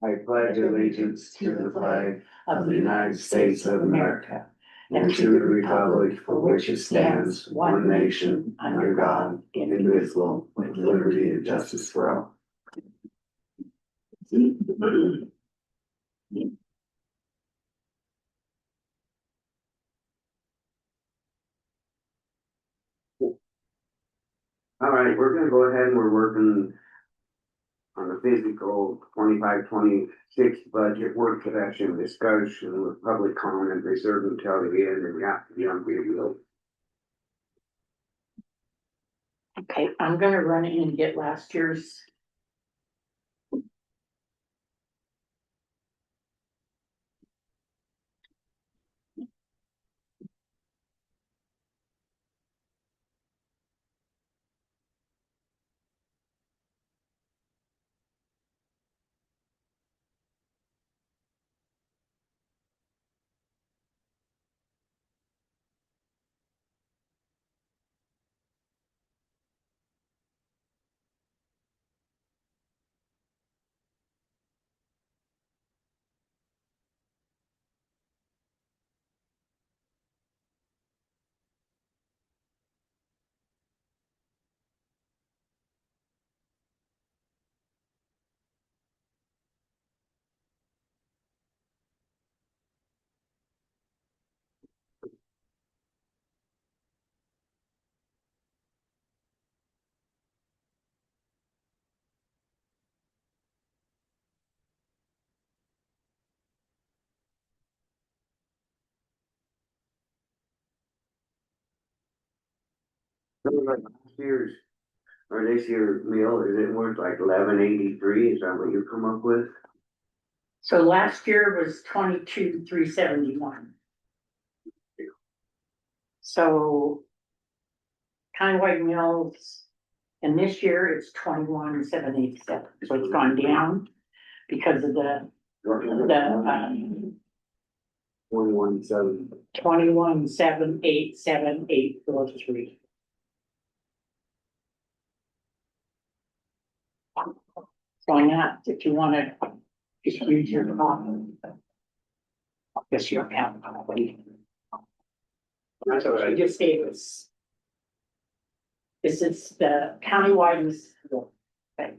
I pledge allegiance to the flag of the United States of America and to the republic for which it stands, one nation, under God, indivisible, with liberty and justice for all. All right, we're gonna go ahead and we're working on the physical 25-26 budget work session discussion with public comment reserved until the end and have to be on video. Okay, I'm gonna run in and get last year's. Last year's or this year's meal, is it worth like 1183? Is that what you come up with? So last year was 22,371. So countywide mills, and this year it's 21,787. So it's gone down because of the 21.7. 21,787,843. So now, if you wanna just use your I guess your account probably. That's all I right. just gave us. This is the countywide. Okay.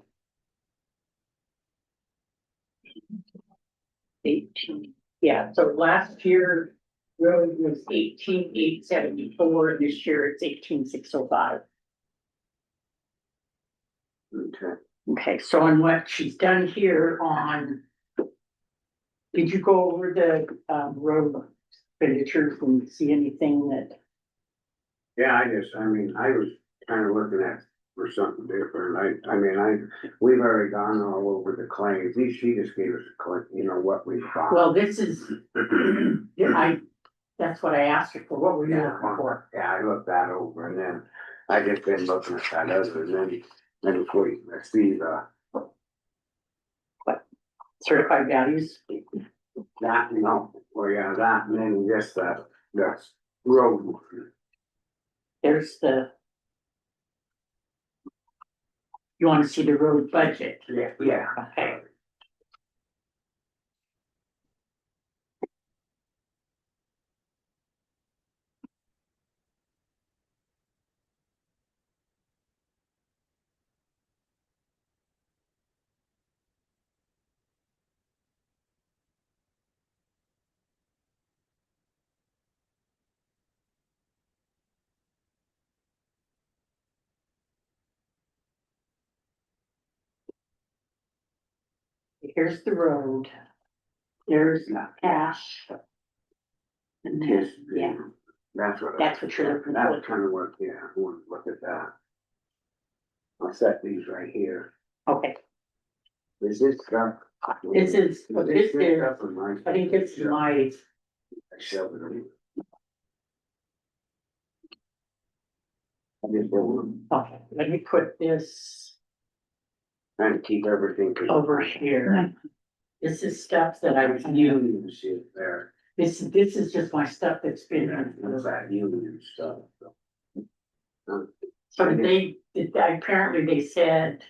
18, yeah, so last year road was 18,874, this year it's 18,605. Okay. Okay, so on what she's done here on. Did you go over the road expenditures and see anything that? Yeah, I was kind of looking at for something different. We've already gone all over the claims. She just gave us a claim, what we found. Well, this is, that's what I asked her for, what were you looking for? Yeah, I looked that over and then I just been looking at that other and then before you see the. Certified values? That, that and then just the road. There's the. You wanna see the road budget? Yeah. Okay. Here's the road. There's cash. And there's, yeah, That's what you're looking that for. was kind of what, I want to look at that. I'll set these right here. Okay, Is this stuff? this is, Is this stuff is, in my- I think it's my, I shoved it in. I just don't okay, let me put this trying to keep everything. over here. This is stuff that I've used. Union shit there. This is just my stuff that's been. That's that union stuff. So apparently they said.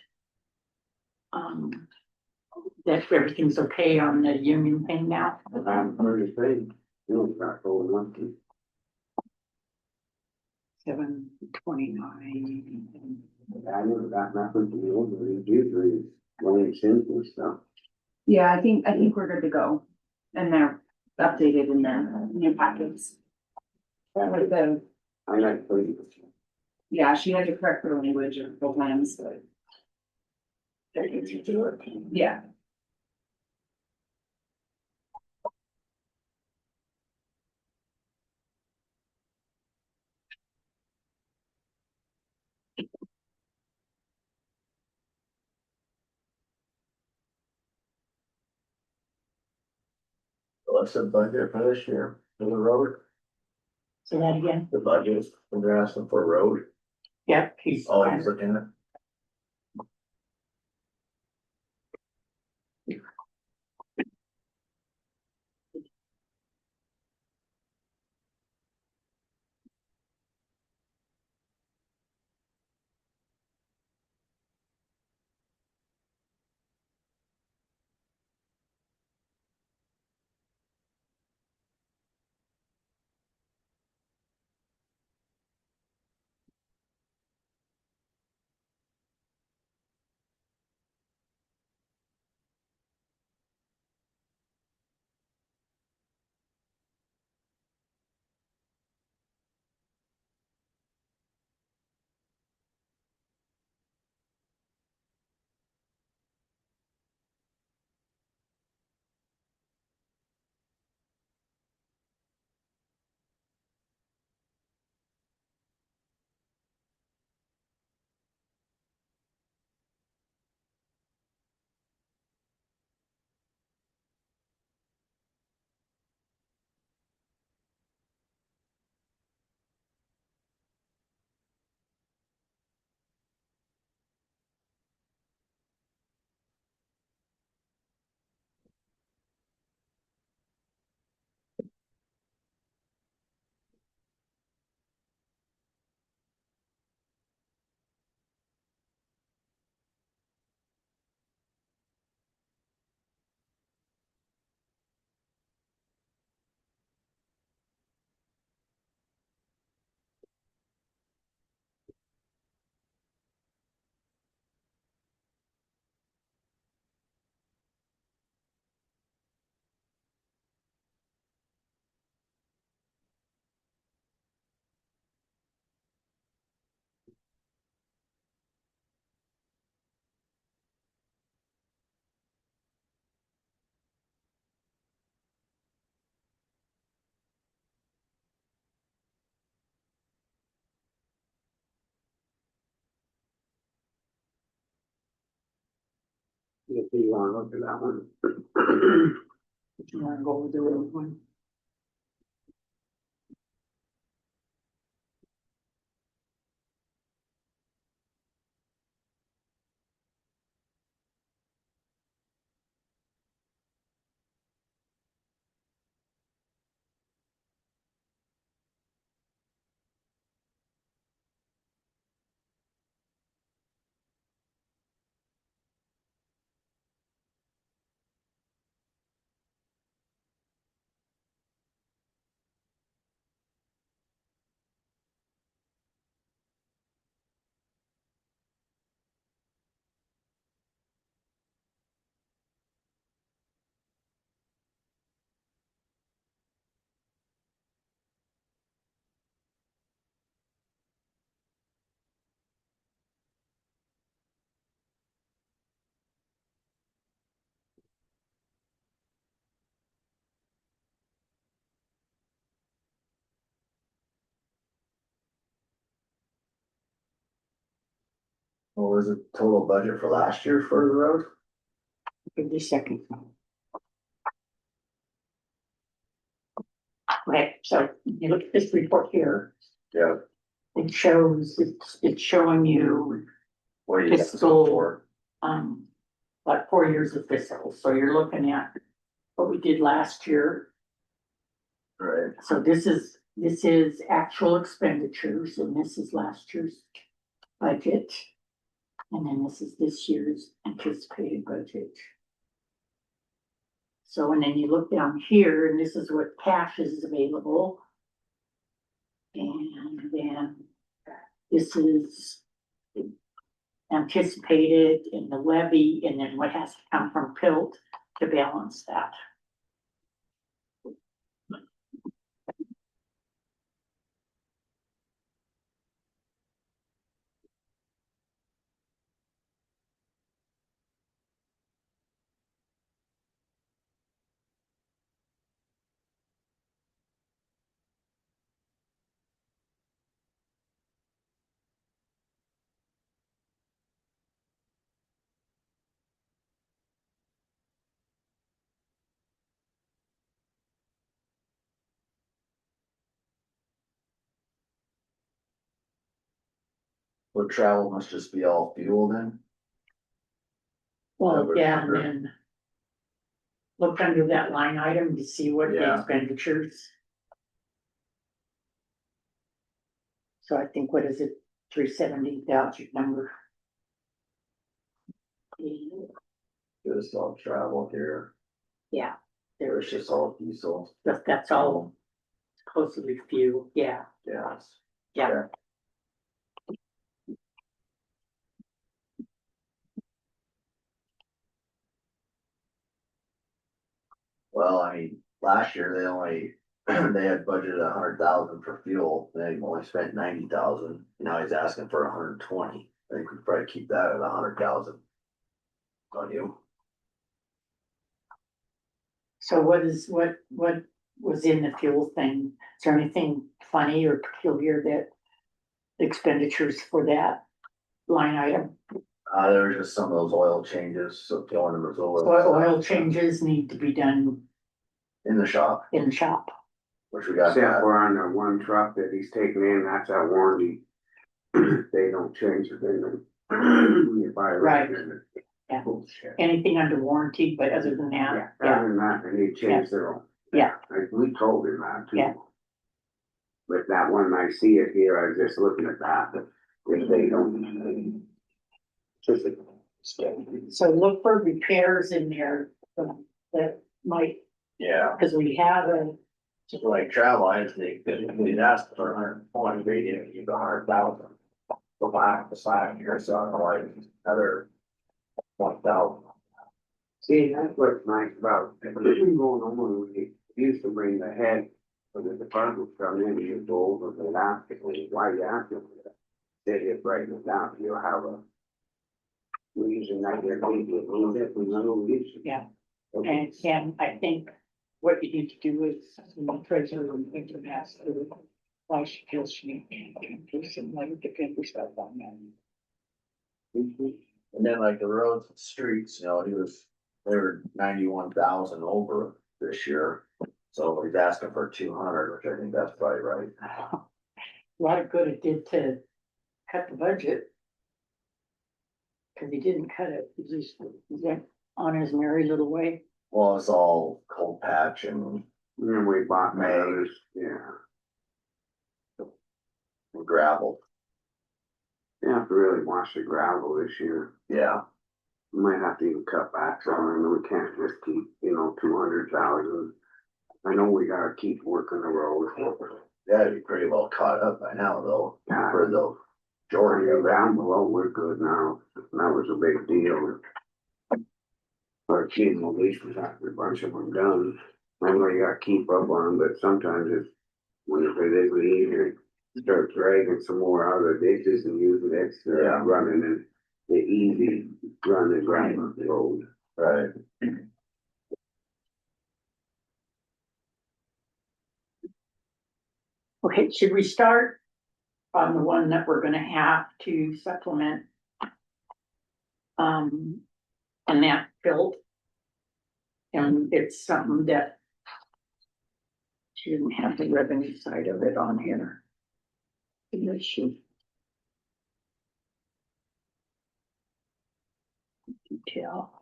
that everything's okay on the union thing now? I'm pretty paid. You'll start going lucky. 7:29. I never got nothing to the old, but usually going simple stuff. Yeah, I think we're good to go. And they're updated in the new packets. With the, I like putting. yeah, she had to correct the language of the plans, but They're easy to do it. yeah. What's the budget for this year for the road? Say that again? The budget, when they're asking for a road, Yep, he's. always looking at. If you wanna look at that one. If you wanna go with the road one. What was the total budget for last year for the road? Give me a second. Okay, so you look at this report here, Yeah. it shows, it's showing you, What do you got Fiscal. for? like 4 years of fiscal, so you're looking at what we did last year. Right. So this is actual expenditures, and this is last year's budget. And then this is this year's anticipated budget. So, and then you look down here, and this is what cash is available. And then this is anticipated in the levy, and then what has to come from PILT to balance that. But travel must just be all fuel then? Well, Covered yeah, and under. then look under that line item to see what the Yeah. expenditures. So I think, what is it, 370, that's your number. Just all travel here, Yeah, there's just all diesel, that's all supposedly fuel, yeah, gas. yeah. Okay. Well, I mean, last year they only, they had budgeted 100,000 for fuel, they only spent 90,000, now he's asking for 120. I think we'd probably keep that at 100,000. On you, So what was in the fuel thing? Is there anything funny or peculiar that expenditures for that line item? there was just some of those oil changes, so filling them with oil. So oil changes need to be done In the shop, in the shop. which we got Except that, for on the one truck that he's taking in, that's our warranty. They don't change the thing. You buy it Right. then Yeah. bullshit. Anything under warranty, but other than Yeah, that, yeah, other than that, they need to change their own. Yeah. Like, we told him that too. Yeah. But that one, I see it here, I was just looking at that, but if they don't. so look for repairs in there that might, Yeah, because we have a, just like travel, I think, we'd asked for 120, they didn't give 100,000. Go back beside here, so I'm like, another 1,000. See, that's what's nice about, going on, we used to bring the head of the department come in, you go over the last, why you asking for that? They just write it down, you'll have a. We usually not get maybe a little bit, we know we usually. Yeah. Okay. and I think what you need to do is, the treasurer and think to pass through. Why she feels she can do some like defend herself on that. And then like the roads and streets, they were 91,000 over this year. So he's asking for 200, which I think that's probably right. A lot of good it did to cut the budget. Cause he didn't cut it, he just went on his merry little way. Well, it's all cold patch and Then we bought May. others, yeah. gravel. You have to really watch the gravel this year. Yeah, We might have to even cut back some, I mean, we can't just keep, 200,000. I know we gotta keep working the road. that'd be pretty well caught up by now though, Yeah. for the Jordan, majority of down them. below, we're good now, that was a big deal. Our kids, at least we got a bunch of them done, I know you gotta keep up on them, but sometimes it's, when it is easier, start dragging some more out of the ditches and using extra Yeah. running and the easy run and grind on the road. Right. Okay, should we start on the one that we're gonna have to supplement? And that built. And it's something that. She didn't have the revenue side of it on here. Does she? Detail.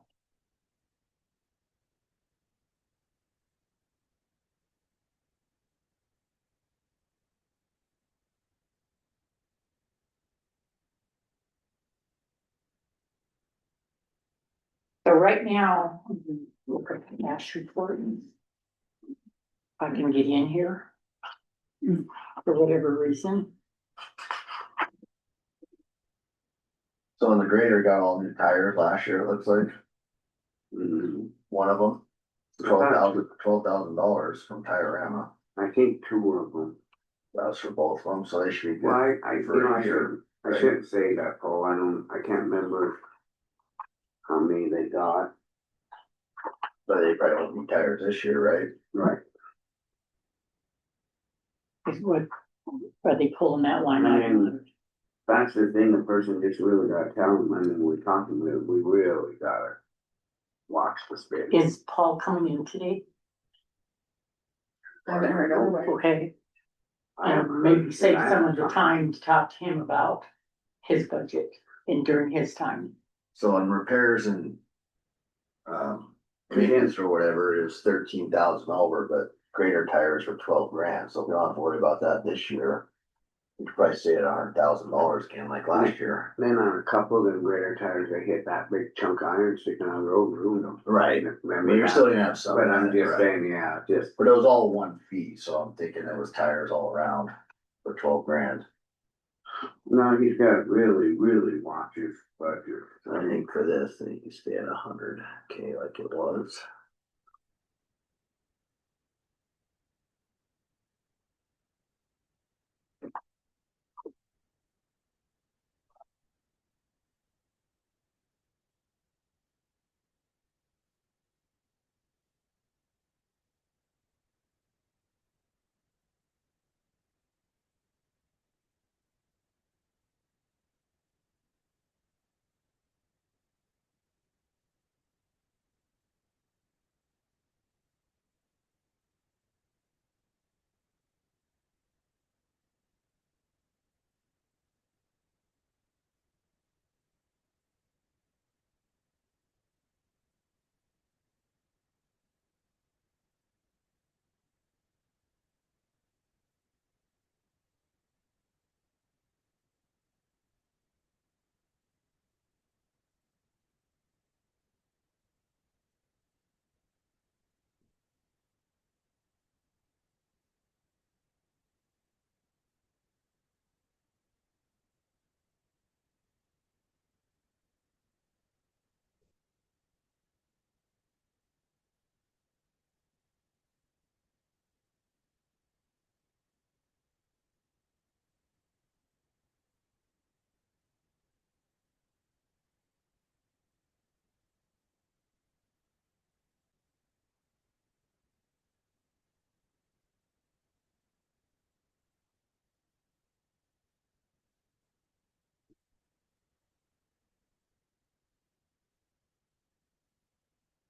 So right now, look at the cash report. I can get in here. For whatever reason. So the grader got all new tires last year, it looks like, one of them. $12,000 from Tyrama. I think two of them. That was for both of them, so they should be Well, good. I, you For know, a year, I right? shouldn't say that, Paul, I can't remember how many they got. But they probably won't need tires this year, right? Right. Is what, are they pulling that line I item? mean, that's the thing, the person just really gotta tell them, I mean, we're talking with, we really gotta watch the spin. Is Paul coming in today? I haven't heard otherwise. Okay, I haven't and maybe heard save that. some of the time to talk to him about his budget and during his time. So on repairs and. Maintenance or whatever is 13,000 over, but grader tires were 12 grand, so we don't have to worry about that this year. We could probably stay at $100,000 again like last year. Then on a couple of them grader tires, they hit that big chunk of iron sticking out of the road and ruined them. Right. I Remember mean, you're that? still gonna have some. But I'm in it, just right? saying, yeah, just, But it was all one fee, so I'm thinking it was tires all around for 12 grand. no, he's got really, really watch his budget. I think for this, they can stay at 100K like it was.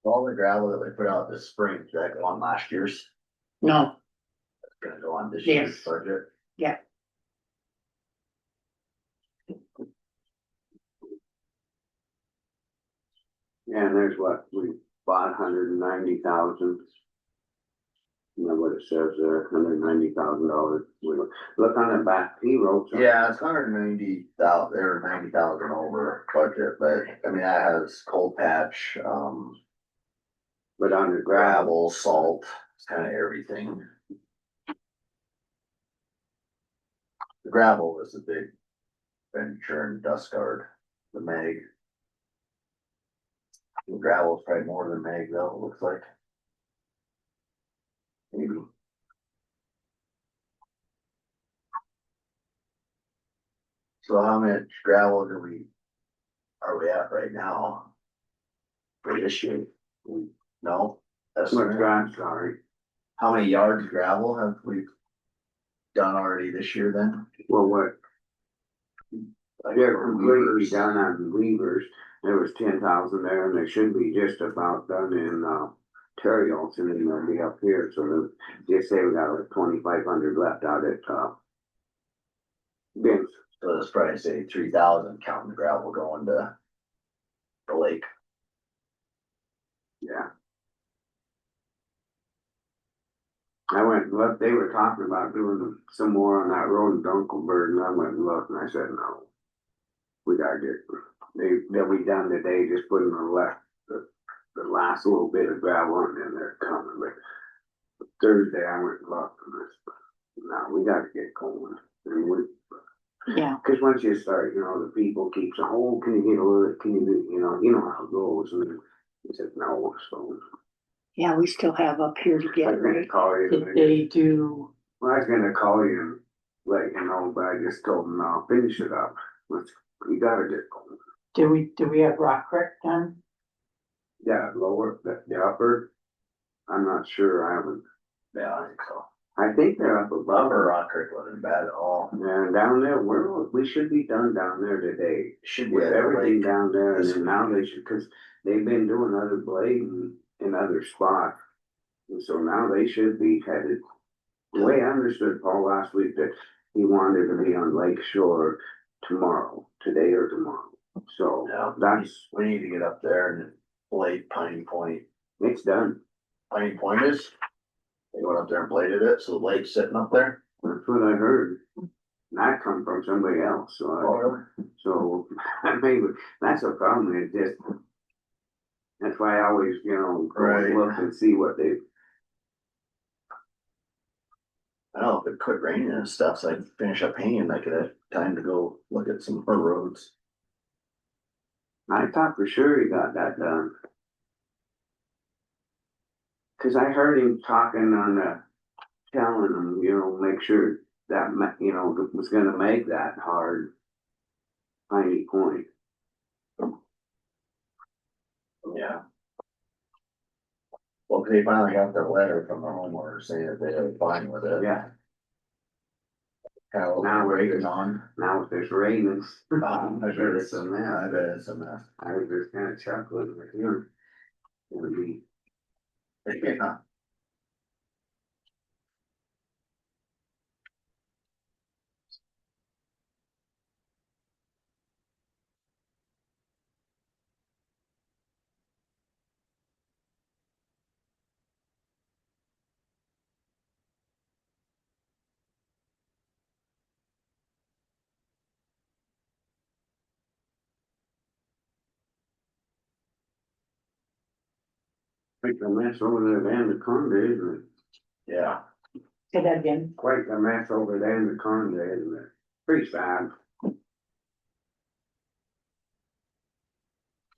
All the gravel that we put out this spring, did that go on last year's? No, It's gonna go on this Yes. year's budget. yeah, Yeah, and there's what, we bought 190,000. You know what it says there, $190,000. Look on the back, he wrote something. Yeah, it's 190,000, they were 90,000 over budget, but I mean, that has cold patch, But on the gravel, gravel, salt, it's kind of everything. The gravel was the big venture and dust guard, the mag. The gravel's probably more than mag though, it looks like. Maybe. So how much gravel are we at right now? For this year? No? That's what's gone, sorry. How many yards of gravel have we done already this year then? Well, what, Like they're for completely weavers? done on levers. There was 10,000 there and they should be just about done in, Terry Olson and they'll be up here. So they say we got like 2,500 left out at, bins. So let's probably say 3,000 counting the gravel going to the lake. Yeah. I went and looked, they were talking about doing some more on that road in Dunkelberg, and I went and looked, and I said, no. We gotta get, they'll be done today, just putting the the last little bit of gravel and then they're coming, but Thursday I went and looked and this, now we gotta get going. And Yeah, cause once you start, the people keep saying, oh, can you get a little, can you do, you know how it goes, and he said, no, so. yeah, we still have up here to I get, was gonna right? call you. Did they do, Well, I was gonna call you and let you know, but I just told him I'll finish it up. We gotta get going. do we have Rock Creek done? Yeah, lower, the upper, I'm not sure, I haven't, Yeah, I think so. I think they're up above. Lumber Rock Creek wasn't bad at all. And down there, we should be done down there today. Should be With at the everything lake. down there, and this then now they should, cause they've been doing other blading in other spots. And so now they should be headed, the way I understood Paul last week, that he wanted to be on Lake Shore tomorrow, today or tomorrow. So Yeah, that's, we need to get up there and blade Piney Point. it's done. Piney Point is, they went up there and bladed it, so the lake's sitting up there. That's what I heard. And that come from somebody else, so so, I mean, that's a problem, it just. That's why I always, go Right. and look and see what they, I don't know, if it quit raining and stuff, so I can finish up painting, I could have time to go look at some more roads. I thought for sure he got that done. Cause I heard him talking on the, telling him, make sure that, was gonna make that hard. Piney Point. Yeah. Well, they finally got their letter from the homeowner saying that they were fine with it. Yeah, Kind of Now we're waiting just- on. now if there's rain, it's. I bet it's a I mess. bet it's a mess. I was just kinda chuckling with him. It'll be, Yeah. quite a mess over there down the Conde, isn't it? Yeah. Say that again. Quite a mess over there in the Conde, isn't it? Pretty sad.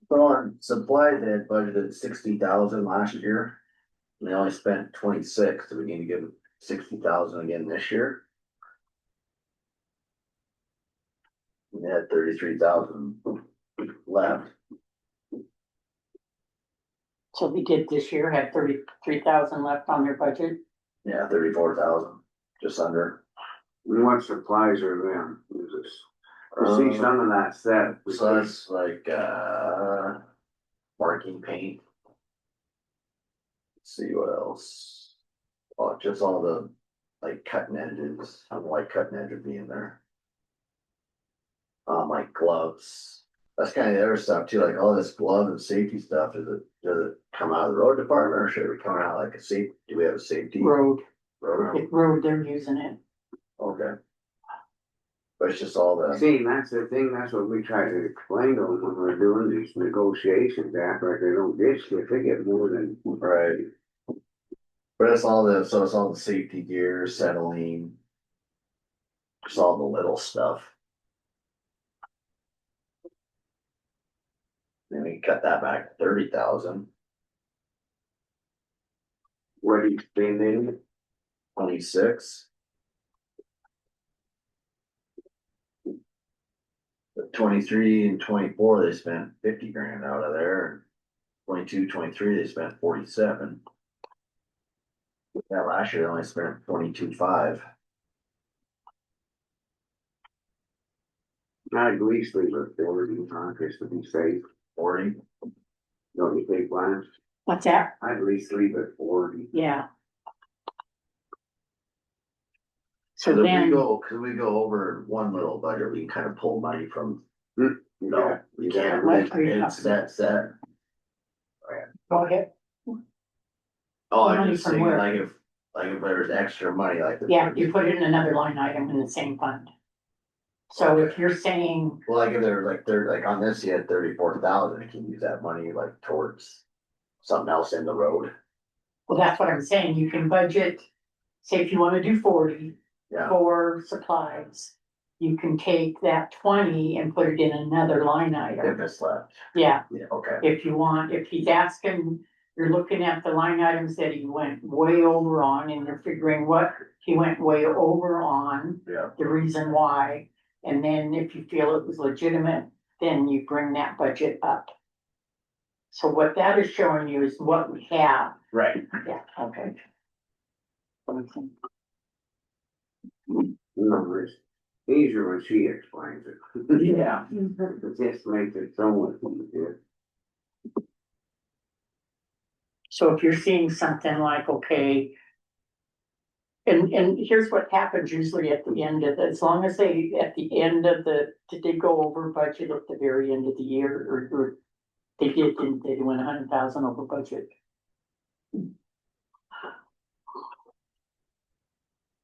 So on supplies, they had budgeted 60,000 last year. And they only spent 26, so we need to give them 60,000 again this year. And they had 33,000 left. So they did this year, had 33,000 left on their budget. Yeah, 34,000, just under. And what supplies are them? Is this, I see some of that set. So that's like, marking paint. Let's see what else. Oh, just all the, like cutting edges, I don't like cutting edge would be in there. Like gloves, that's kind of the other stuff too, like all this glove and safety stuff, does it come out of the road department or should it come out like a safe, do we have a safety? Road, Road, road, they're using it. okay. But it's just all the, See, that's the thing, that's what we try to explain to them when we're doing these negotiations, they act like they don't get shit, they get more than. right. But it's all the, so it's all the safety gear, settling. Just all the little stuff. Then we cut that back to 30,000, What do you spend in it? 26. But 23 and 24, they spent 50 grand out of there. 22, 23, they spent 47. Yeah, last year they only spent 22.5. I'd at least leave it 40, just to be safe, 40. don't you think, Lance? What's that? I'd at least leave it 40. Yeah. So Cause if we then, go, cause we go over one little budget, we can kind of pull money from, no, we can't, What are you it's talking set. go ahead. Oh, Money I'm just from saying, where? like if there's extra money, like. Yeah, you put it in another line item in the same fund. So if you're saying, Well, like if there was like on this, you had 34,000, you can use that money like towards something else in the road. Well, that's what I'm saying, you can budget, say if you wanna do 40 Yeah, for supplies. You can take that 20 and put it in another line if item, it's left, yeah, yeah, okay, if you want, if he's asking. You're looking at the line items that he went way over on, and you're figuring what he went way over on, yeah, the reason why. And then if you feel it was legitimate, then you bring that budget up. So what that is showing you is what we have, right. yeah, okay. Numbers, easier when she explains it. Yeah. It just makes it so much easier. So if you're seeing something like, okay. And here's what happens usually at the end of the, as long as they, at the end of the, did they go over budget at the very end of the year, or they did, didn't they, went 100,000 over budget? In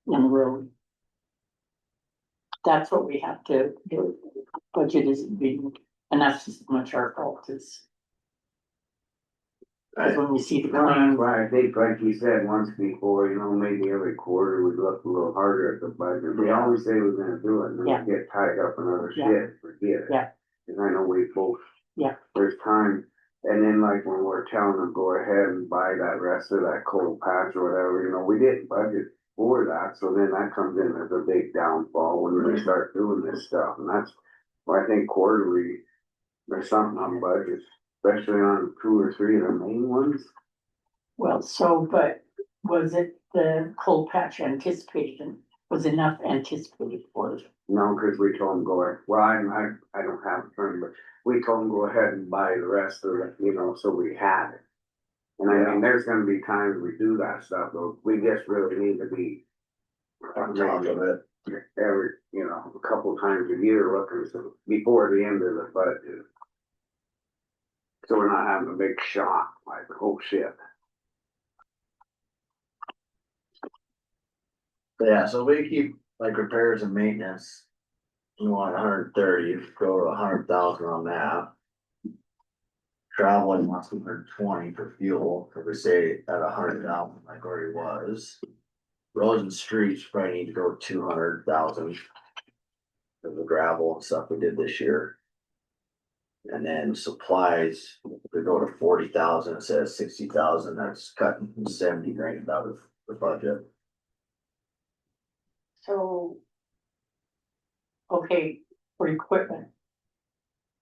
the road. That's what we have to do, budget isn't being, and that's just as much our fault as. Cause when we see the No, that's claim, why I think, like you said once before, you know, maybe every quarter we'd look a little harder at the budget. We Yeah. always say we're gonna do it, and then Yeah. we get tied up in other Yeah. shit, forget it. Yeah. And I know we both. Yeah. There's time, and then like when we're telling them, go ahead and buy that rest of that cold patch or whatever, you know, we didn't budget for that, so then that comes in as a big downfall when we start doing this stuff, and that's why I think quarterly, there's something on budgets, especially on 2 or 3 of the main ones. well, so, but was it the cold patch anticipated, was enough anticipated for it? No, cause we told them go ahead, well, I don't have a term, but we told them go ahead and buy the rest of it, you know, so we had it. And I mean, there's gonna be times we do that stuff, but we just really need to be. On top of it. Every, you know, a couple times a year looking, so before the end of the budget. So we're not having a big shock, like, oh shit. Yeah, so we keep like repairs and maintenance. We want 130, go to 100,000 on that. Traveling wants 120 for fuel, if we say at 100,000 like where he was. Roads and streets probably need to go 200,000. For the gravel and stuff we did this year. And then supplies, we go to 40,000, it says 60,000, that's cutting 70 grand out of the budget. So. Okay, for equipment.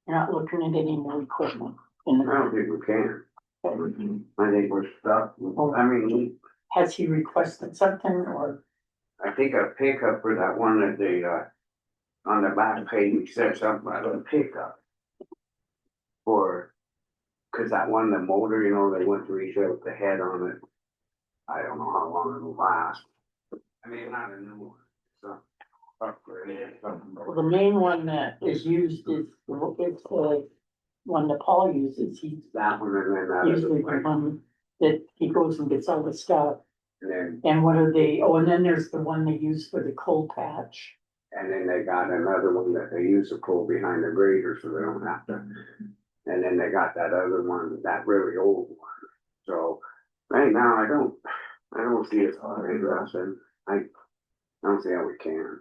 You're not looking at any more equipment in I don't the, think we can, I think we're stuck, I mean, has he requested something or? I think a pickup for that one that they, on the back page, we said something about a pickup. For, cause that one, the motor, you know, they went to reset the head on it. I don't know how long it'll last. I mean, not a new one, so. Upgrade, something. Well, the main one that is used is, it's the one that Paul uses, he's That one and then that other usually the one, one that he goes and gets all the stuff. and then, And what are they, oh, and then there's the one they use for the cold patch. and then they got another one that they use to pull behind the grader, so they don't have to. And then they got that other one, that really old one, so, right now, I don't see us interested, I don't see how we can.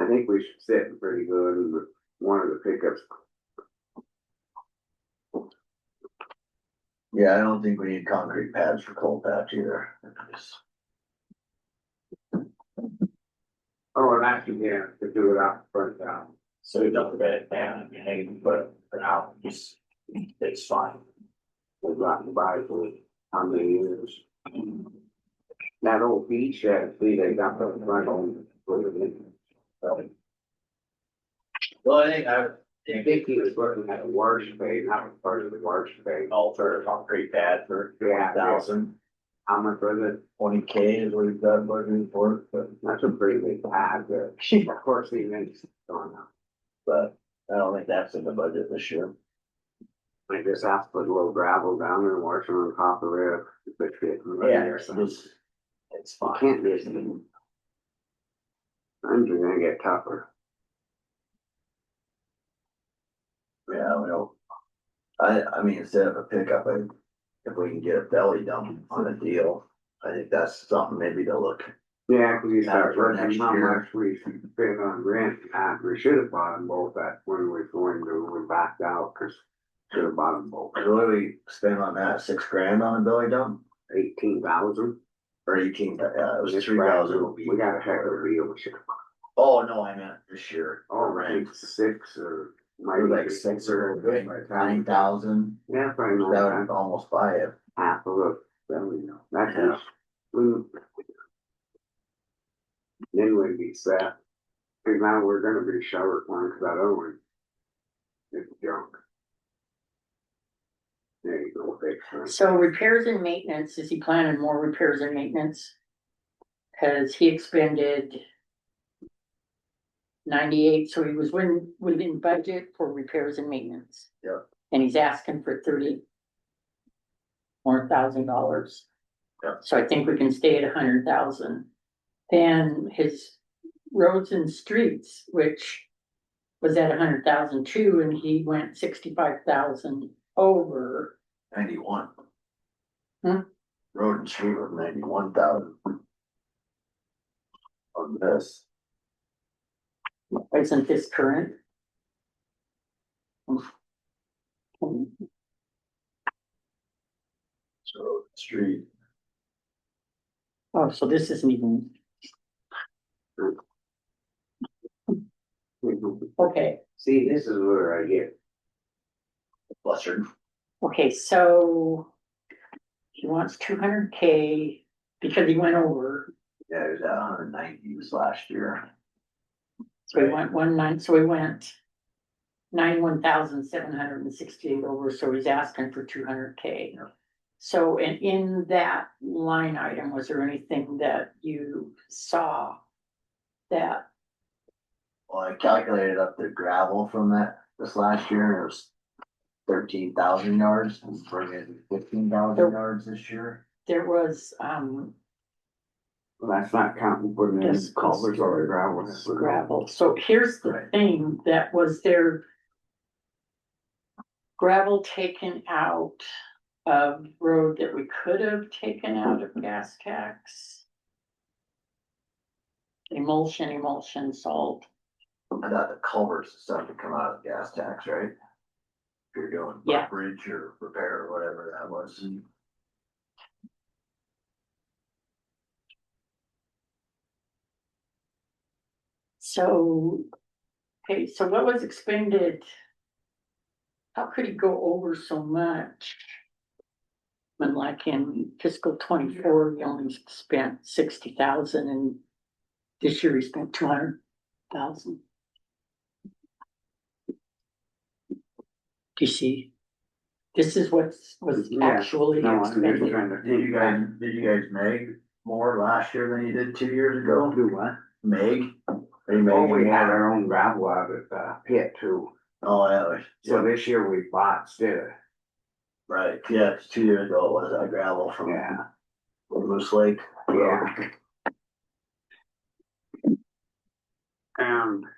I think we should sit pretty good in one of the pickups. Yeah, I don't think we need concrete pads for cold patch either. Oh, and actually, yeah, to do it out front down. So you don't bet it down, I mean, you can put it out, just, it's fine. We've gotten by for how many years? That old beach shed, see, they got the front on. Well, I think I think he was looking at a wash bay, not part of the wash bay. alter a concrete pad for Yeah. 1,000. How much was it? 20K is what we've got budgeted for, That's a pretty big pad, of course, the event's gone up. but I don't think that's in the budget this year. I just have to put a little gravel down there and wash it on top of it. If it fits in Yeah, there, so. it's You fine. can't just. Times are gonna get tougher. Yeah, well, I mean, instead of a pickup, I if we can get a belly dump on a deal, I think that's something maybe to look. Yeah, cause you start After working next how year. much we spend on rent, we should have bought them both that when we were going to, we backed out, cause should have bought them both. What do we spend on that, 6 grand on a belly dump? 18,000. Or 18, it was 3,000. We got a heck of a deal, we should have. Oh, no, I meant this year. Oh, For I rent. think 6 or. Maybe like 6 or 9,000, Yeah, probably that not would almost buy it. half of it, then we know, that's Yeah. just. Then we'd be set, cause now we're gonna be short one, cause that other one. It's junk. There you go, fix it. So repairs and maintenance, is he planning more repairs and maintenance? Cause he expended 98, so he was within budget for repairs and maintenance. Yep. And he's asking for $30,000 more. Yep. So I think we can stay at 100,000. Then his roads and streets, which was at 100,000 too, and he went 65,000 over. 91. Hmm? Road and street was 91,000. On this, Isn't this current? so street, Oh, so this isn't even, okay, See, this is where I get, Buster, okay, so. He wants 200K because he went over, yeah, it was at 190 this last year. so he went 19, so he went. 91,768 over, so he's asking for 200K. Yeah. So in that line item, was there anything that you saw? That, Well, I calculated up the gravel from this last year, and it was 13,000 yards, and bring in 15,000 yards this year. there was, well, that's not counting putting in Yes, culverts or gravel. gravel, so here's the Right. thing, that was there. Gravel taken out of road that we could have taken out of gas tax. Emulsion, salt, I thought the culverts and stuff would come out of the gas tax, right? If you're doing Yeah. bridge or repair or whatever that was. so, okay, so what was expended? How could he go over so much? When like in fiscal 24, he only spent 60,000 and this year he spent 200,000. Do you see? This is what was Yeah. actually No, I'm just expended. trying to Did you guys, think. did you guys make more last year than you did 2 years ago? Do what? Meg? Are you Oh, making we had more? our own gravel out at the pit too, Oh, yeah, it was- so this year we bought instead. right, yeah, 'cause 2 years ago it was that gravel from Yeah, Moose Lake. yeah. Um.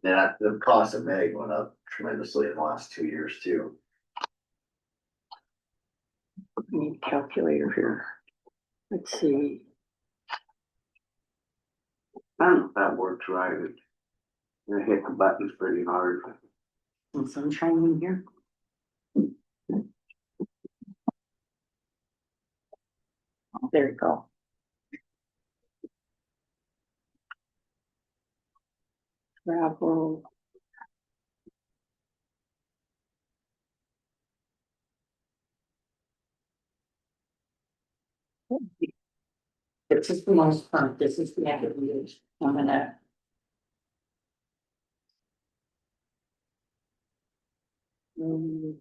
Yeah, the cost of Meg went up tremendously in the last 2 years too. Need a calculator here. Let's see. I don't know if that works right. I hit the buttons pretty hard. Some sunshine in here. Oh, there you go. Gravel. This is the most fun, this is the end of the year. I'm gonna. Mm,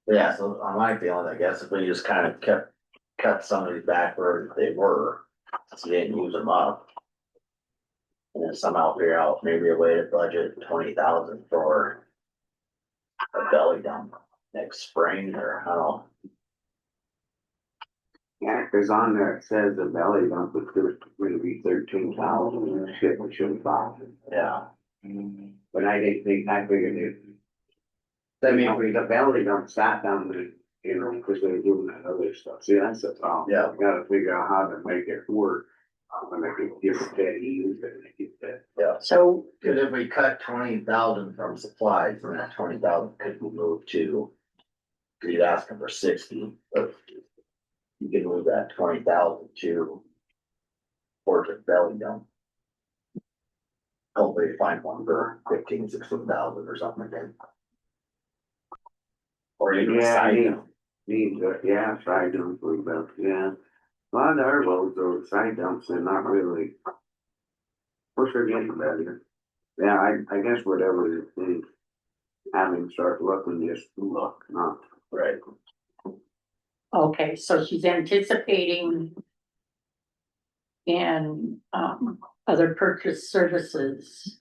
Yeah, so on my feeling, I guess if we just kind of cut some of these back where they were, since we didn't use them up. And then somehow figure out maybe a way to budget 20,000 for a belly dump next spring, or I don't know. Yeah, cause on there it says the belly dump is gonna be 13,000 and the ship was 5. Yeah. But I didn't think, I figured it. I mean, the belly dump sat down there, you know, cause they're doing that other stuff. See, that's the problem. Yeah. You gotta figure out how to make it work. When they can give it that use and they get that. Yeah. So, Cause if we cut 20,000 from supplies, then that 20,000 could be moved to. You're asking for 60, but you can move that 20,000 to. Portrait belly dump. Hopefully find one for 15,000-16,000 or something like that. Or even a Yeah, side dump. yeah, side dumps for about, yeah. A lot of our roads, those side dumps, they're not really. Of course, they're getting better. Yeah, I guess whatever it is, having start looking, just look, not. Right. okay, so she's anticipating. And, other purchase services.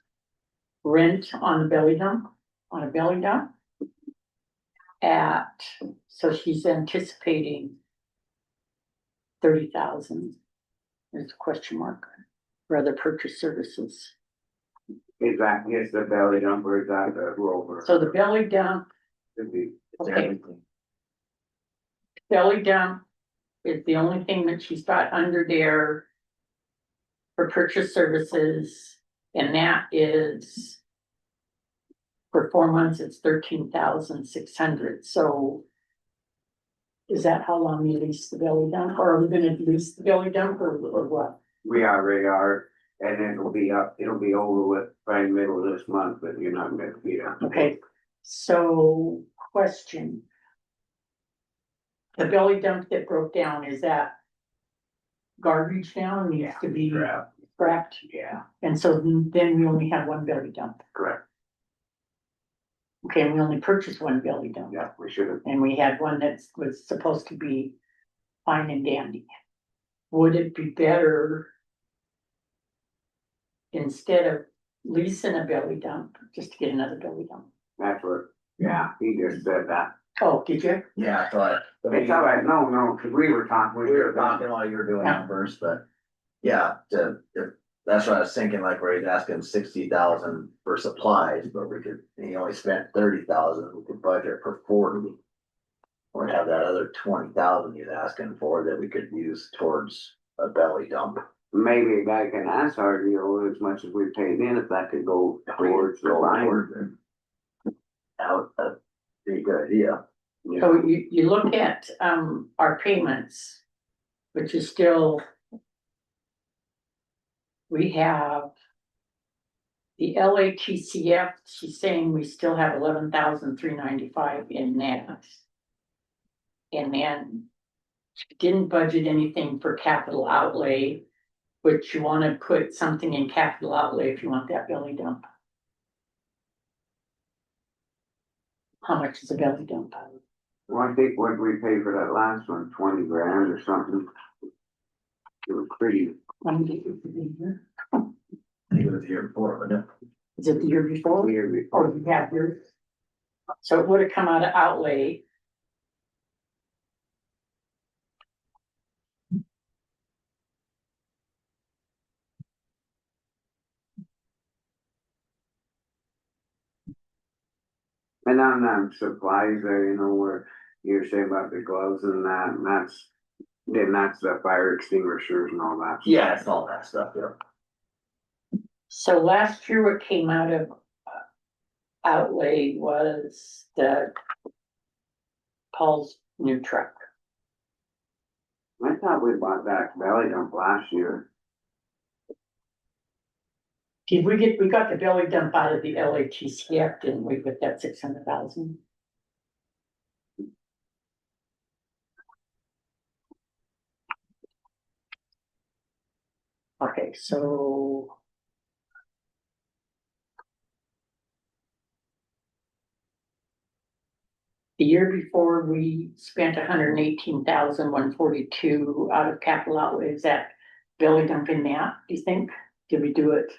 Rent on the belly dump, on a belly dump. So she's anticipating. 30,000. There's a question mark, for other purchase services. Is that, yes, the belly dump or is that the rover? So the belly dump, Could be. It's Okay. everything. belly dump is the only thing that she's got under there. For purchase services, and that is. For 4 months, it's 13,600, so. Is that how long you lease the belly dump, or are we gonna lease the belly dump, or what? We already are, and it'll be over with by the middle of this month, but you're not gonna be done. Okay, so, question. The belly dump that broke down, is that? Garbage now, and needs to be Crap. scrapped, Yeah, and so then we only have one belly dump. correct. Okay, and we only purchased one belly dump. Yeah, we should have. And we had one that was supposed to be fine and dandy. Would it be better? Instead of leasing a belly dump, just to get another belly dump? That's what, yeah, he just said that. Oh, did you? Yeah, I thought. It's all right, no, cause we were talking. We were talking while you were doing numbers, but. Yeah, that's what I was thinking, like where he's asking 60,000 for supplies, but he only spent 30,000, we could budget for 40. Or have that other 20,000 he's asking for that we could use towards a belly dump. Maybe a guy can ask our deal as much as we paid in, if that could go towards the line. That would be a good idea. So you look at, our payments, which is still. We have. The LATCF, she's saying we still have 11,395 in that. And then. She didn't budget anything for capital outlay, which you wanna put something in capital outlay if you want that belly dump. How much is a belly dump? Well, I think what we paid for that last one, 20 grand or something. It was pretty. I think it was the year before, wasn't it? Is it the year before? Weird before. Or you have yours? So it would have come out of outlay. And on them supplies there, you know, where you're saying about the gloves and that, and that's the fire extinguishers and all that. Yeah, it's all that stuff, yeah. So last year what came out of outlay was the Paul's new truck. I thought we bought that belly dump last year. Did we got the belly dump out of the LATCF, didn't we, with that 600,000? Okay, so. The year before, we spent 118,142 out of capital outlay. Is that belly dump in that, do you think? Did we do it?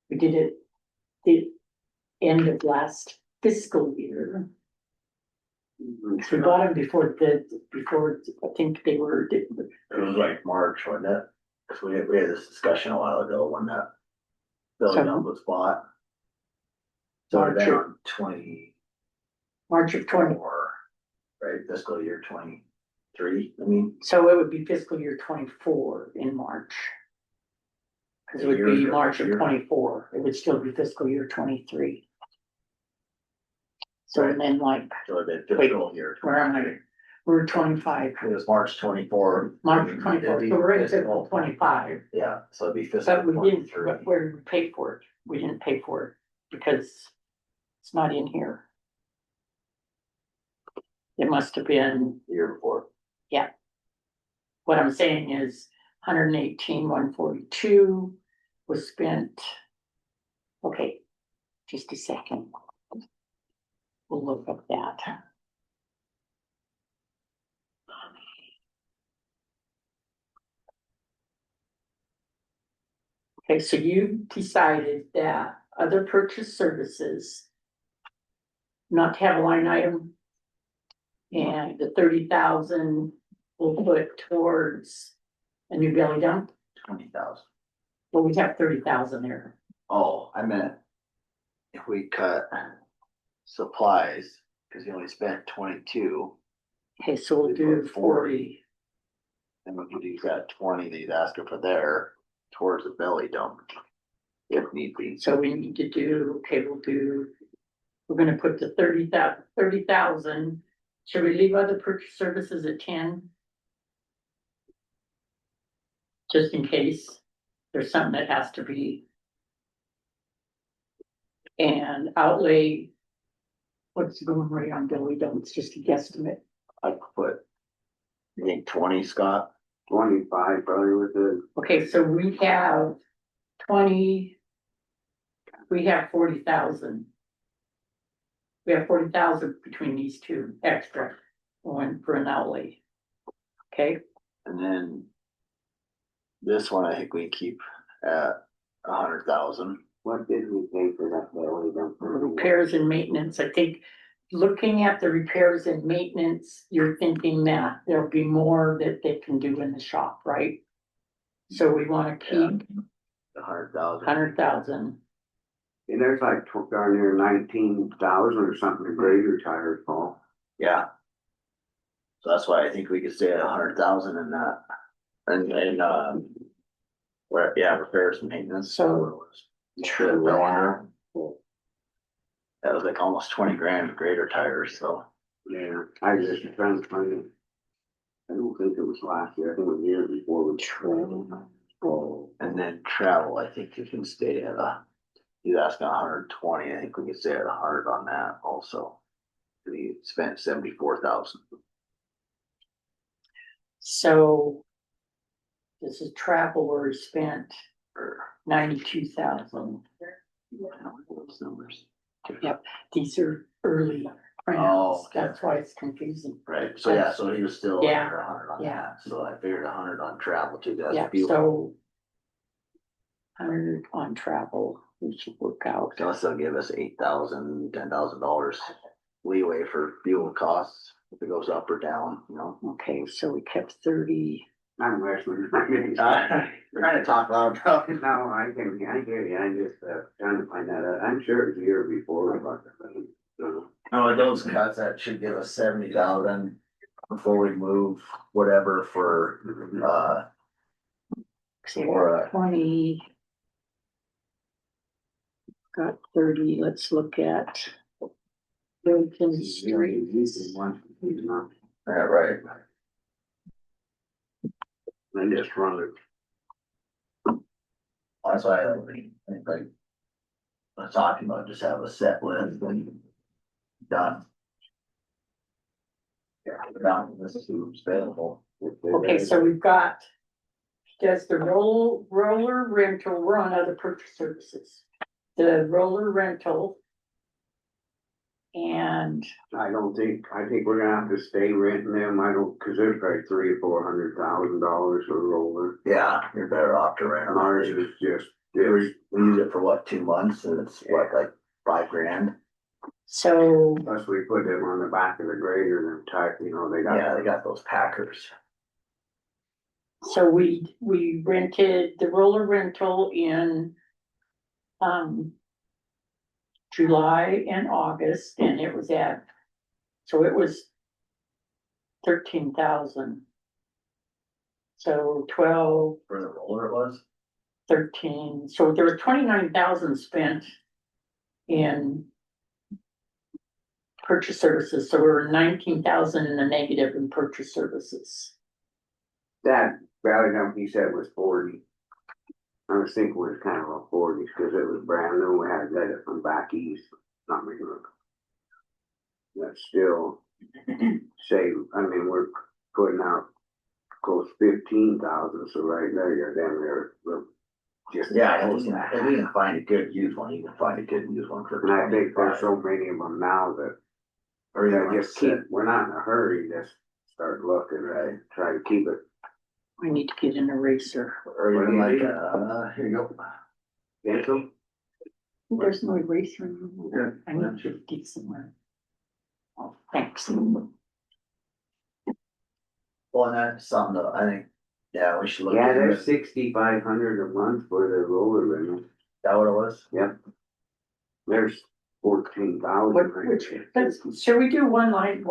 We did it the end of last fiscal year. 'Cause we bought them before, I think they were, It was like March, wasn't it? Cause we had this discussion a while ago when that building So- was bought. So it'd been March. on 24, March of 20, right, fiscal year 23, I mean. so it would be fiscal year 24 in March. Cause it would Year be ago, March of year. 24, it would still be fiscal year 23. So and then like, So it'd been fiscal year. where am I? We're 25, It was March 24. March 24, so It'd be we're in fiscal- fiscal 25. Yeah, so it'd be fiscal But we didn't, 23, but where did we pay for it? We didn't pay for it because it's not in here. It must have been, the year before. what I'm saying is 118,142 was spent. Okay, just a second. We'll look up that. Okay, so you decided that other purchase services not to have a line item. And the 30,000 will put towards a new belly dump. 20,000. Well, we have 30,000 there. Oh, I meant if we cut supplies, cause you only spent 22, Okay, so we'll We do put 40. then we could use that 20 that he's asking for there towards the belly dump. If need be. So we need to do, okay, we're gonna put the 30,000. Should we leave other purchase services at 10? Just in case there's something that has to be. And outlay. What's going right on belly dump? It's just a guesstimate. I could put, you think 20, Scott? 25 probably with the, Okay, so we have 20. We have 40,000. We have 40,000 between these two extra, one for an outlay. Okay, And then this one, I think we keep at 100,000. what did we pay for that belly dump? repairs and maintenance, I think, looking at the repairs and maintenance, you're thinking that there'll be more that they can do in the shop, right? So we wanna keep 100,000. 100,000. And there's like darn near 19,000 or something in greater tires, Paul. Yeah. So that's why I think we could stay at 100,000 in that. And where, yeah, repairs and maintenance. So- Sure, no wonder. That was like almost 20 grand greater tires, so. Yeah, I just trying to find it. I don't think it was last year, I think it was the year before. And then travel, I think you can stay at he's asking 120, I think we can stay at 100 on that also. We spent 74,000. So. This is travel where we spent Or 92,000. those numbers. Yep, these are early Oh, printouts, okay. that's why it's confusing. Right, so yeah, so he was still Yeah, under 100 on yeah. that, so I figured 100 on travel too, that's Yeah, fuel. so. 100 on travel, we should work out. So they'll give us $8,000, $10,000 leeway for fuel costs, if it goes up or down, you know. Okay, so we kept 30. I'm wrestling. We're trying to talk loud. No, I hear you, I'm just trying to find that out, I'm sure it was the year before about that. Oh, those cuts, that should give us 70,000 before we move whatever for, See, Or, 20. Got 30, let's look at. Wilton Street. yeah, right. I just run it. That's why I think like, I'm talking about just have a set list and done. Yeah, down this is who's available. Okay, so we've got. Does the roller rental, we're on other purchase services. The roller rental. And I think we're gonna have to stay renting them, cause there's probably $300,000 or $400,000 for a roller. Yeah, you're better off to rent Ours ours. is just, We use it for what, 2 months, and it's what, like $5 grand? So, Plus we put them on the back of the grader and type, you know, they Yeah, they got. got those Packers. so we rented the roller rental in, July and August, and it was so it was 13,000. So 12, For the roller it was? 13, so there was 29,000 spent in purchase services, so we're 19,000 in the negative in purchase services. That valley dump he said was 40. I was thinking it was kind of a 40s because it was brand new. We had to get it from back east. Not making look. That's still say, I mean, we're putting out close 15,000. So right there, you're down there. We're just Yeah, if we can find a good used one, you can find a good used one for And I think there's 25. so many of them now that Or even I like just keep. We're not in a hurry. Just start looking. Right. Try to keep it. We need to get an eraser. Or even like, here you go. Pencil. There's no eraser. in Yeah. there. I need to get somewhere. Oh, thanks. Well, and that's something that I think, yeah, we should look Yeah, at. there's Is 6,500 a month for the roller rental. that what it was? Yep. There's 14,000. Shall we do one line,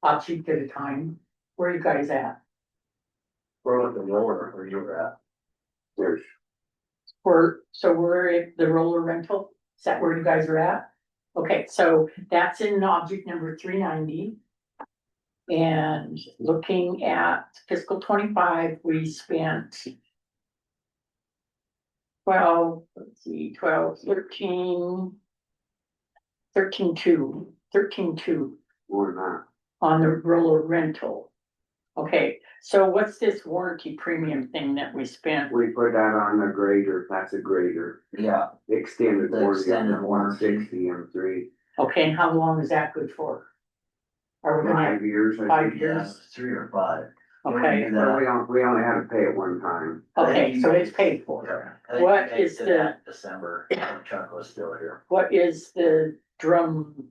object at a time? Where are you guys at? Where was the roller where you were at? There's We're at the roller rental, is that where you guys are at? Okay, so that's in object number 390. And looking at fiscal 25, we spent 12, let's see, 12, 13, 13.2 more than that. on the roller rental. Okay, so what's this warranty premium thing that we spent? We put that on the grader. That's a grader. Yeah, Extended The warranty on the extended warranty. 160 M3. Okay, and how long is that good for? Are we gonna have, 5 years. I 5 think. yeah, years? 3 or 5. Okay, Well, we only had to pay it one time. okay, so it's paid for. Yeah. I think What we is did the- that in December, when Chuck was still here. What is the drum?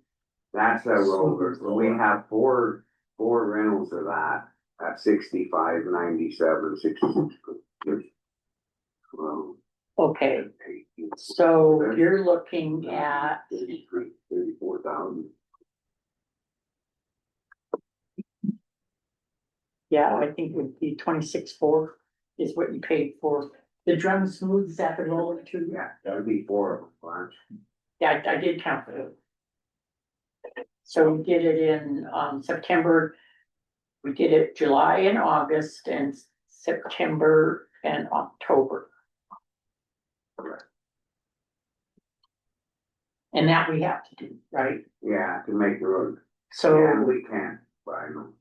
That's a roller. Roller. We have four rentals of that at 65, 97, 66. Well, Okay, so you're looking at, 34,000. yeah, I think it would be 26.4 is what you paid for. The drum smooths at the roller too. Yeah, that'd be 4 of them, Clarence. Yeah, I did count it. So we did it in, September. We did it July and August and September and October. And that we have to do, right? Yeah, to make the road. So. Yeah, we can't buy them.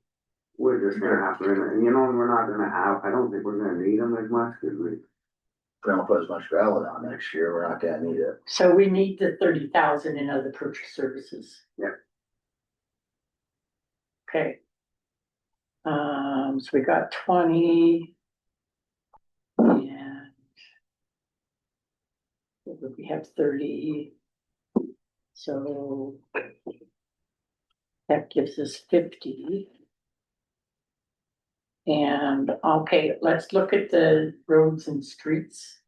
We're just gonna have to rent it. And you know, we're not gonna have, I don't think we're gonna need them as much because we. If we don't put as much gravel down next year, we're not gonna need it. So we need the 30,000 in other purchase services. Yep. Okay. So we got 20. And. We have 30. So. That gives us 50. And, okay, let's look at the roads and streets.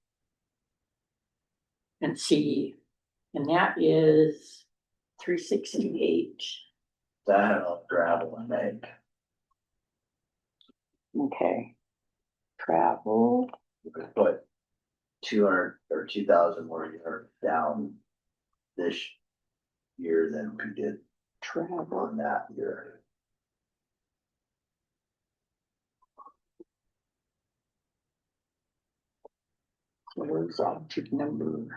And see, and that is 368. That of gravel and make. Okay. Travel, We could put 200 or 2,000 more down this year than we did travel, on that year. where's object number?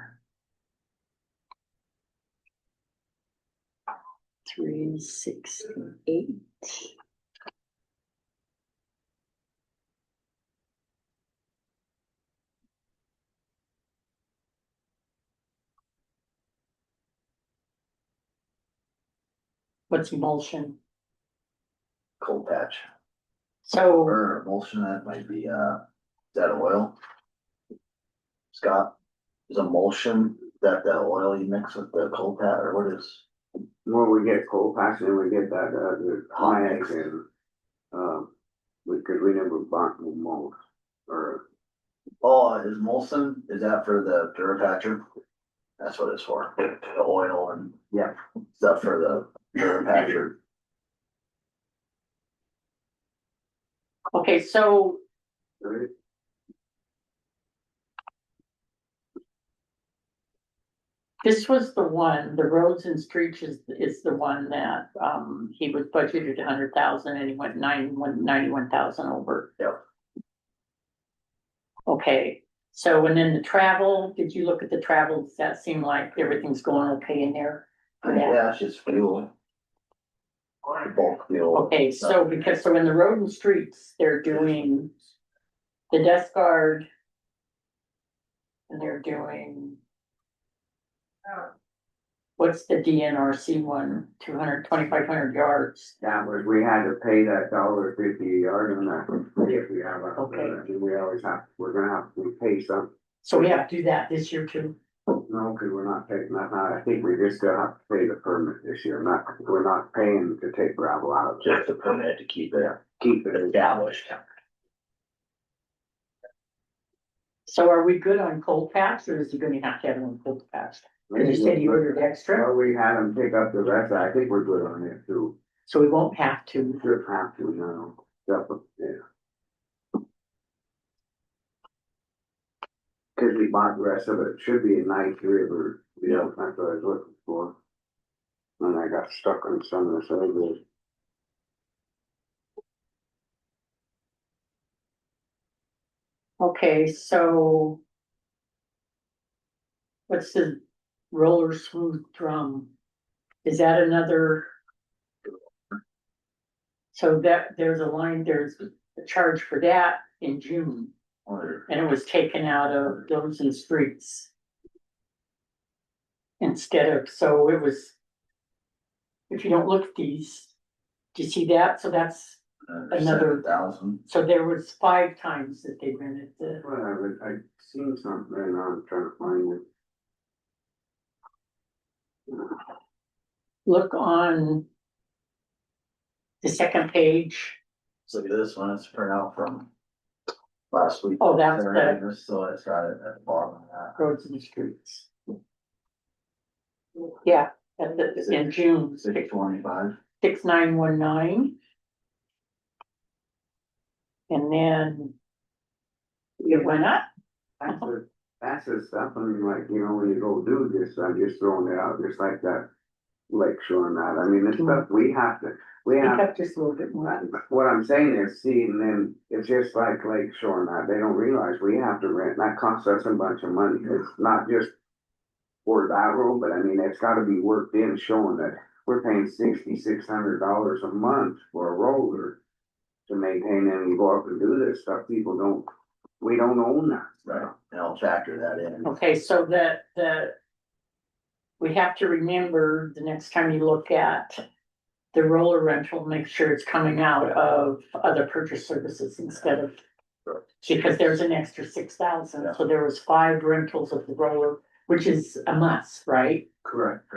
368. What's emulsion? Cold patch. So, Or emulsion, that might be, is that oil? Scott, is emulsion that the oil you mix with the coal pat, or what is? When we get coal patch, and we get that, the Hot high mix. and, we never bought no mold, or, Oh, is Molson, is that for the Durapatcher? That's what it's for, the oil and. Yeah. Stuff for the Durapatcher. Okay, so this was the one, the roads and streets is the one that, he was budgeted 100,000 and he went 91,000 over. Yep. Okay, so and then the travel, did you look at the travel? Does that seem like everything's going okay in there? for that? Yeah, it's just fuel. Bulk fuel. Okay, so because, so in the road and streets, they're doing the desk guard. And they're doing. What's the DNRC one, 2,500 yards? that was, we had to pay that $1.50 a yard on that, if we have a, Okay. we always have, we're gonna have to pay some. So we have to do that this year too. No, cause we're not taking that out, I think we just gonna have to pay the permit this year, we're not paying to take gravel out. Just a permit to keep it Keep it established. So are we good on cold patch or is he gonna have to have it on cold patch? Cause you said he ordered extra, Well, we had them pick up the rest, I think we're good on it too, so we won't have to. just have to now, yeah. Cause we bought the rest of it, should be a nice river, Yeah. that's what I was looking for. And I got stuck on some of this other. Okay, so. What's the roller smooth drum? Is that another? So that, there's a line, there's a charge for that in June, Or and it was taken out of roads and streets. Instead of, so it was. If you don't look at these, do you see that? So that's, Another- 7,000. so there was 5 times that they rented the, Well, I seen something and I'm trying to find it. look on. The second page, So look at this one, it's a printout from last week. Oh, that's the- So it's got it at the bottom of that. roads and streets. Yeah, at the, in June, 625. 6919. And then. It went up, That's a something like, you know, when you go do this, I'm just throwing it out, just like that lake shore and that, I mean, it's stuff we have to, we pick have. up just a little bit more. What I'm saying is, see, and then it's just like Lake Shore and that, they don't realize we have to rent, that costs us a bunch of money, it's not just. For that road, but I mean, it's gotta be worked in, showing that we're paying $6,600 a month for a roller. To maintain, and you go up and do this stuff, people don't, we don't own that. Right, and I'll factor that in. Okay, so the. We have to remember the next time you look at. The roller rental, make sure it's coming out of other purchase services instead of. Because there's an extra 6,000, so there was 5 rentals of the roller, which is a must, right? Correct.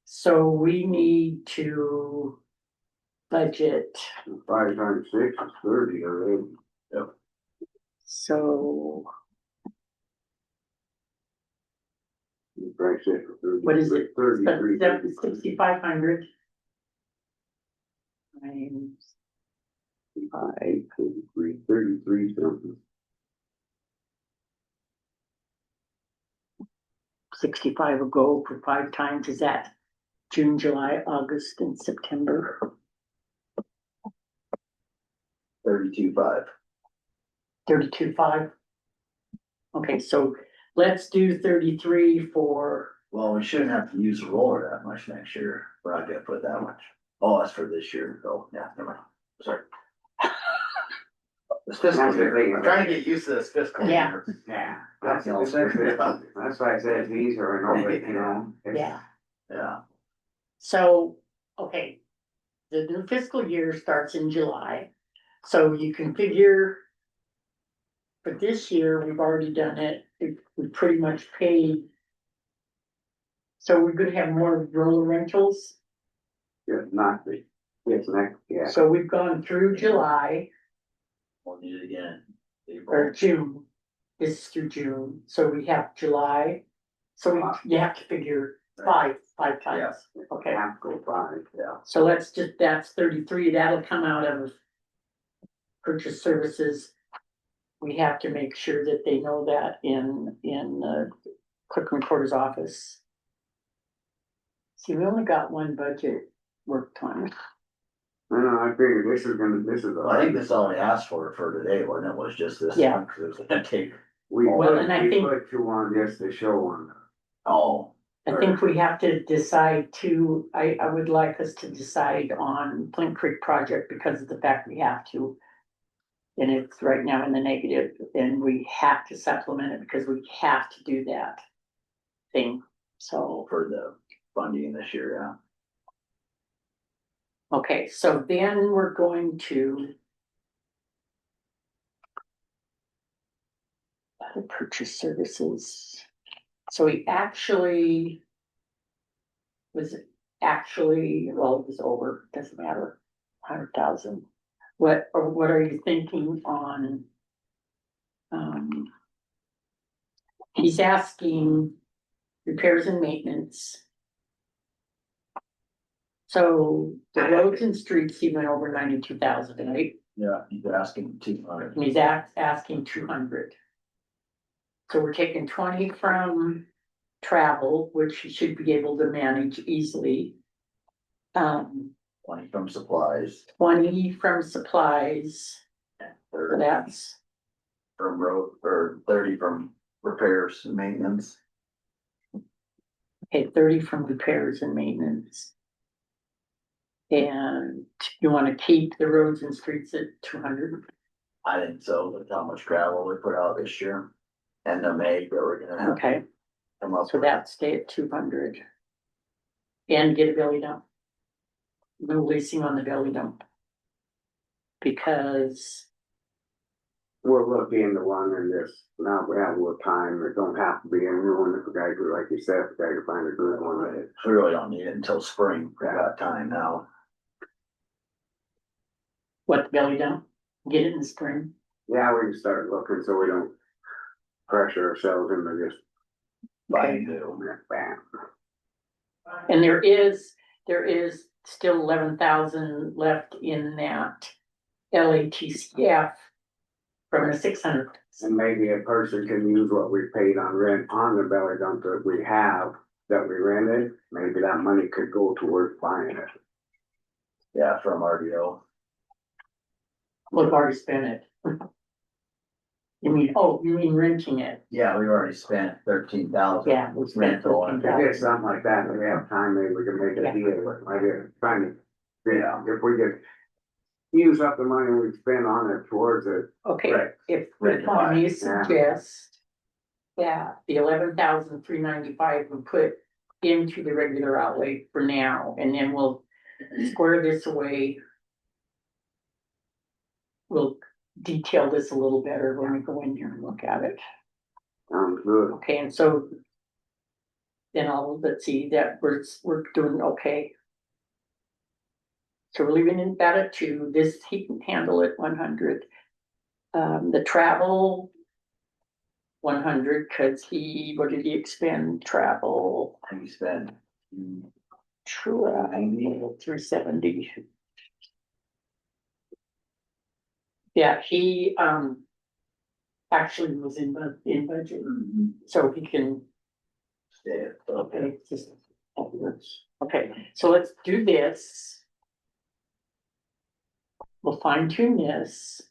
So we need to. Budget, 5 times 6 is 30 already. so You price it for 30. What is it? 33. 6,500. Times 33 something. 65 will go for 5 times, is that June, July, August, and September? 32.5. 32.5. Okay, so let's do 33 for, Well, we shouldn't have to use the roller that much next year. We're not gonna put that much. Oh, that's for this year. Oh, yeah, never mind. Sorry. This fiscal year. I'm trying to get used to this fiscal Yeah. year. Yeah. That's That's why I said it's easier and all, you know. it's- yeah, Yeah, so, okay. The new fiscal year starts in July, so you can figure. For this year, we've already done it, we pretty much paid. So we're gonna have more rural rentals. It's not the, it's next, yeah. So we've gone through July We'll need it again. or April. June. This is through June, so we have July. So you have to figure five times, okay? Half go by. Yeah, So that's 33, that'll come out of purchase services. We have to make sure that they know that in clerk recorder's office. See, we only got one budget worked on. I figured this is well, I think this only asked for today, wasn't it, was just this Yeah. one, cause it was gonna take, We Well, put, and I we think- put two on just to show on. oh. I think we have to decide to, I would like us to decide on Flint Creek project because of the fact we have to. And it's right now in the negative, and we have to supplement it because we have to do that thing, so. For the funding this year, yeah. Okay, so then we're going to. Other purchase services. So we actually. Was actually, well, it was over, doesn't matter, 100,000. What are you thinking on? He's asking repairs and maintenance. So the roads and streets, he went over 92,000, right? Yeah, he's asking 200. And he's asking 200. So we're taking 20 from travel, which he should be able to manage easily. 20 from supplies, 20 from supplies, so 30 that's, from road, or 30 from repairs and maintenance. okay, 30 from repairs and maintenance. And you wanna keep the roads and streets at 200? I think so, with how much gravel we put out this year. And the May that we're gonna have Okay, come up so with. that stay at 200. And get a belly dump. No leasing on the belly dump. Because, We'll look into one and just, now we have a little time, it don't have to be a new one, if the guy, like you said, if the guy can find a good one. We really don't need it until spring, we got time now. what, the belly dump? Get it in the spring? Yeah, we can start looking so we don't pressure ourselves into just Buying Okay. new. bam. And there is still 11,000 left in that LATCF from the 600. And maybe a person can use what we paid on rent on the belly dump that we have, that we rented, maybe that money could go towards buying it. Yeah, from RDO. We've already spent it. You mean renting it? Yeah, we've already spent 13,000. Yeah, we spent Rental on it. If it's something like that, and we have time, maybe we can make a deal with, like, trying to, yeah, if we could use up the money we spend on it towards it. Okay, Right. if Rent we to buy, may yeah. suggest that the 11,395 we put into the regular outlay for now, and then we'll square this away. We'll detail this a little better when we go in here and look at it. Sounds good. Okay, and so then let's see, that we're doing okay. So we're leaving it at 2, this, he can handle it 100. The travel 100, cause what did he expend, travel, And we spent, try 370. Yeah, he, actually was in budget, so he can. stay at, Okay, just, okay, so let's do this. We'll fine tune this.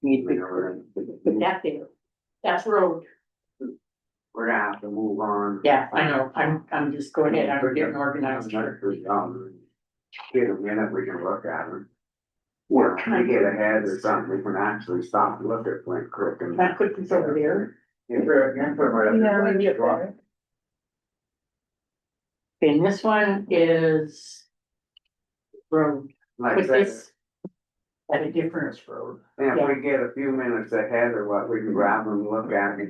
Need We to know we're put gonna- that there, that's road, We're gonna have to move on. yeah, I know, I'm just going ahead, I'm getting organized here. Get a minute, we can look at them. Or can we get ahead or something, we can actually stop and look at Flint Creek and. Can I put this over there? Yeah, put 'em right up there. Yeah, we get there. And this one is road, Like put I said, this. at a different road. And if we get a few minutes ahead or what, we can grab them, look at it,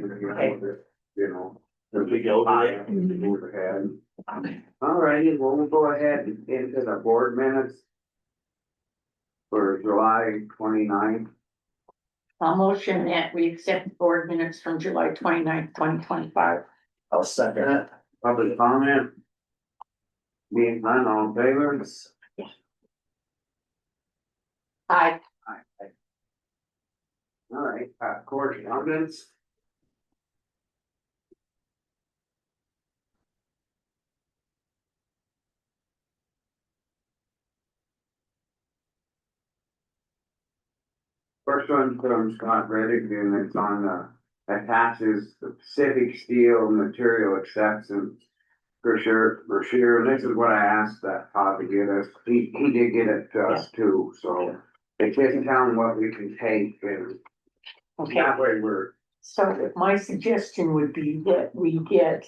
you know. If we go there. Move ahead. All righty, well, we'll go ahead into the board minutes for July 29th. I'll motion that we accept board minutes from July 29th, 2025. I'll second it. Public comment. Being none, all in favor? Aye. All right, correspondence. First one from Scott Reddick, and it's on attaches the Pacific Steel Material Acceptance brochure, and this is what I asked that Todd to get us. He did get it to us too, so it's just telling what we can take, and Okay, that way we're, so my suggestion would be that we get,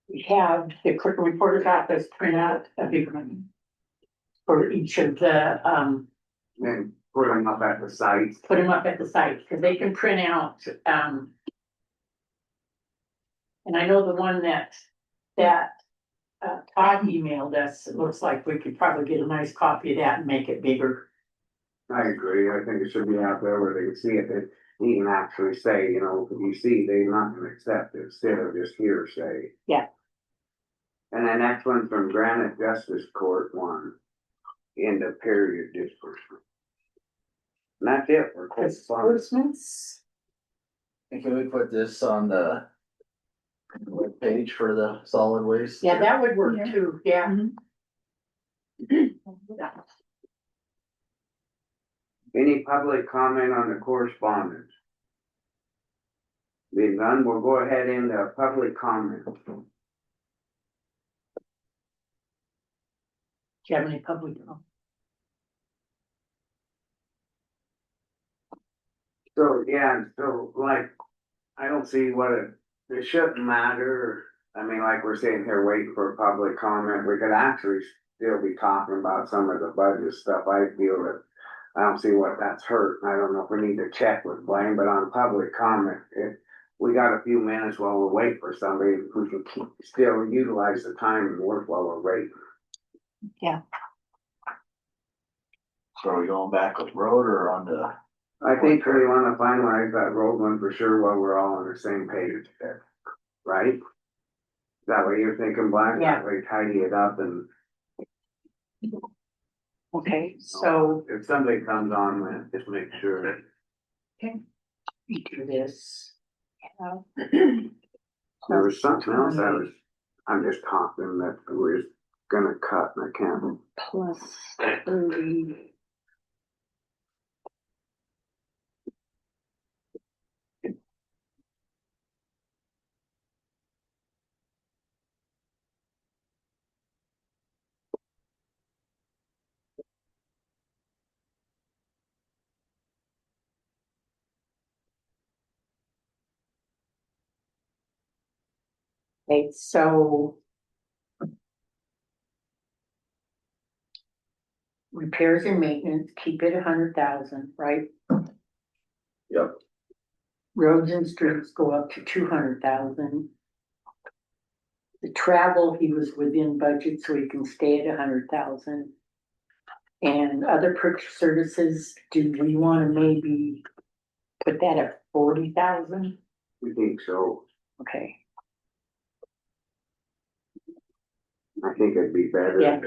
we have the clerk reporter's office print out a big one for each of the, then put them up at the site. put them up at the site, because they can print out, and I know the one that Todd emailed us, it looks like we could probably get a nice copy of that and make it bigger. I agree, I think it should be out there where they can see it, that he can actually say, you know, if you see, they're not gonna accept it, instead of just hearsay. Yeah. And the next one from Granite Justice Court one, end of period disbursement. And that's it for correspondence. Disbursements? And can we put this on the webpage for the solid waste? Yeah, that would work Yeah. too, yeah. Any public comment on the correspondence? Being done, we'll go ahead into public comment. Do you have any public? So, yeah, so like, I don't see what it shouldn't matter. I mean, like we're sitting here waiting for a public comment, we could actually still be talking about some of the budget stuff. I feel that, I don't see what that's hurt. I don't know if we need to check with Blaine, but on public comment, if we got a few minutes while we're waiting for somebody, we can still utilize the time and work while we're waiting. So are we going back with road or on the? I think we wanna finalize that road one for sure while we're all on the same page there, right? Is that what you're thinking, Black? Yeah. That way tidy it up, and Okay, so if somebody comes on, then just make sure. we do this. Yeah. There was something else I'm just talking that we're gonna cut and I can't. Plus 30. Okay, so. Repairs and maintenance, keep it 100,000, right? Yep. Roads and streets go up to 200,000. The travel, he was within budget, so he can stay at 100,000. And other purchase services, do we wanna maybe put that at 40,000? We think so. Okay, I think it'd be better. Yeah.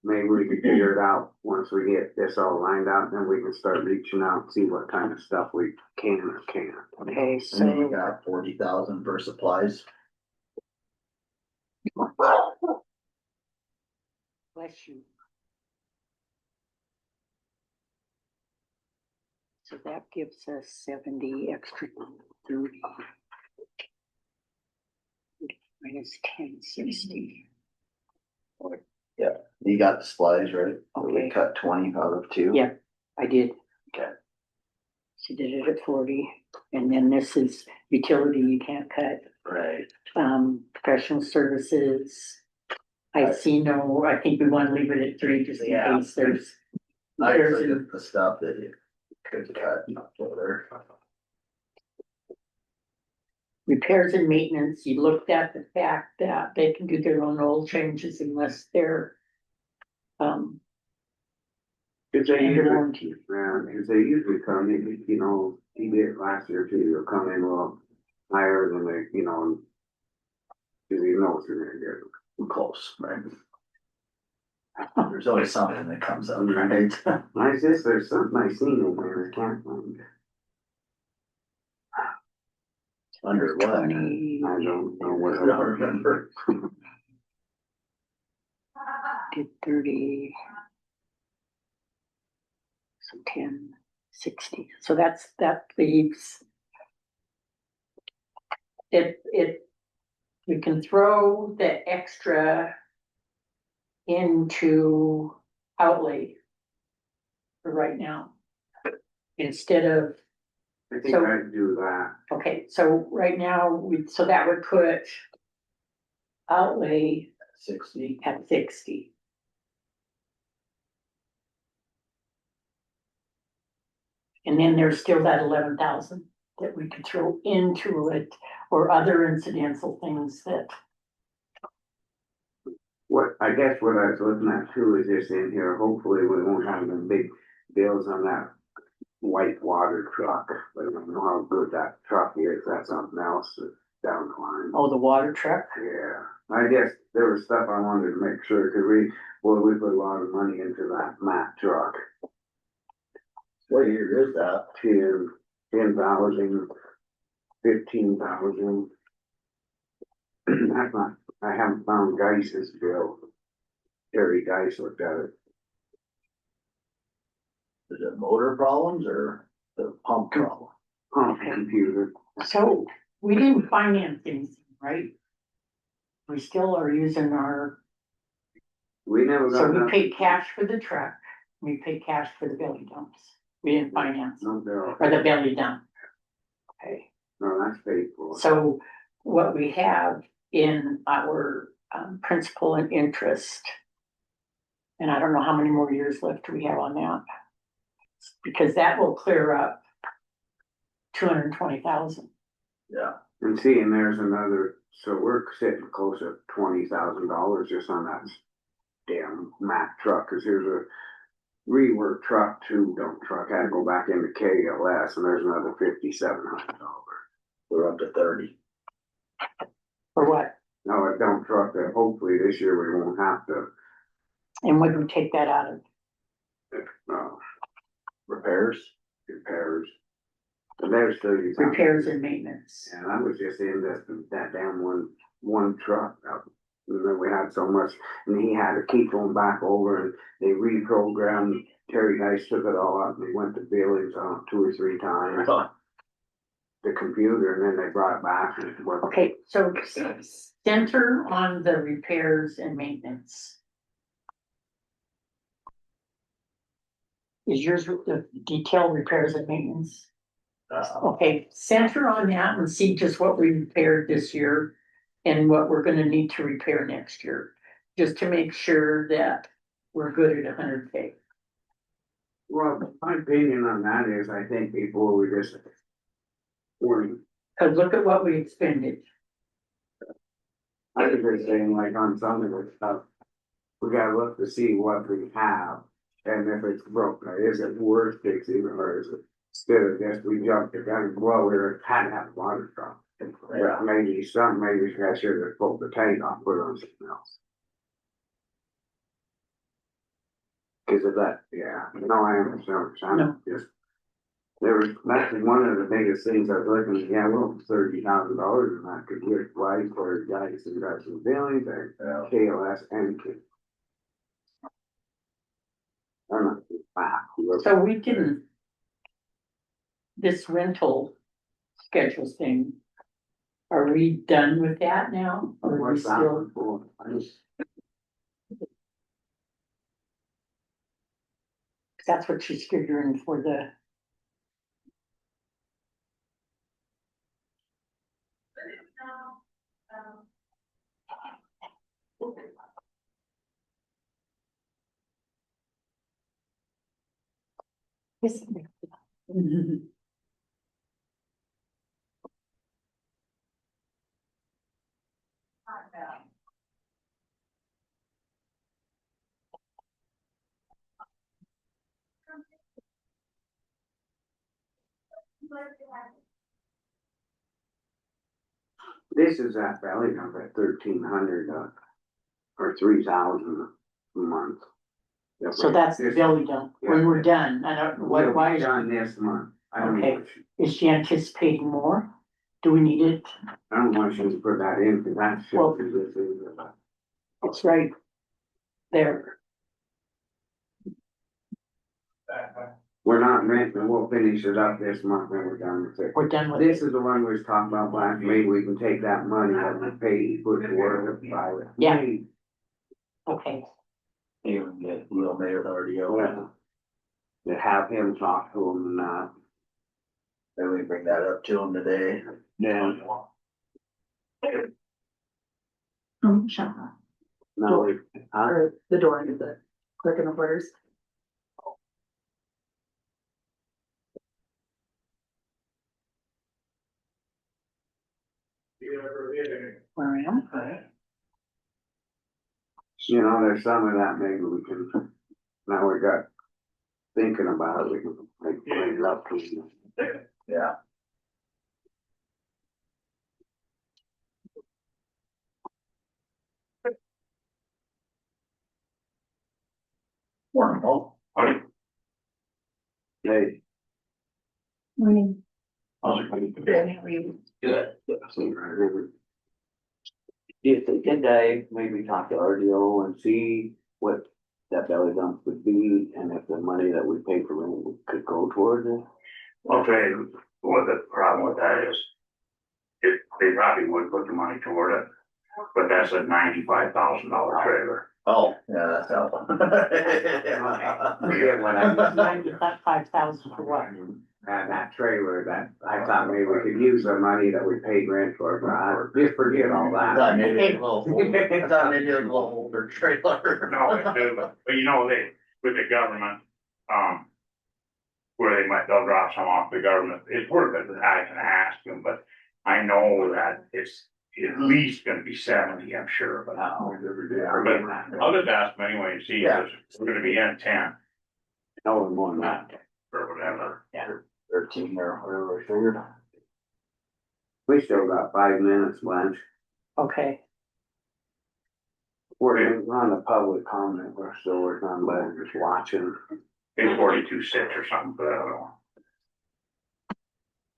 Maybe we can figure it out once we get this all lined out, then we can start reaching out and see what kind of stuff we can or can't. okay, And then you so, got 40,000 for supplies. bless you. So that gives us 70 extra 30. Minus 1060. You got the supplies, right? Okay. We cut 20 out of 2. Yeah. I did. Okay. She did it at 40, and then this is utility you can't cut, Right. professional services. I see no, I think we wanna leave it at 3 just in Yeah. case there's I There's took an- the stuff that you could cut over repairs and maintenance, you looked at the fact that they can do their own oil changes unless they're Cause they under usually, warranty. cause they usually come in, you know, he did last year too, they'll come in a little higher than they, you know. Cause he knows they're gonna get there, close, right? There's always something that comes up, right? I guess there's something I seen in there, I can't find it. Under what? 20, I don't know what. I don't remember. did 30. So 10, 60, so that leaves. You can throw the extra into outlay for right now. Instead of, I think So- I'd do that. okay, so right now, so that would put outlay 60. at 60. And then there's still that 11,000 that we could throw into it, or other incidental things that, What, I guess what I was looking at too is this in here, hopefully we won't have them big bills on that white water truck. But I don't know how good that truck is, that's something else that's down the line. oh, the water truck. Yeah, I guess there was stuff I wanted to make sure, cause we put a lot of money into that Mack truck. What year is that? 10,000, 15,000. That's not, I haven't found Geis's bill. Terry Geis looked at it. Is it motor problems or the pump problem? Pump Okay. computer. So we didn't finance anything, right? We still are using our, We never so got we that. paid cash for the truck, we paid cash for the belly dumps. We didn't finance, No bill. or the belly dump. Okay, No, that's paid for. so what we have in our principal and interest. And I don't know how many more years left we have on that. Because that will clear up 220,000. Yeah, And see, and there's another, so we're sitting close to $20,000 just on that damn Mack truck, cause here's a rework truck too, dump truck, had to go back into KLS, and there's another $5,700. we're up to 30. For what? Now, a dump truck that hopefully this year we won't have to, And when we take that out of, uh, Repairs? repairs. And there's 30,000. repairs and maintenance. And I was just in that damn one truck. And then we had so much, and he had to keep going back over, and they reprogrammed. Terry Dice took it all up, and they went to Billings 2 or 3 times. The computer, and then they brought it back and it worked. Okay, so center on the repairs and maintenance. Is yours the detailed repairs and maintenance? Okay, center on that and see just what we repaired this year and what we're gonna need to repair next year. Just to make sure that we're good at 100K. Well, my opinion on that is, I think before we just. Warning, Cause look at what we expended. I was just saying, like on some of this stuff, we gotta look to see what we have. And if it's broke, is it worth fixing, or is it instead of just we jumped the gun, well, we had to have a water truck. Yeah. But maybe I should have pulled the tank off, put it on something else. Cause of that, yeah, no, I understand, No. I'm just. That's one of the biggest things I was looking at, yeah, well, $30,000 and that could get right for guys who got some feelings and Yeah. KLS and. I'm not, wow. So we can. This rental schedule thing. Are we done with that now? Or are we What's that still? one for? I just- That's what she's figuring for the. Yes. This is that valley number at 1,300, or 3,000 a month. So that's the bill done, when we're done, I don't, We'll why be is, done this month. I don't Okay. know, is she anticipating more? Do we need it? I don't want you to put that in, cause that's just. Well- this is, It's right there. We're not renting, we'll finish it up this month and we're done with it. We're done with This it. is the one we was talking about last, maybe we can take that money that we paid, put to work, buy it. Yeah. Okay, Even get Will Mayor RDO. Well, to have him talk to him and Maybe we bring that up to him today. Yeah. Shut up. no, Or the door into the clerk and reporters. where am I? you know, there's some of that maybe we can, now we got thinking about it, we can make things up to you. Yeah. Wonderful. Hey. Morning. How's it going? Good, how are you? Good. Do you think that I maybe talk to RDO and see what that belly dump would be, and if the money that we pay for rent could go towards it? I'll tell you what the problem with that is. They probably would put the money toward it, but that's a $95,000 trailer. Oh, yeah, that's helpful. Forget what I, 95,000 for what? that trailer, that, I thought maybe we could use the money that we paid rent for, but I just forget all I thought that. maybe a little, I thought maybe a little older trailer. No, they do, but you know, with the government, where they'll drop some off the government, it's worth it, I can ask them, but I know that it's at least gonna be 70, I'm sure, but. But I'll just ask them anyway and see if we're gonna be in 10 No more than that. or whatever. 13 or whatever I figured. We still got 5 minutes, Blanche. Okay, We're on the public comment, we're still working on, but just watching. It's 42 cents or something for that other one.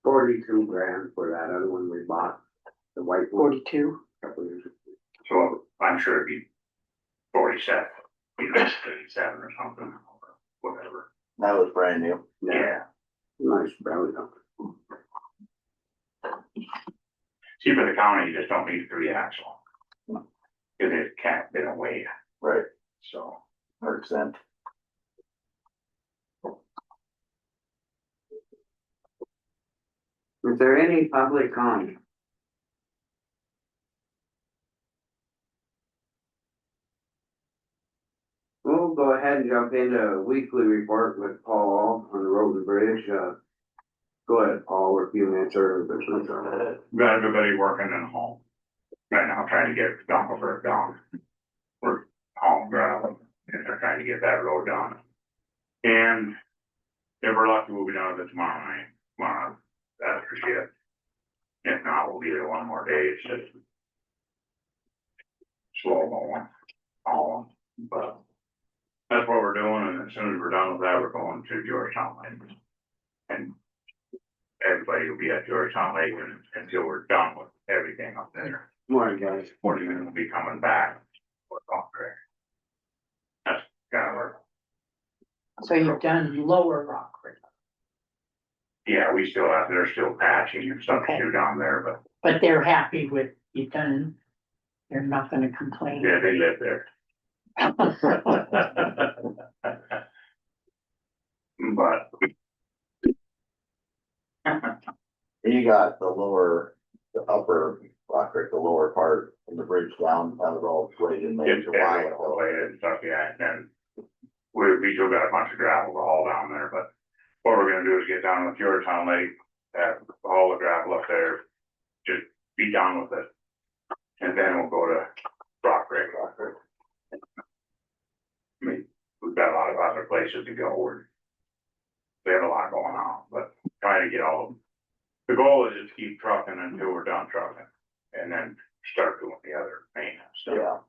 42 grand for that other one we bought, the white one. 42. a couple years ago. So I'm sure it'd be 47, 37 or something, or whatever. That was brand new. Yeah. Nice belly dump. See, for the county, you just don't need a 3-axle. Cause they don't weigh, Right, so. 100%. Is there any public comment? We'll go ahead and jump into a weekly report with Paul on the road and bridge. Go ahead, Paul, we're a few minutes early, but let's go ahead. Got everybody working in home. Right now, trying to get Dunkelberg done. We're home gravel, and they're trying to get that road done. And if we're lucky, we'll be done with it tomorrow, that's for sure. If not, we'll be there one more day, it's just slow going, all, but that's what we're doing, and as soon as we're done with that, we're going to Georgetown Lake. And everybody will be at Georgetown Lake until we're done with everything up there. Morning, guys. 40 minutes will be coming back. For contract. That's kind of where, So you've done Lower Rock River, yeah, they're still patching and stuff Okay. too down there, but but they're happy with you've done. They're not gonna complain. yeah, they live there. But. You got the upper Rock Creek, the lower part and the bridge down, that was all graded in It's July. and stuff, yeah, and then we still got a bunch of gravel to haul down there, but what we're gonna do is get down with Georgetown Lake, haul the gravel up there, just be done with it. And then we'll go to Rock Creek. I mean, we've got a lot of other places to go, we have a lot going on, but trying to get all of them. The goal is just keep trucking until we're done trucking, and then start doing the other maintenance stuff.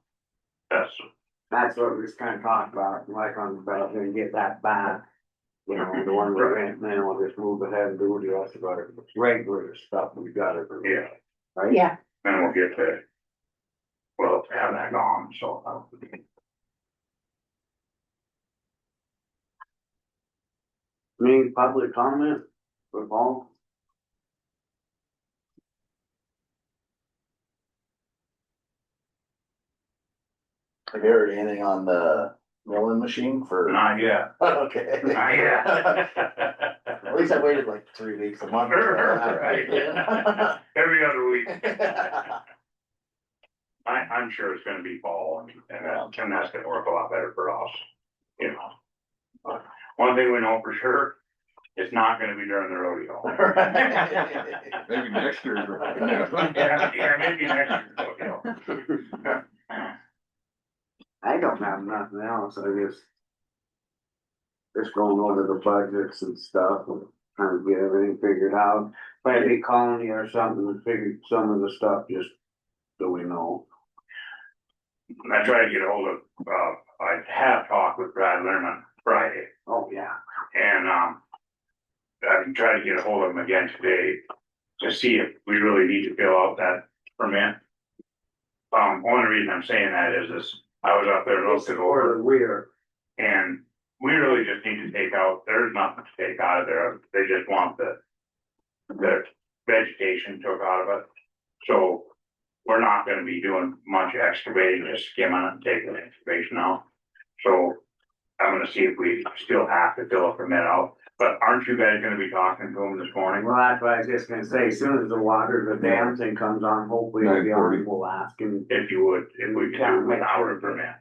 That's what we was kinda talking about, like on the belt, and get that back. You know, the one we're in, then we'll just move ahead and do the rest of our regular stuff we got it. Yeah. Right? Yeah, Then we'll get to, well, have that gone, so. Any public comment for Paul? Have you heard anything on the milling machine for? Not yet, Okay. not yet. At least I waited like 3 weeks, a month. Right. Every other week. I'm sure it's gonna be fall and that's gonna work a lot better for us, you know. But one thing we know for sure, it's not gonna be during the rodeo. Maybe next year's. Yeah, maybe next year's rodeo. I don't have nothing else, I just going over the budgets and stuff, and trying to get everything figured out. If I be calling you or something, figure some of the stuff just so we know. I tried to get a hold of, I have talked with Brad Lerman Friday, Oh, yeah. and, I've tried to get a hold of him again today to see if we really need to fill out that permit. Only reason I'm saying that is I was up there and looked it over, We're, and we really just need to take out, there's nothing to take out of there, they just want the vegetation took out of it. So we're not gonna be doing much excavating, just skimming and taking the excavation out. So I'm gonna see if we still have to fill a permit out, but aren't you guys gonna be talking to them this morning? well, that's what I was just gonna say, as soon as the water, the dam thing comes on, hopefully it'll be 9:30. on, we'll ask him. If you would, if we could do it without a permit.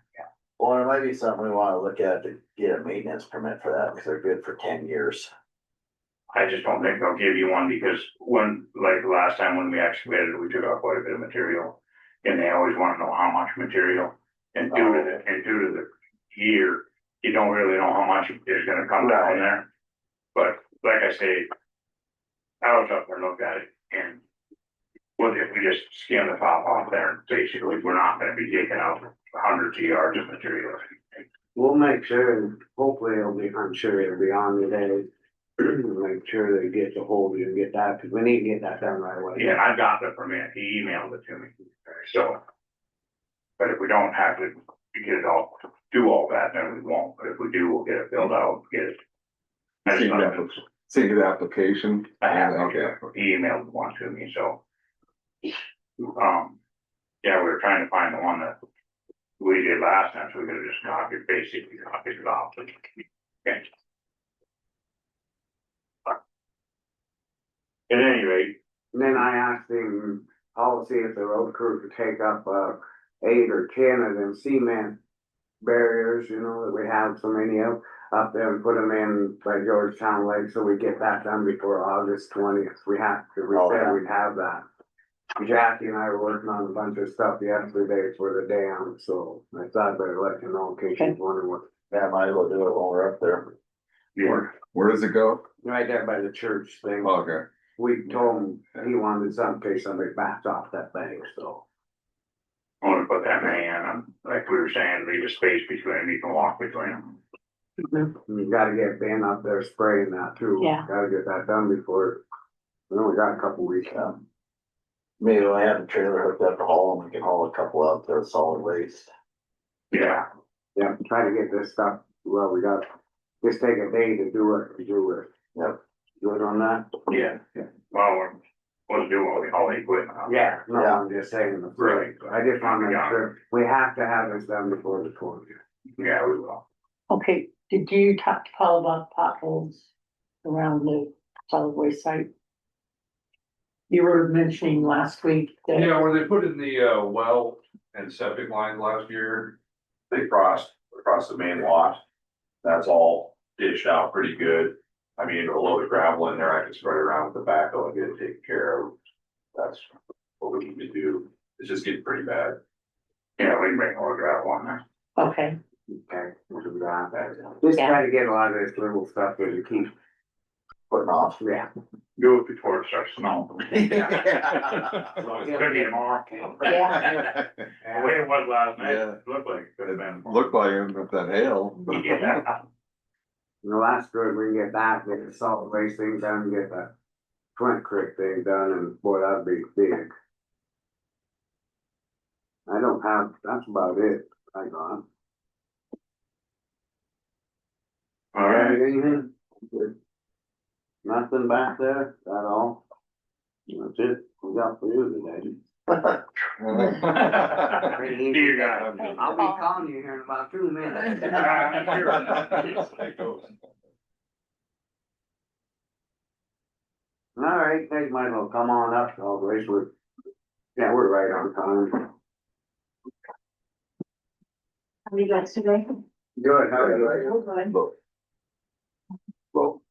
Well, it might be something we wanna look at to get a maintenance permit for that, because they're good for 10 years. I just don't think they'll give you one because when, like the last time when we excavated, we took out quite a bit of material. And they always wanna know how much material, and due to the year, you don't really know how much is gonna come down there. But like I say, I was up there and looked at it, and what if we just skim the top off there, basically, we're not gonna be taking out hundreds of yards of material. We'll make sure, hopefully it'll be, I'm sure it'll be on today. Make sure they get the hold of you and get that, cause we need to get that done right away. Yeah, and I got the permit, he emailed it to me, so. But if we don't have to get it all, do all that, then we won't, but if we do, we'll get it filled out, get it. I just thought See the application. I have, Okay. he emailed one to me, so. Yeah, we were trying to find the one that we did last time, so we could have just basically copied it off. Okay. At any rate, And then I asked him, I'll see if the road crew could take up, 8 or 10 of them cement barriers, you know, that we have so many of, up there and put them in by Georgetown Lake, so we get that done before August 20th. We said we'd have that. Jackie and I were working on a bunch of stuff yesterday for the dam, so I thought I'd better let you know in case you're wondering what. Yeah, might as well do it while we're up there. yeah, Where does it go? Right there by the church thing. Okay. We told him he wanted some in case somebody backs off that thing, so. I want to put that man, like we were saying, leave a space between them, you can walk between them. You gotta get Ben up there spraying that too. Yeah. Gotta get that done before, we only got a couple weeks out. Maybe when I have the trailer hooked up to haul them, we can haul a couple out there, solid waste. Yeah, Yeah, try to get this stuff, well, we got, just take a day to do it. Yep. Good on that? yeah, well, we'll do all the equipment. Yeah, no, Yeah. I'm just saying, Right. I just wanna make sure, we have to have this done before the 20th. Yeah, we will. okay, did you talk to Paul about potholes around the solid waste site? You were mentioning last week that. Yeah, where they put in the well and septic lines last year, they crossed across the main lot. That's all dished out pretty good. I mean, a load of gravel in there, I can spread it around with the backhoe and get it taken care of. That's what we need to do. It's just getting pretty bad. Yeah, we can bring more gravel on there. Okay, Okay, we'll do that. Just try to get a lot of this little stuff that you keep putting off, yeah. Do it before it starts snowing. It's Yeah. gonna be tomorrow. yeah, The way it was last night, Yeah. it looked like it could have been. Looked like it with that hail. Yeah. The last good, we can get that, get the salt waste thing done, get the Flint Creek thing done, and boy, that'd be big. I don't have, that's about it, I got. All right. Anything? Good. Nothing back there, that all? That's it, we got for you today. Pretty See easy. you guys. I'll be calling you here in about 2 minutes. All right, guys might as well come on up, all the way, yeah, we're right on time. How are you guys today? Good, how are you? Well,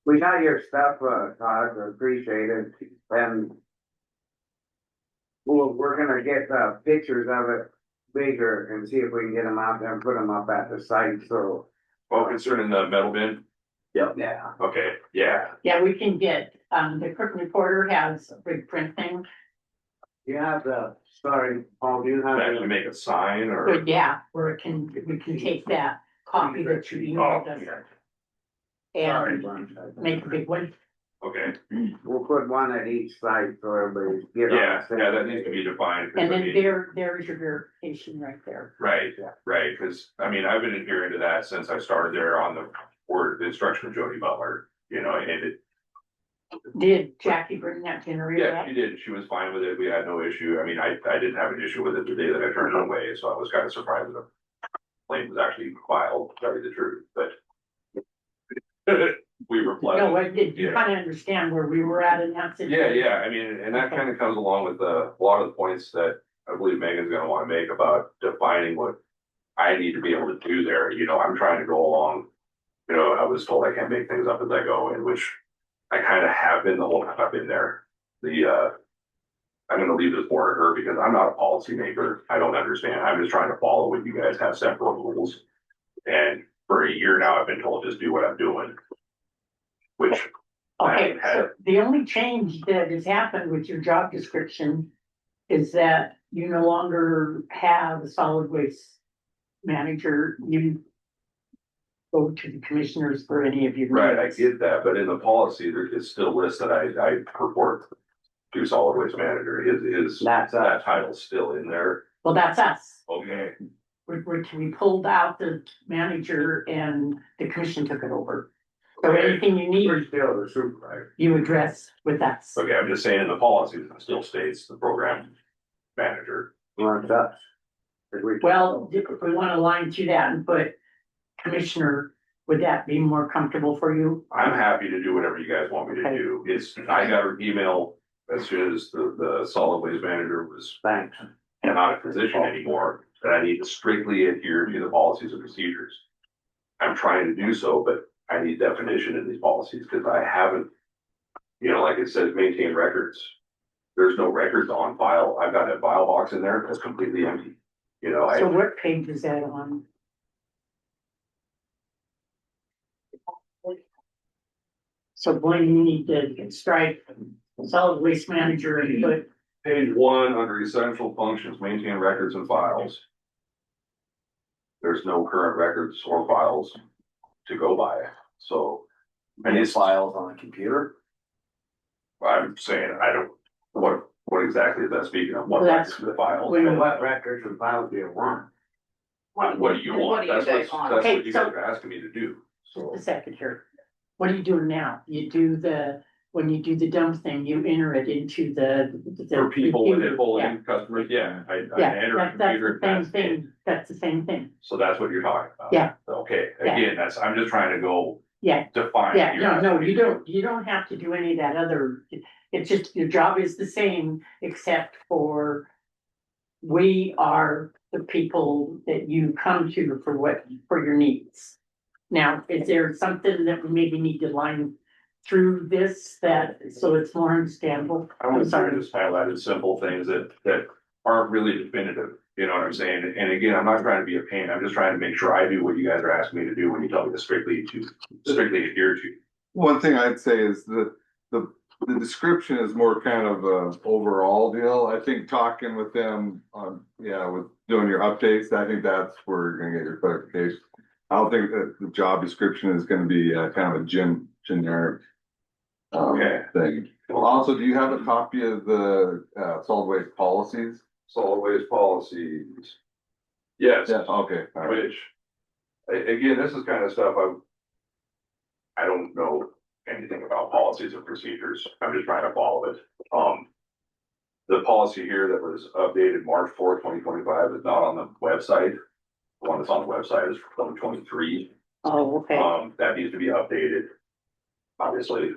we got your stuff, Todd, I appreciate it, and we're gonna get, pictures of it bigger and see if we can get them out there and put them up at the site, so. Well, concerning the metal bin, Yeah. okay, yeah, yeah, we can get, the Crook Reporter has a big print thing, You have the, sorry, Paul, do you have actually the? make a sign or, but yeah, where it can, we can take that copy that you Oh, emailed us yeah. and make a big one. okay, We'll put one at each site so everybody's get on. yeah, the same yeah, that needs to be defined. 'cause And I then mean- there is your verification right there. Right, right, because, I mean, I've been adhering to that since I started there on the word, the instruction of Jody Butler, you know, and it. Did Jackie bring that generator Yeah, up? she did, she was fine with it, we had no issue, I mean, I didn't have an issue with it the day that I turned it away, so I was kind of surprised that the claim was actually filed, to tell you the truth, but. We were No, pleasant. I did, you Yeah. kind of understand where we were at in that Yeah, situation? yeah, I mean, and that kind of comes along with a lot of the points that I believe Megan's gonna wanna make about defining what I need to be able to do there, you know, I'm trying to go along. You know, I was told I can't make things up as I go, in which I kind of have been the whole time I've been there. I'm gonna leave this more to her because I'm not a policymaker, I don't understand, I'm just trying to follow what you guys have set for rules. And for a year now, I've been told just do what I'm doing. Which Okay, so the only change that has happened with your job description is that you no longer have a solid waste manager, you go to the commissioners for any of your. Right, I needs. get that, but in the policy, there is still lists that I report to solid waste manager, is That's that title's still in there? Well, that's us. Okay, We pulled out the manager and the commission took it over. So Okay. anything you We're need, still the supervisor. you address with us. okay, I'm just saying in the policy, it still states the program manager. Well, that's. Well, if we want to line to that and put commissioner, would that be more comfortable for you? I'm happy to do whatever you guys want me to Okay. do, I got an email as soon as the solid waste manager was Thanks. not in position anymore, that I need to strictly adhere to the policies and procedures. I'm trying to do so, but I need definition in these policies, because I haven't, you know, like it says, maintain records. There's no records on file, I've got a file box in there that's completely empty, you know, So what page is that on? So when you need to strike solid waste manager and put, Page 1, under essential functions, maintain records and files. There's no current records or files to go by, so. And it's files on the computer? I'm saying, I don't, what exactly is that speaking of, what Well, that's- records of the files? What records and files do you want? What do you want? What do you That's guys what, want? that's Okay, what you so- guys are asking me to do, so. just a second here. What are you doing now? You do when you do the dump thing, you enter it into the. For people with computer. full Yeah. customers, yeah, I Yeah, enter a that's computer. the same that's it. thing, that's the same thing. So that's what you're talking about? Yeah. Okay, Yeah. again, I'm just trying to go Yeah, define. yeah, what you're no, asking me you to do. don't, you don't have to do any of that other, it's just, your job is the same, except for we are the people that you come to for your needs. Now, is there something that we maybe need to line through this so it's more understandable? I would say just highlighted simple things that aren't really definitive, you know what I'm saying? And again, I'm not trying to be a pain, I'm just trying to make sure I do what you guys are asking me to do when you tell me to strictly adhere to. One thing I'd say is the description is more kind of a overall deal. I think talking with them on, with doing your updates, I think that's where you're gonna get your clarification. I don't think that the job description is gonna be kind of a generic Okay. thing. Also, do you have a copy of the solid waste policies? Solid waste policies. Yes. Yeah, okay, all right. Which, again, this is kind of stuff I don't know anything about policies and procedures. I'm just trying to follow it. The policy here that was updated March 4th, 2025 is not on the website. The one that's on the website is 2023. Oh, okay. That needs to be updated. Obviously.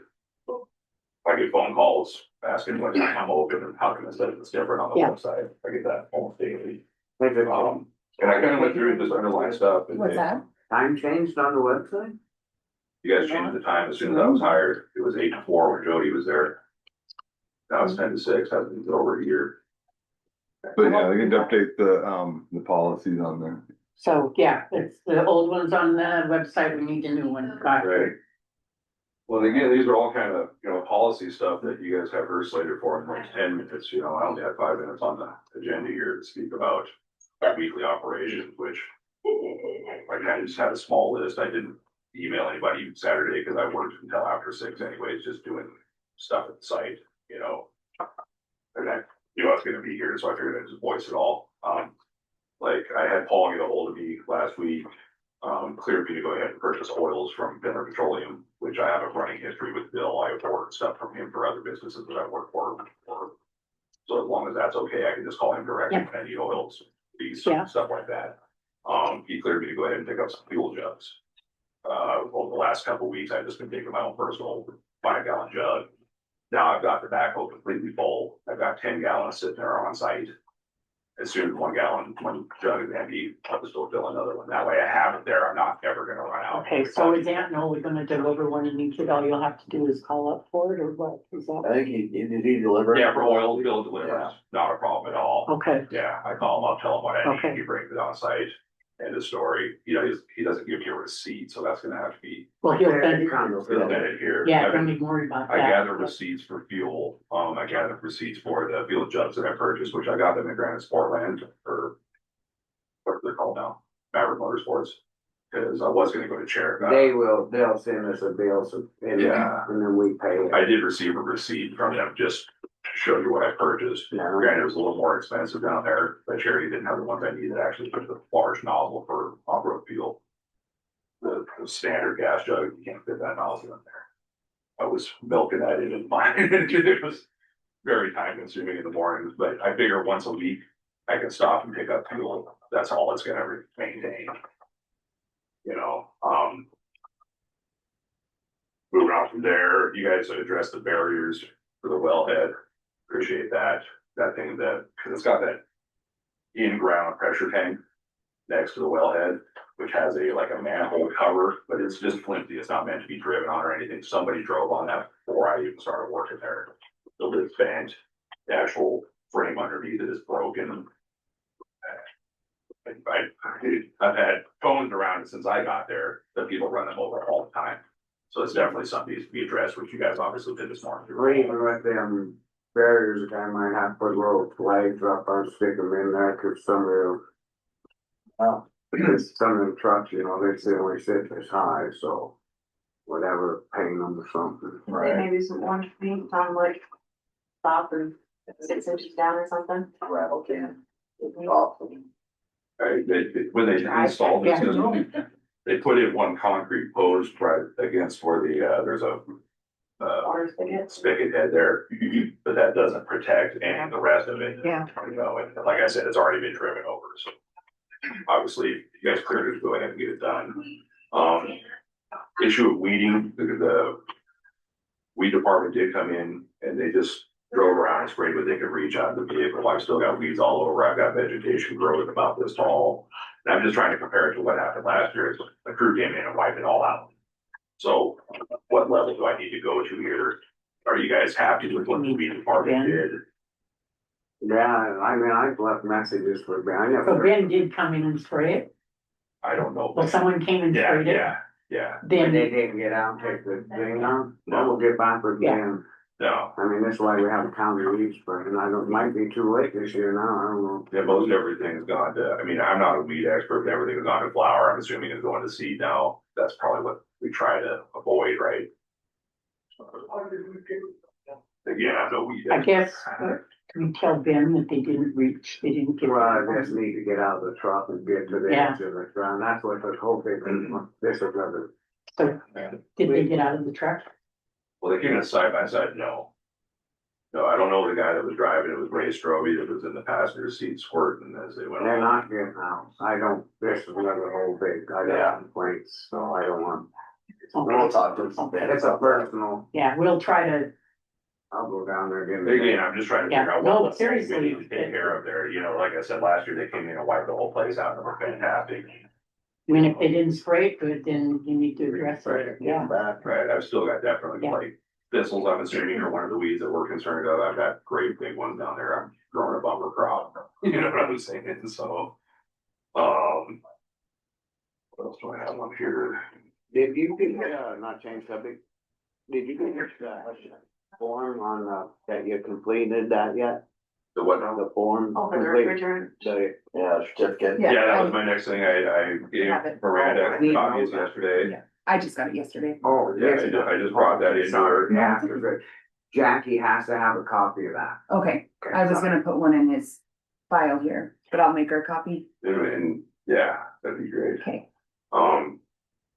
I get phone calls asking when I'm open and how come it says it's different on the Yeah. website. I get that almost daily. If it, And I kind of went through this underlying stuff. And What's that? time changed on the website? You guys changed the time as soon as I was hired. It was 8 to 4 when Jody was there. Now it's 10 to 6, hasn't been over a year. But yeah, they can update the policies on there. So, yeah, it's the old ones on the website, we need a new one. Got it. Right. Well, again, these are all kind of, policy stuff that you guys have her slated for in like 10 minutes, I only had 5 minutes on the agenda here to speak about our weekly operations, which I kind of just had a small list. I didn't email anybody Saturday because I worked until after 6 anyways, just doing stuff at the site, And I knew I was gonna be here, so I figured I'd just voice it all. Like I had Paul get a hold of me last week, cleared me to go ahead and purchase oils from Finner Petroleum, which I have a running history with Bill. I have ordered stuff from him for other businesses that I work for. So as long as that's okay, I can just call him directly Yeah. when I need oils, these Yeah. stuff like that. He cleared me to go ahead and pick up some fuel jugs. Over the last couple of weeks, I've just been taking my own personal 5-gallon jug. Now I've got the backhoe completely full. I've got 10 gallons sitting there on site. As soon as one jug is empty, I'll just go fill another one. That way I have it there. I'm not ever gonna run out. Okay, so is that, no, we're gonna deliver when you need it, all you'll have to do is call up for it, or what, is that? I think he delivered. Yeah, for oil, Bill delivers, Yeah. not a problem at all. Okay, Yeah, I call him up, tell him what I Okay. need, he brings it on site. End of story. He doesn't give you a receipt, so that's gonna have to be well, he'll send, presented here. yeah, don't even worry about I that. gather receipts for fuel. I gather receipts for the fuel jugs that I purchased, which I got them in Granite Sportland for what they're called now, Maverick Motorsports. Cause I was gonna go to Cherokee. They'll send us a bill, Yeah. and then we pay it. I did receive a receipt from them just to show you what I purchased. Yeah. Granted, it was a little more expensive down there, but Cherokee didn't have the ones I needed, actually put the large nozzle for off-road fuel. The standard gas jug, you can't fit that nozzle in there. I was milking that in mine, it was very time consuming in the mornings, but I figure once a week I can stop and pick up fuel, that's all it's gonna maintain. Moving on from there, you guys addressed the barriers for the wellhead, appreciate that, cause it's got that in-ground pressure tank next to the wellhead, which has a manhole cover, but it's just flimsy. It's not meant to be driven on or anything. Somebody drove on that before I even started working there. The lid's bent, the actual frame underneath it is broken. I've had phones around it since I got there, that people run them over all the time. So it's definitely something that needs to be addressed, which you guys obviously did this morning. Or even with them barriers, the guy might have to put little flags up or stick them in there, cause because some of the trucks, they say only sit this high, so whatever, paint them or something. Maybe some orange paint on like top or 6 inches down or something. Rattle can. Right, when they installed this, they put in one concrete post right against where there's a Water spigot. spigot head there, but that doesn't protect any of the rest of it. Yeah. And like I said, it's already been driven over, so obviously you guys cleared it, to go ahead and get it done. Issue of weeding, the weed department did come in and they just drove around and sprayed what they could reach out of the vehicle. I've still got weeds all over. I've got vegetation growing about this tall. And I'm just trying to compare it to what happened last year. It's a crew came in and wiped it all out. So what level do I need to go to here? Are you guys happy with what the weed department did? Yeah, I mean, I've left messages for Ben, I So never. Ben did come in and spray it, I don't know. well, someone came and Yeah, sprayed it, yeah, They then, didn't get out and take the thing out, then we'll get back with Yeah. Ben. no. I mean, that's why we have a county weed spray, and I don't, might be too late this year now, I don't know. Yeah, most everything's gone to, I mean, I'm not a weed expert, but everything is gone to flower. I'm assuming it's going to seed now. That's probably what we try to avoid, right? Again, I'm no weed. I expert. guess, can we tell Ben that they didn't reach, they didn't get. Well, I just need to get out of the truck and get to the Yeah. edge of the ground, that's what the whole thing, this is another. So, did they get out of the truck? Well, they came in side by side, no. No, I don't know the guy that was driving. It was Ray Strobe that was in the passenger seat squirting as they went They're on. not getting out, I don't, this is another whole big, I got complaints, so I don't want. We'll talk to them, it's a personal, Yeah, we'll try to, I'll go down there, give them. Again, I'm just trying to Yeah, figure out no, what level seriously, we need to take care of there. You know, like I said, last year they came in and wiped the whole place out and they were fantastic. I mean, if they didn't spray it good, then you need to address it, yeah. Back. Right, I've still got definitely Yeah. like thistles, I'm assuming, are one of the weeds that we're concerned of. I've got great big ones down there. I'm growing a bumper crop. You know what I'm saying? So, what else do I have on here? Did you get, not change subject, did you get your, form on, that you completed that yet? The what now? The form? Oh, for the complete? refrigerant. Yeah, certificate. Yeah, that was my next thing. I gave Have it. Miranda I didn't know copies that. yesterday. Yeah. I just got it yesterday. Oh, Yeah, I just brought that into her. Yeah, good. Jackie has to have a copy of that. Okay, I was gonna put one in his file here, but I'll make her a copy. And yeah, that'd be great. Okay.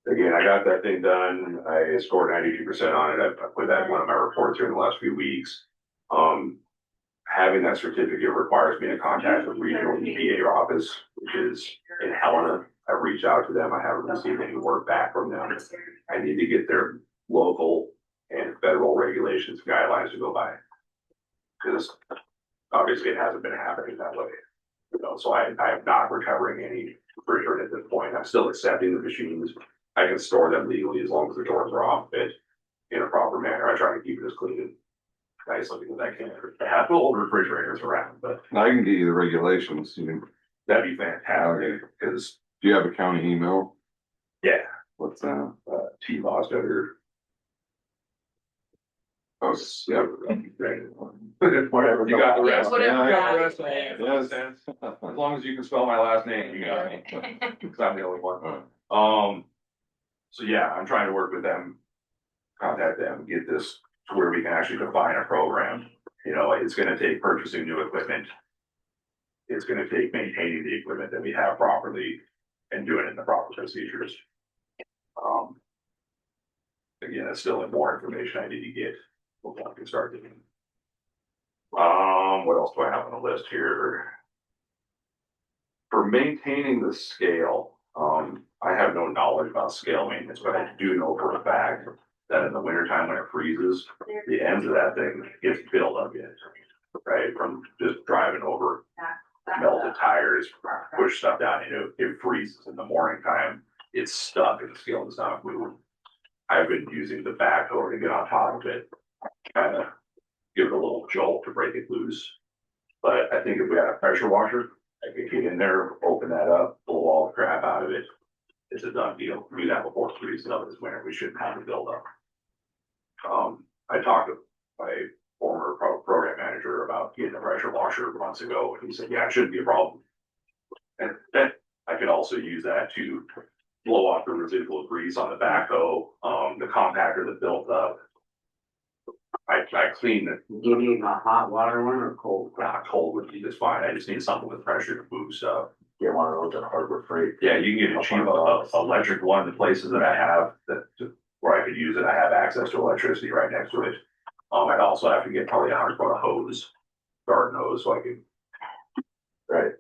Again, I got that thing done. I scored 92% on it. I put that in one of my reports here in the last few weeks. Having that certificate requires me to contact the regional EPA office, which is in Helena. I've reached out to them. I haven't received any word back from them. I need to get their local and federal regulations and guidelines to go by. Because obviously it hasn't been happening that way. You know, so I am not recovering any refrigerant at this point. I'm still accepting the machines. I can store them legally as long as the doors are off it in a proper manner. I try to keep it as clean and nice looking as I can. I have old refrigerators around, but I can get you the regulations, that'd be fantastic because, do you have a county email? yeah, What's that? T Bostetter. Oh, yeah. Whatever, you got the rest. Whatever. You got the rest. Yes. As long as you can spell my last name, you got me. Cause I'm the only one. So yeah, I'm trying to work with them, contact them, get this to where we can actually define a program. You know, it's gonna take purchasing new equipment. It's gonna take maintaining the equipment that we have properly and doing it in the proper procedures. Again, it's still more information I need to get before I can start doing. What else do I have on the list here? For maintaining the scale, I have no knowledge about scale maintenance, but I do know for a fact that in the wintertime when it freezes, the ends of that thing gets built up in, right? From just driving over melted tires, push stuff down, it freezes in the morning time. It's stuck and the scale does not move. I've been using the backhoe to get on top of it, kind of give it a little jolt to break it loose. But I think if we had a pressure washer, I could get in there, open that up, pull all the crap out of it. It's a done deal. Do that before it freezes up this winter. We shouldn't have to build up. I talked to my former program manager about getting a pressure washer months ago, and he said, yeah, it shouldn't be a problem. And then I could also use that to blow off the residual grease on the backhoe, the compactor that built up. I cleaned it. You need a hot water one or cold? Not cold would be just fine. I just need something with pressure to move stuff. Get one of those at Harbor Freight. Yeah, you can get a cheap electric one. The places that I have where I could use it, I have access to electricity right next to it. I'd also have to get probably a 100-foot hose, garden hose, so I can, right,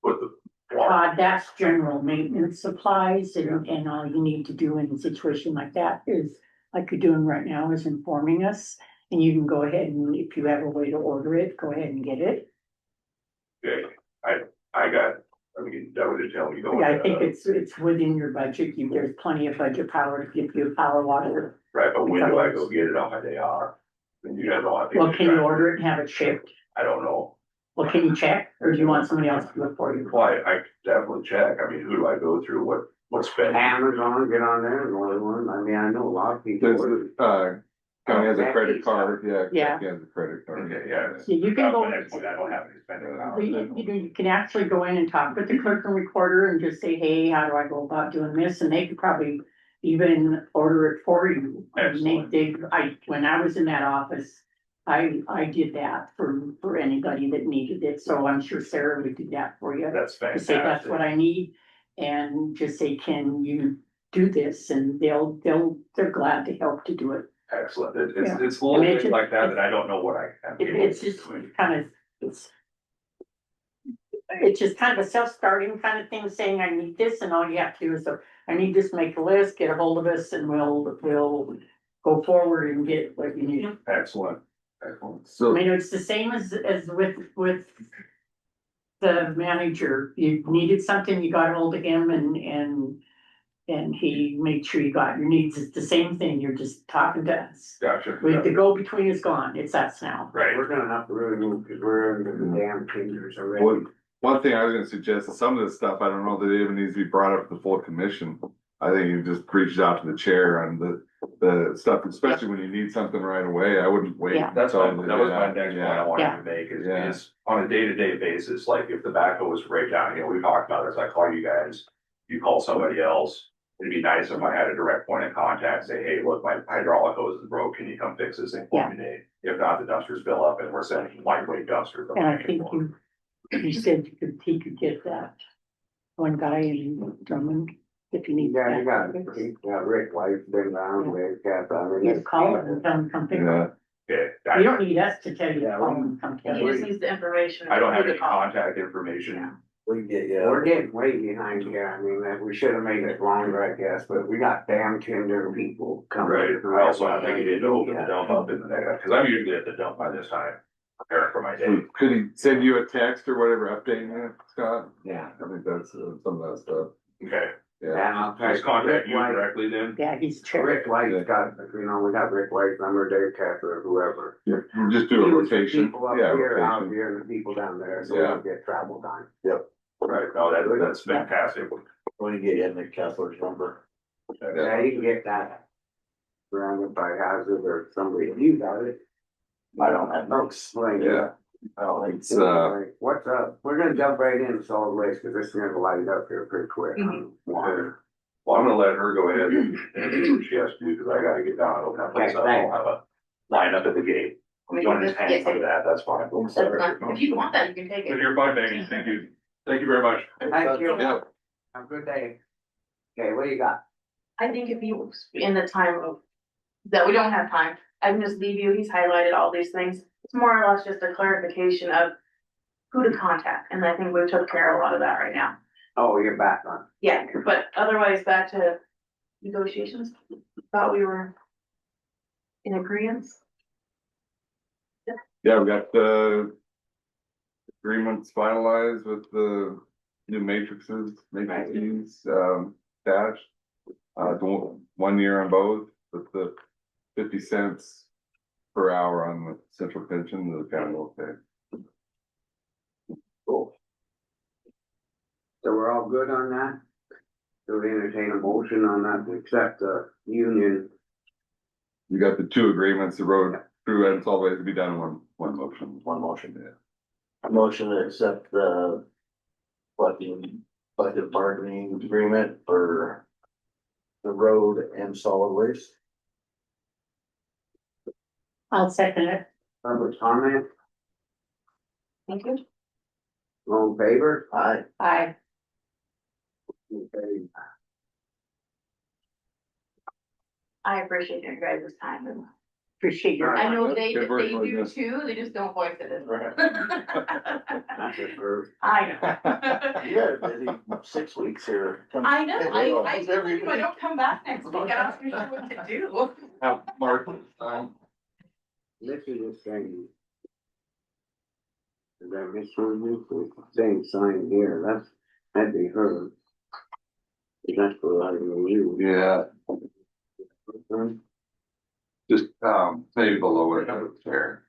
put the water. That's general maintenance supplies and all you need to do in a situation like that is, like you're doing right now, is informing us. And you can go ahead and if you have a way to order it, go ahead and get it. Okay, I got I mean, that would just tell me going. Yeah, I think it's within your budget, there's plenty of budget power to give you power water. Right, but when do I go get it on my day off? And you guys don't want to. Well, can you order it and have it shipped? I don't know. Well, can you check, or do you want somebody else to do it for you? Why, I could definitely check. I mean, who do I go through? What's spending? Amazon, get on there and order one. I mean, I know a lot of people. There's, county has a credit card, yeah. Yeah. County has a credit card. Okay, yeah. Yeah, you can go. But at this point, I don't have any spending power. You can actually go in and talk with the clerk and recorder and just say, hey, how do I go about doing this? And they could probably even order it for you. And Excellent. when I was in that office, I did that for anybody that needed it. So I'm sure Sarah would do that for you. That's To say that's fantastic. what I need and just say, can you do this? And they're glad to help to do it. Excellent. Yeah. It's little I mean, things like that I don't know what I am. It's just kind of, it's just kind of a self-starting kind of thing, saying I need this, and all you have to do is, I need this, make a list, get a hold of us, and we'll go forward and get what you need. Excellent, excellent. I So, mean, it's the same as with the manager. You needed something, you got a hold of him and he made sure you got your needs. It's the same thing. You're just talking to us. Gotcha. The go-between is gone. It's us now. Right. We're gonna have to really move, cause we're under the damn fingers already. one thing I was gonna suggest is some of this stuff, I don't know that it even needs to be brought up to the full commission. I think you just reach out to the chair on the stuff, especially when you need something right away. I wouldn't wait. Yeah. That was my Yeah, next point yeah. I wanted Yeah. to make Yeah. is on a day-to-day basis, like if the backhoe was to break down, we talked about this, I call you guys, you call somebody else. It'd be nice if I had a direct point of contact, say, hey, look, my hydraulic hose is broke, can you come fix this thing for me today? If not, the dumpsters fill up and we're sending lightweight dumpsters. And I think you said he could get that one guy in Drummond if you need Yeah, you got, that. you got Rick White's been around, Rick Cap, I mean. Just call him and tell him to come pick it Yeah, up. Okay, You don't need us to tell you to Yeah, call him and come pick He it just up. needs the information. I don't have Who to any call. contact information. We get, We're getting way behind here, I mean, that we should have made it longer, I guess, but we got damn tender people coming. Right, I also have to get into open the dump up in the next, cause I'm usually at the dump by this time, preparing for my day. could he send you a text or whatever updating it, Scott? yeah. I think that's some of that stuff, Okay, yeah. And I'll try. just contact you Rick White- directly then. Yeah, he's chair. Rick White's got, you know, we got Rick White's number, Dave Kessler, whoever. You just do a rotation, People up yeah, here, out rotation. here, and the people down there, so we don't get travel time. Right, no, that's fantastic. When you get in the Kessler's number. Yeah, you can get that. Surrounded by houses or somebody, if you got it. I don't have I'll no, explain. Yeah. I don't think It's, uh, What's up? We're gonna jump right into solid waste, cause this is gonna light up here pretty quick. Water. Well, I'm gonna let her go ahead and do what she has to do, cause I gotta get down and open that place up. I'll have a line up at the gate. You want to just hang for that, that's fine. That's fine. If you want that, you can take If it. you're fine, Megan, thank you. Thank you very much. Thank you. Yeah. Have a good day. Okay, what do you got? I think if you, in the time of, that we don't have time, I can just leave you, he's highlighted all these things. It's more or less just a clarification of who to contact, and I think we took care of a lot of that right now. Oh, you're back on. Yeah, but otherwise, back to negotiations, thought we were in agreement. Yeah, we got the agreements finalized with the new matrices, dash. The 1 year on both, with the 50 cents per hour on the central pension, the county will pay. Cool. So we're all good on that? So we entertain a motion on that to accept the union. You got the two agreements, the road through and all the way to be done in one motion. one motion. Yeah. Motion to accept the collective bargaining agreement for the road and solid waste. I'll second it. Public comment, Thank you. all in favor? Aye. I, Okay. I appreciate your guys' time, and appreciate your. I know they Good work, do Linda. too, they just don't voice it. That's it for- I know. You had a busy 6 weeks here. I know, I Almost feel every like if I don't come back next week, I don't know what to do. Have Mark, This is the same. Is that Mr. Same sign here, that's That'd be her. That's what I knew. Yeah, just, maybe below it, there.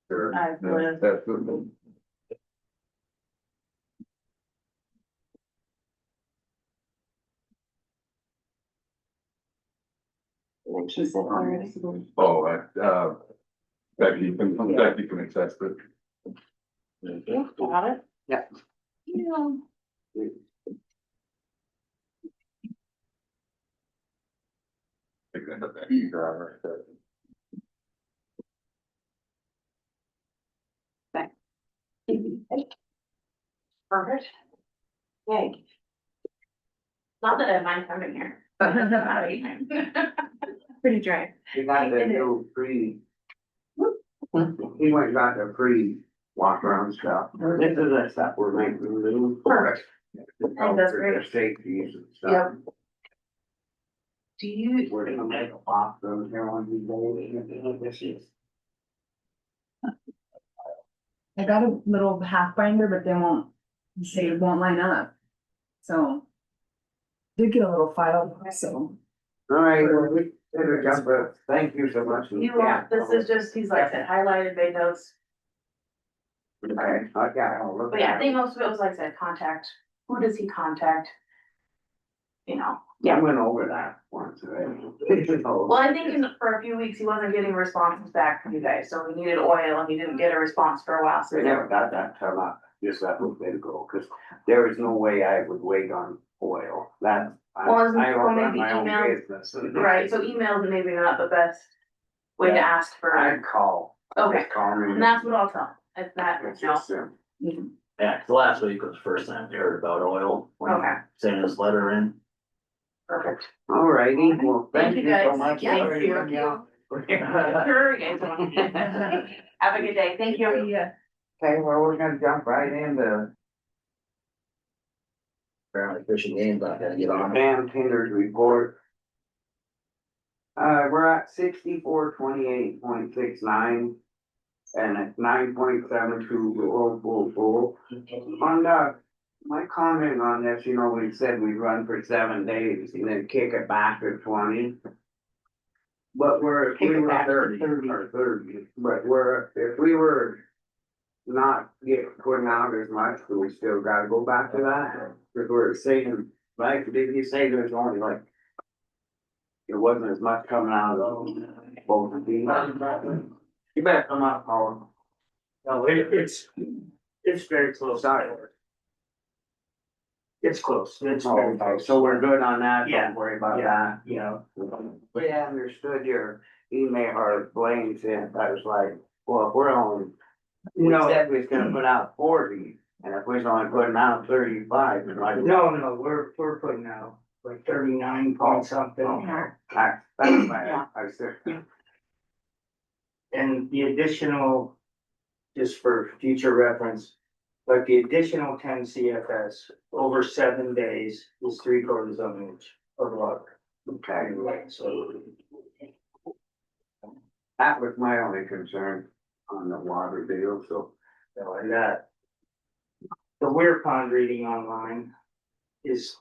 Sure. I've Yeah, lived. that's good. She said already. Oh, Becky can attest it. Got it? Yeah. Yeah. Take that back, you drive right there. Perfect. Yay. Not that I mind coming here. Pretty dry. He got the new free. He went and got the free walk around stuff. This is the stuff we're making little. Perfect. think that's great. Safeties and stuff. Yep. Do you, We're gonna make a box of here on these days. I got a little half binder, but they won't, say it won't line up. So. Did get a little file, so. All right, well, we better jump, thank you so much. you want, this is just, he's like said, highlighted, made notes, Okay, okay, I'll look. but yeah, I at think most of it was like I said, contact, who does he contact? You know, it. I went over that once already. well, I think for a few weeks, he wasn't getting responses back from you guys, so he needed oil and he didn't get a response for a while, so. We never got that till just that little bit ago, cause there was no way I would wait on oil, that. Well, isn't- I don't well, run maybe my own email- business. Right, so email is maybe not the best way to ask for, I'd call. okay, Just call me. and that's what I'll tell him, if that, It's you know, just, Yeah, 'cause last week was the first time they heard about oil. when he Okay. Sent his letter in. perfect. all righty, well, thank you so guys. much. Yeah, Sorry to thank bring up. Sure, you guys want. Have a good day, thank you. Yeah. Okay, well, we're gonna jump right into Apparently fishing game's not gonna get on. Van Tinder's report. We're at 6428.69. And it's 9.72. On my comment on this, you know, we said we'd run for 7 days and then kick it back to 20. But if Kick we it were back to 30, 30. or 30, but if we were not putting out as much, do we still gotta go back to that? Cause we're saying, like, did you say there's only like, it wasn't as much coming out of both of these? You better come up, Paul. No, it's very close. Sorry. It's close, it's Oh, very okay, close. so we're good on that, Yeah. don't worry about Yeah, that. yeah. But yeah, I understood your email or Blaine said, I was like, well, if we're only, we No, said we was gonna put out 40, and if we're only putting out 35, then like. no, we're putting out like 39 point something. That's why I said. And the additional, just for future reference, like the additional 10 CFS over 7 days is 3/4 of an inch of water. Okay, Anyway, so, that was my only concern on the water deal, so. you know, and that. The Weir Pond reading online is,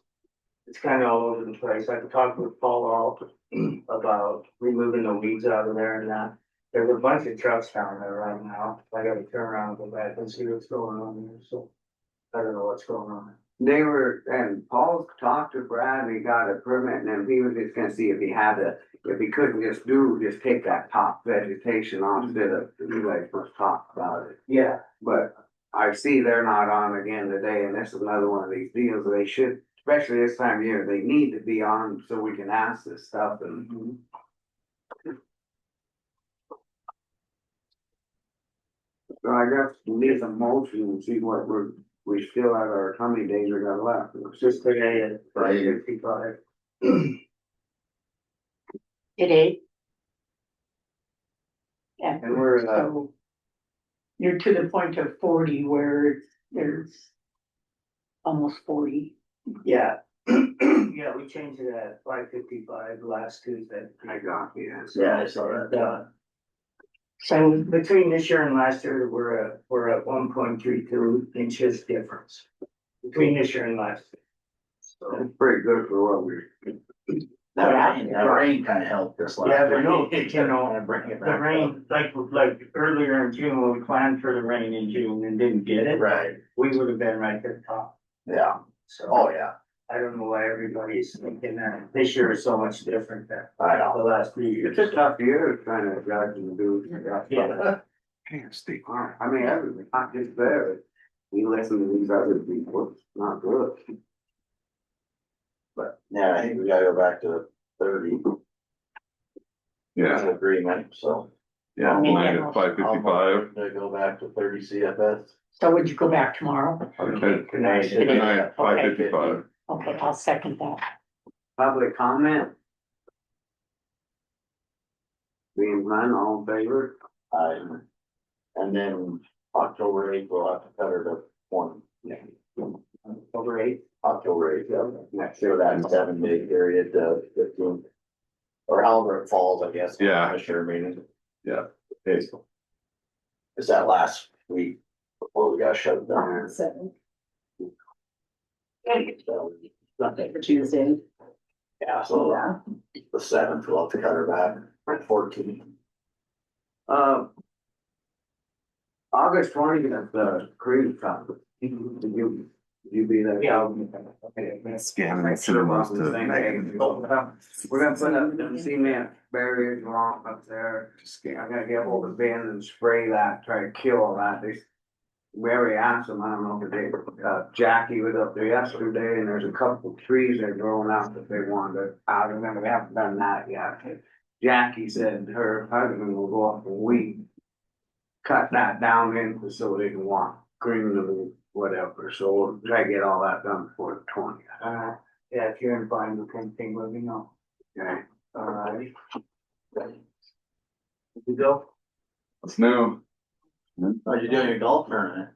it's kind of all over the place. I talked with Paul Alt about removing the weeds out of there and that. There's a bunch of trucks down there right now. I gotta turn around and go back and see what's going on there, so. I don't know what's going on. They were, and Paul talked to Brad, he got a permit, and then he was just gonna see if he couldn't just take that top vegetation off, instead of, you guys must talk about it. Yeah, But I see they're not on again today, and this is another one of these deals, they should, especially this time of year, they need to be on so we can ask this stuff and. So I guess we need a motion and see what we still have how many days we got left. It's just today at 5:55. It ate. Yeah, And we're, so. You're to the point of 40 where there's almost 40. Yeah. Yeah, we changed it at 5:55 last Tuesday. I got you. Yeah, I saw that. So between this year and last year, we're at 1.32 inches difference. Between this year and last. Year. So, It's pretty good for what we. That rain kind of helped us last. yeah, but week. no, you know, Kinda bring it the back up. rain, like earlier in June, when we planned for the rain in June and didn't get it. Right, We would have been right at the top, yeah, so. oh, yeah, I don't know why everybody's thinking that. This year is so much different than I know. the last 3 years. It's a tough year trying to judge and do. Yeah. I mean, everything, not just there. We listen to these other people, it's not good. But, yeah, I think we gotta go back to 30. Yeah, Agreement, so. yeah, Oh, tonight yeah. at 5:55. To go back to 30 CFS. So would you go back tomorrow? Tonight at 5:55. Okay, I'll second that. Public comment? Being none, all in favor? And then October 8th, we'll have to cut her to 1. Over 8. October 8th, yeah. Next year, that 7-day period, 15. Or however it falls, I guess. Yeah. Commissioner meeting. Yeah. Okay. Is that last week before we got shut down? So, So, Sunday for Tuesday. yeah, so Yeah. the 7th, we'll have to cut her back, 14. August 20th, the cruise conference. Did you be there? Yeah. Okay. Scanning Make sure we're on the to same page. We're gonna put up some cement barriers along up there. I gotta get hold of Ben and spray that, try to kill all that. We already asked them, I don't know if they, Jackie was up there yesterday and there's a couple of trees that are growing out that they wanted. I remember we haven't done that yet. Jackie said her husband will go up and weed, cut that down into so they can walk green and whatever. So we'll try to get all that done before the 20th. Yeah, if you're in fine with anything, let me know. Okay. Alright. You go. It's new. Oh, you're doing your golf tournament?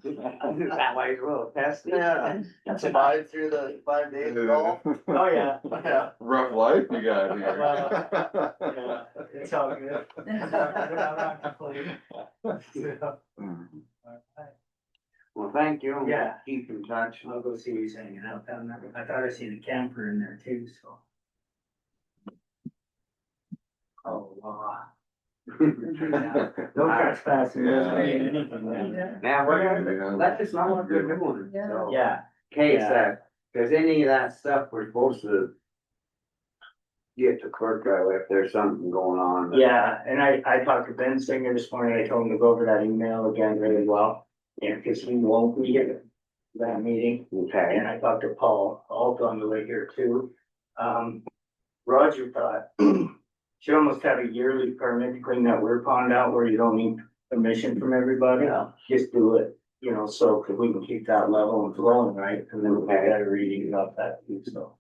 That way, well, test. Yeah. Survived through the 5 days of golf? Oh, yeah. Yeah. Rough life you got Yeah, it's all good. I'm not complaining. here. Well, thank you. Yeah. Keep in touch. I'll go see who's hanging out down there. I thought I seen a camper in there too, so. Oh, wow. No trespassing. Yeah. Now, we're gonna, let us know what they're doing. Yeah. So, Yeah, case Yeah. that, cause any of that stuff we're supposed to get to clerk out if there's something going on. yeah, and I talked to Ben Singer this morning. I told him to go over that email again really well. Yeah, cause he won't be at that meeting. Okay. And I talked to Paul, also on the way here too. Roger thought, should almost have a yearly permit to clean that weir pond out where you don't need permission from everybody. Yeah. Just do it, you know, so, cause we can keep that level and flowing, right? And then we got a reading about that too, so.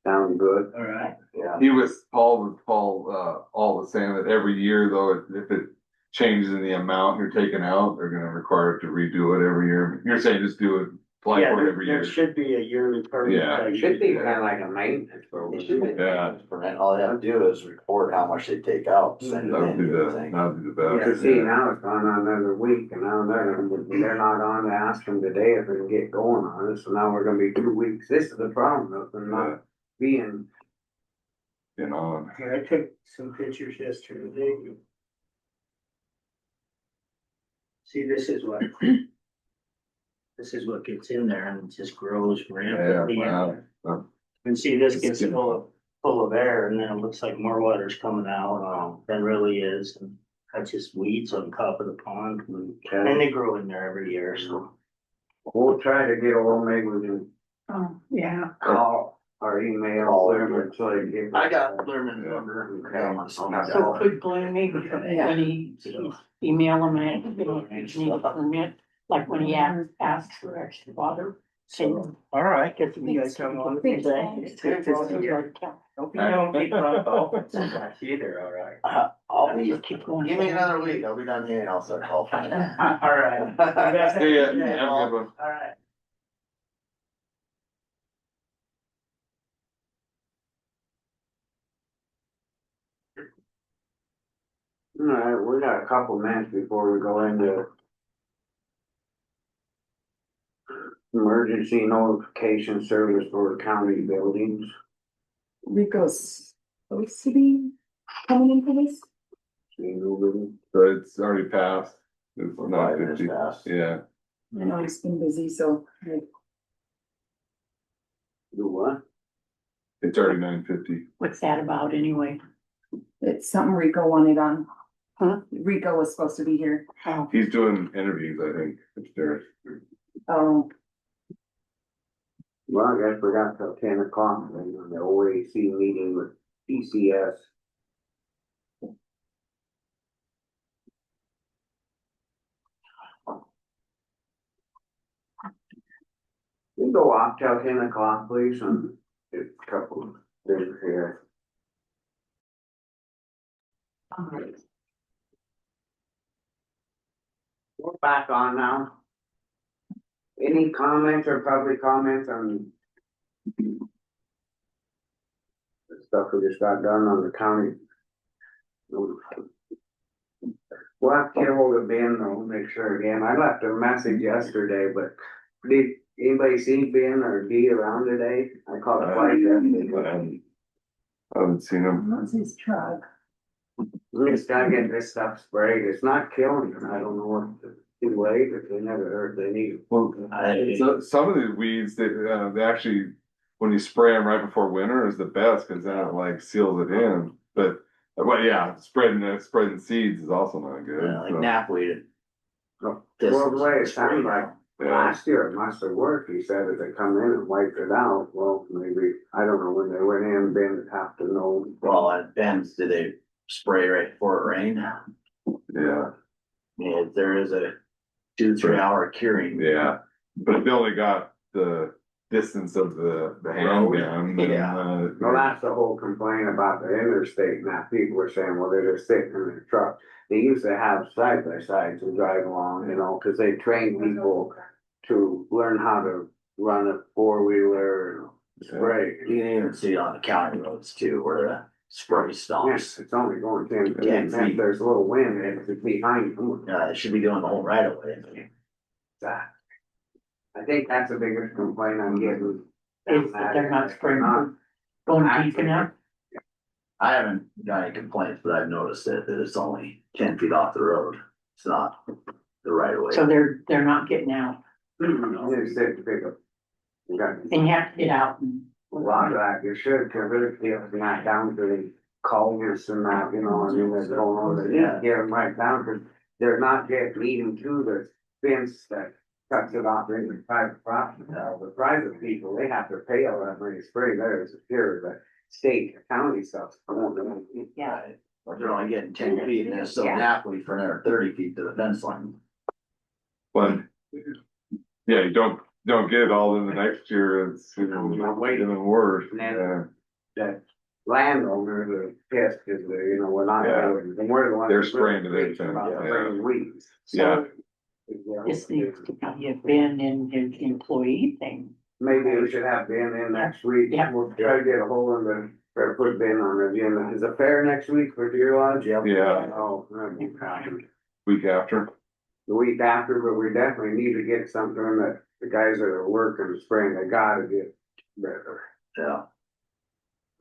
Sound good. All right. Yeah. He was, Paul all was saying that every year though, if it changes in the amount you're taking out, they're gonna require it to redo it every year. You're saying just do it, apply Yeah, for it there, every there year. should be a yearly permit. Yeah. that It you should be do. kinda like a maintenance program. It should be. Yeah. Permit, all they have to do is report how much they take out, send it That would in, be you the, think. that would be the Cause best. see, now it's gone on another week and now they're not on to ask them today if they can get going on it. So now we're gonna be 2 weeks. This is the problem of them not being. You know, Yeah, I took some pictures yesterday. See, this is what. This is what gets in there and it just grows rampantly. wow. And see, this gets full of air and then it looks like more water's coming out than really is. And that's just weeds on top of the pond. And they grow in there every year, so. We'll try to get old Megan Oh, yeah. to call or email whatever so they get. I got Lerman's number. Okay. So could Glenn maybe, when he email him, and, you know, if you need a permit, like when he asks for extra water, say. All right. Get You guys come on. Thanks. It's good to see you. Hope you don't keep on golfing so much either, all right? I'll be, Just keep going. give me another week, I'll be done here and I'll start golfing. All right. See ya. Have a good one. All right. Alright, we got a couple minutes before we go into emergency notification service for county buildings. Rico's supposed to be coming in for this? So it's already passed. It's 9:50. Yeah, I know he's been busy, so like, Do what? it's already 9:50. What's that about anyway? it's something Rico wanted on. Huh? Rico was supposed to be here. Oh, He's doing interviews, I think, upstairs. Oh, Well, I guess we got till 10 o'clock, then on the OAC meeting with PCS. We go off till 10 o'clock, please, and get a couple of things here. We're back on now. Any comments or public comments on the stuff we just got done on the county? We'll have to get hold of Ben though, make sure again. I left a message yesterday, but did anybody see Ben or Dee around today? I called twice yesterday. I haven't seen him. that's his truck. We just gotta get this stuff sprayed. It's not killing them. I don't know what to do late, if they never heard they need. Well, so some of these weeds, they actually, when you spray them right before winter is the best, cause then it like seals it in, but. Well, yeah, spreading seeds is also not good. Like so, knapweed. Well, the way it sounded like yeah. last year, it must have worked. He said that they come in and wiped it out. Well, maybe, I don't know when they went in, Ben would have to know. Well, at Ben's, did they spray right before it rained? Yeah, Yeah, there is a 2-3 hour curing. yeah, but if they only got the distance of the handgun, then, Yeah. Well, that's the whole complaint about the interstate. Now, people were saying, well, they're just sitting in their truck. They used to have side by sides to drive along, you know, cause they train people to learn how to run a 4-wheeler and spray. You can even see it on the county roads too, where the spray Yes, stops. it's only going 10 feet. 10 If feet. there's a little wind, it's behind them. It should be doing the whole right of way. That. I think that's the biggest complaint I'm getting. is that they're not spraying, going deep enough? I haven't got any complaints, but I've noticed that it's only 10 feet off the road. It's not the right of way. So they're not getting out, They said to pick up. You got and you have to get out and. a lot of that, you should, cause it's not down to the culverts and that, you know, I mean, that's going on, they didn't get them right down, cause they're not yet leading to the fence that cuts it off into private property. Now, the private people, they have to pay all that money to spray theirs, it's pure, the state, county stuff. Yeah. Or they're only getting 10 feet and there's some napweed for another 30 feet to the fence line. but, yeah, you don't get it all in the next year, it's even worse. Yeah. That landowner, the pest is the, you know, we're not, Yeah. and we're the ones. They're spraying to their tent, About yeah. spraying weeds. Yeah. This needs to have been in his employee thing. Maybe we should have Ben in next week. Yeah. We'll try to get a hold of the, or put Ben on the agenda. Is it fair next week for Deer Lodge? Yep. Yeah, Oh, that'd be fine. week after, The week after, but we definitely need to get something that the guys that are working the spring, they gotta get better. Yeah,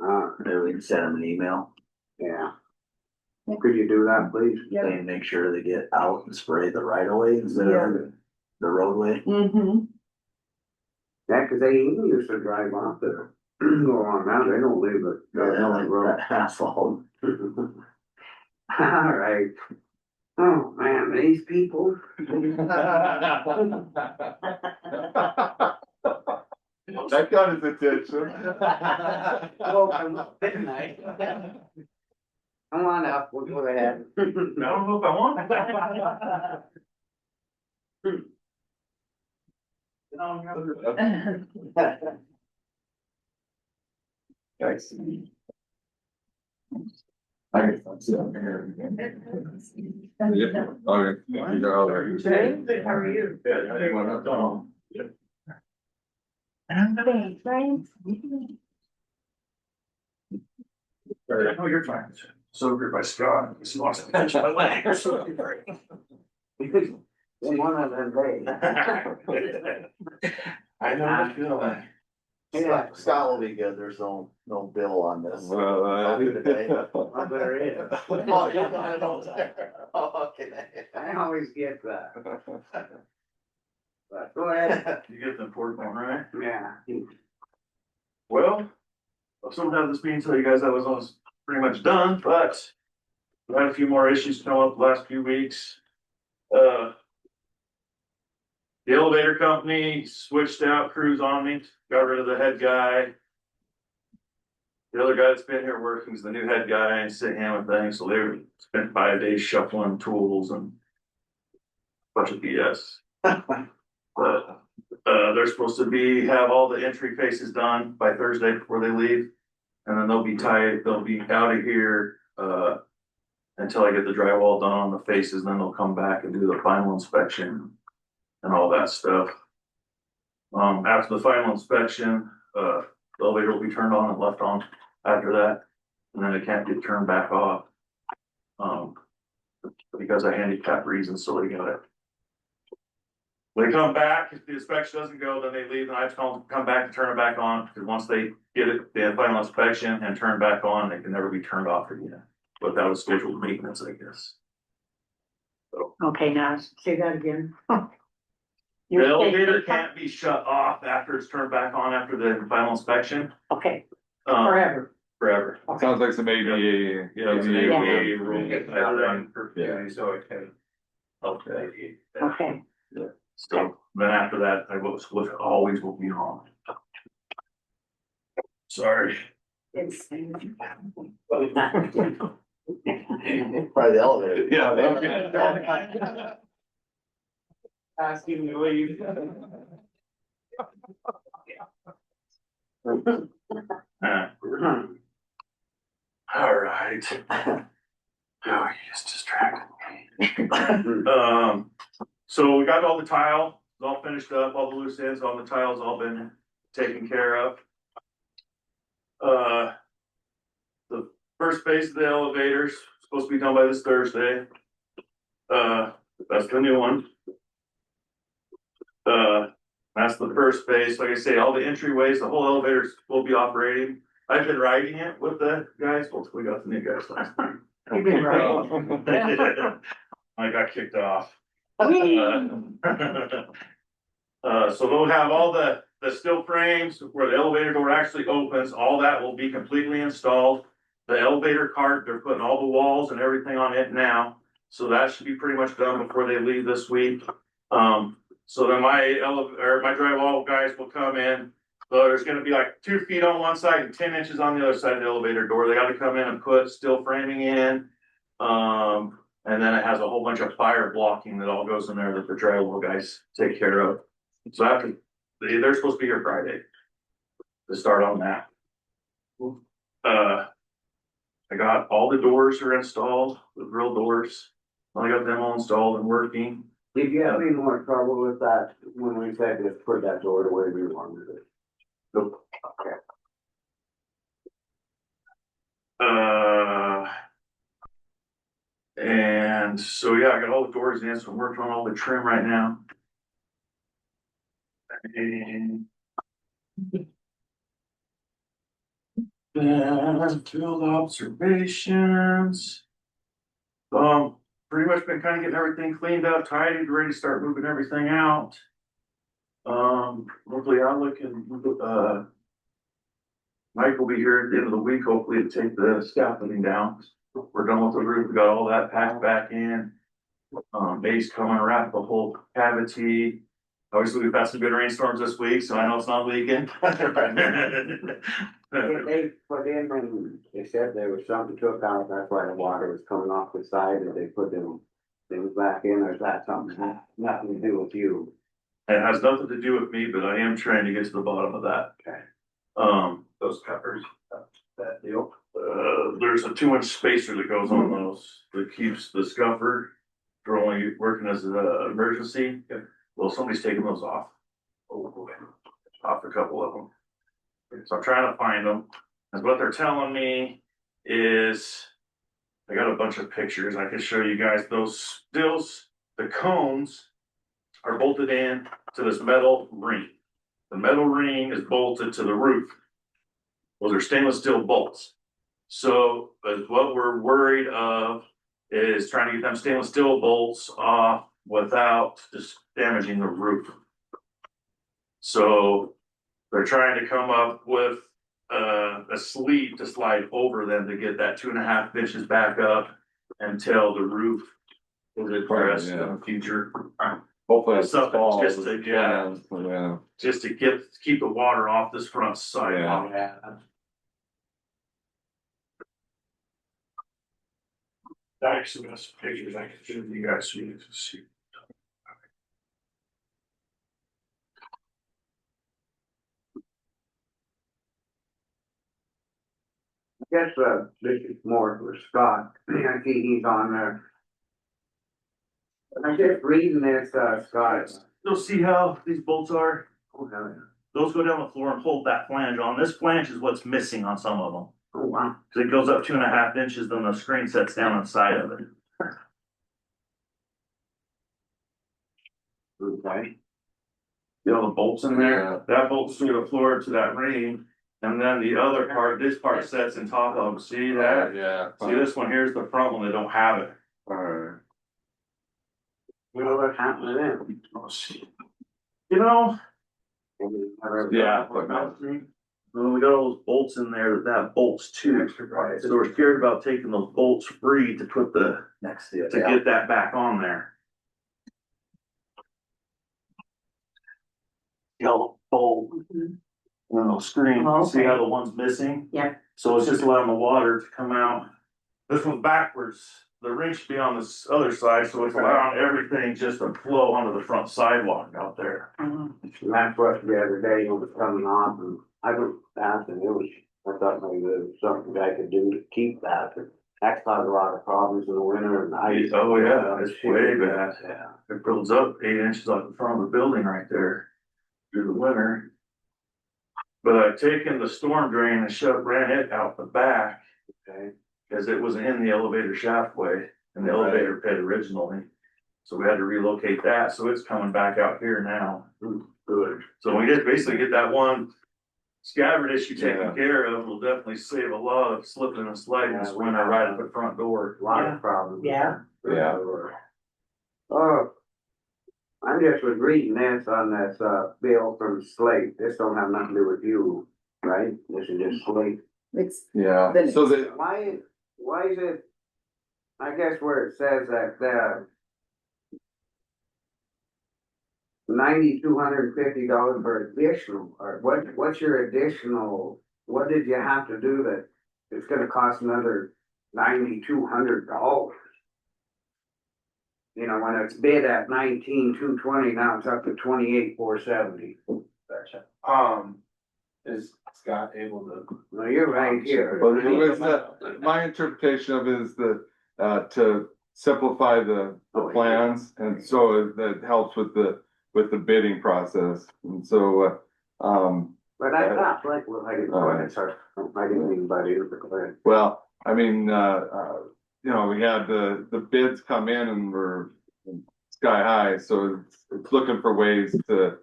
Uh, maybe we can send them an email yeah. Could you do that, please? Yep. saying make sure they get out and spray the right of way instead Yeah. of the roadway. Mm-hmm. Yeah, cause they even used to drive off there. Go on now, they don't leave it. They only run asphalt. All right. Oh, man, these people. that got his attention. Come on up, we'll go ahead. I don't know if I want. Thanks. Yeah, okay. You're all right. How are you? Thanks, Ryan. Oh, you're fine. So good by Scott, he lost a pinch of my leg. One of them days. I know the feeling. Yeah. Scott will be good, there's no bill on this. Well, I'll do today. I better eat it. Oh, you got it over there. Oh, okay. I always get that. But go ahead. You get the important one, right? Yeah. Well, I still have this meeting, tell you guys I was almost pretty much done, but we had a few more issues come up the last few weeks. The elevator company switched out crews on me, got rid of the head guy. The other guy that's been here working is the new head guy and sit handling things, so they spent 5 days shuffling tools and a bunch of BS. But they're supposed to have all the entry faces done by Thursday before they leave. And then they'll be out of here, until I get the drywall done on the faces, then they'll come back and do the final inspection and all that stuff. After the final inspection, the elevator will be turned on and left on after that, and then it can't get turned back off. Because of handicap reasons, so they got it. When they come back, if the inspection doesn't go, then they leave, and I have to come back and turn it back on, because once they get it, the final inspection and turn back on, it can never be turned off again, without a scheduled maintenance, I guess. Okay, now say that again. The You're saying- elevator can't be shut off after it's turned back on after the final inspection, Okay, forever. Sounds like some ADA. Yeah, it's an Yeah. ADA rule. Yeah. So it can help the ADA. okay. So then after that, I will always will be on. Sorry. Probably the elevator. Yeah. Okay. Asking to leave. All right. Oh, you just distracted me. So we got all the tile, it's all finished up, all the loose ends on the tiles all been taken care of. The first phase of the elevators supposed to be done by this Thursday. That's the new one. That's the first phase. Like I say, all the entryways, the whole elevators will be operating. I've been riding it with the guys. Well, we got the new guys last time. You've been right. I got kicked off. So they'll have all the steel frames where the elevator door actually opens, all that will be completely installed. The elevator cart, they're putting all the walls and everything on it now, so that should be pretty much done before they leave this week. So then my drywall guys will come in. So there's gonna be like 2 feet on one side and 10 inches on the other side of the elevator door. They gotta come in and put steel framing in. And then it has a whole bunch of fire blocking that all goes in there that the drywall guys take care of. So after, they're supposed to be here Friday to start on that. I got all the doors are installed, the grill doors. I got them all installed and working. Did you have any more trouble with that when we said to put that door the way we wanted it? Nope. Okay. And so, yeah, I got all the doors in, so I'm working on all the trim right now. And field observations. Pretty much been kind of getting everything cleaned up, tidied, ready to start moving everything out. Hopefully Alec and, Mike will be here at the end of the week, hopefully to take the scaffolding down. We're done with the roof, we got all that packed back in. Base coming around the whole cavity. Obviously, we've had some good rainstorms this week, so I know it's not leaking. They put in and they said there was something took out, that's why the water was coming off the side, and they put them things back in, or is that something that has nothing to do with you? It has nothing to do with me, but I am trying to get to the bottom of that. Okay. Those covers, that deal. There's a 2-inch spacer that goes on those that keeps the scuffer. They're only working as an emergency. Well, somebody's taking those off. Off a couple of them. So I'm trying to find them. And what they're telling me is I got a bunch of pictures. I can show you guys those stills. The cones are bolted in to this metal ring. The metal ring is bolted to the roof. Those are stainless steel bolts. So, what we're worried of is trying to get them stainless steel bolts off without just damaging the roof. So they're trying to come up with a sleeve to slide over them to get that 2.5 inches back up until the roof is addressed in the future. Hopefully it's Something fall. just to Yeah. Just to keep the water off this front sidewalk. I actually got some pictures I can show you guys so you can see. I guess, this is more for Scott, I see he's on there. I'm just reading this, Scott. You'll see how these bolts are. Oh, hell yeah. Those go down the floor and hold that flange on. This flange is what's missing on some of them. Oh, wow. Cause it goes up 2.5 inches, then the screen sets down inside of it. Okay. You know, the bolts in there, that bolts through the floor to that ring. And then the other part, this part sets in top of them. See that? Yeah. See, this one here's the front one. They don't have it. Alright. Well, what happened to them? Oh, shit. You know, Yeah. when we got all those bolts in there, that bolts too. So we're scared about taking those bolts free to put to get that back on there. Yellow bolt. On the screen, Oh, see okay. how the one's missing? Yeah. So it's just allowing the water to come out. This one's backwards. The ring should be on this other side, so it's allowing everything just to flow onto the front sidewalk out there. Mhm. And that's what the other day it was coming off and I was asking, I thought maybe there was something I could do to keep that. But that's caused a lot of problems in the winter and ice. Oh, yeah, it's way bad. Yeah. It builds up 8 inches off the front of the building right there through the winter. But I've taken the storm drain and ran it out the back. Okay. Cause it was in the elevator shaftway in the elevator pit originally. So we had to relocate that, so it's coming back out here now. Good. So we just basically get that one scabbard issue Yeah. taken care of, will definitely save a lot of slipping and sliding this winter right at the front door. A lot Yeah. of problems. Yeah. Yeah. Oh. I just was reading this on this, bill from Slate. This don't have nothing to do with you, right? This is just Slate. It's, Yeah, Then- so that, Why is it, I guess where it says that, $9,250 for additional, or what's your additional, what did you have to do that it's gonna cost another $9,200? You know, when it's bid at 19,220, now it's up to 28,470. Is Scott able to? No, you're right here. but it was, my interpretation of it is to simplify the plans, and so that helps with the bidding process, and so, But I thought, like, well, I didn't, go ahead, sorry. I didn't mean by the, go ahead. well, I mean, you know, we had the bids come in and were sky high, so it's looking for ways to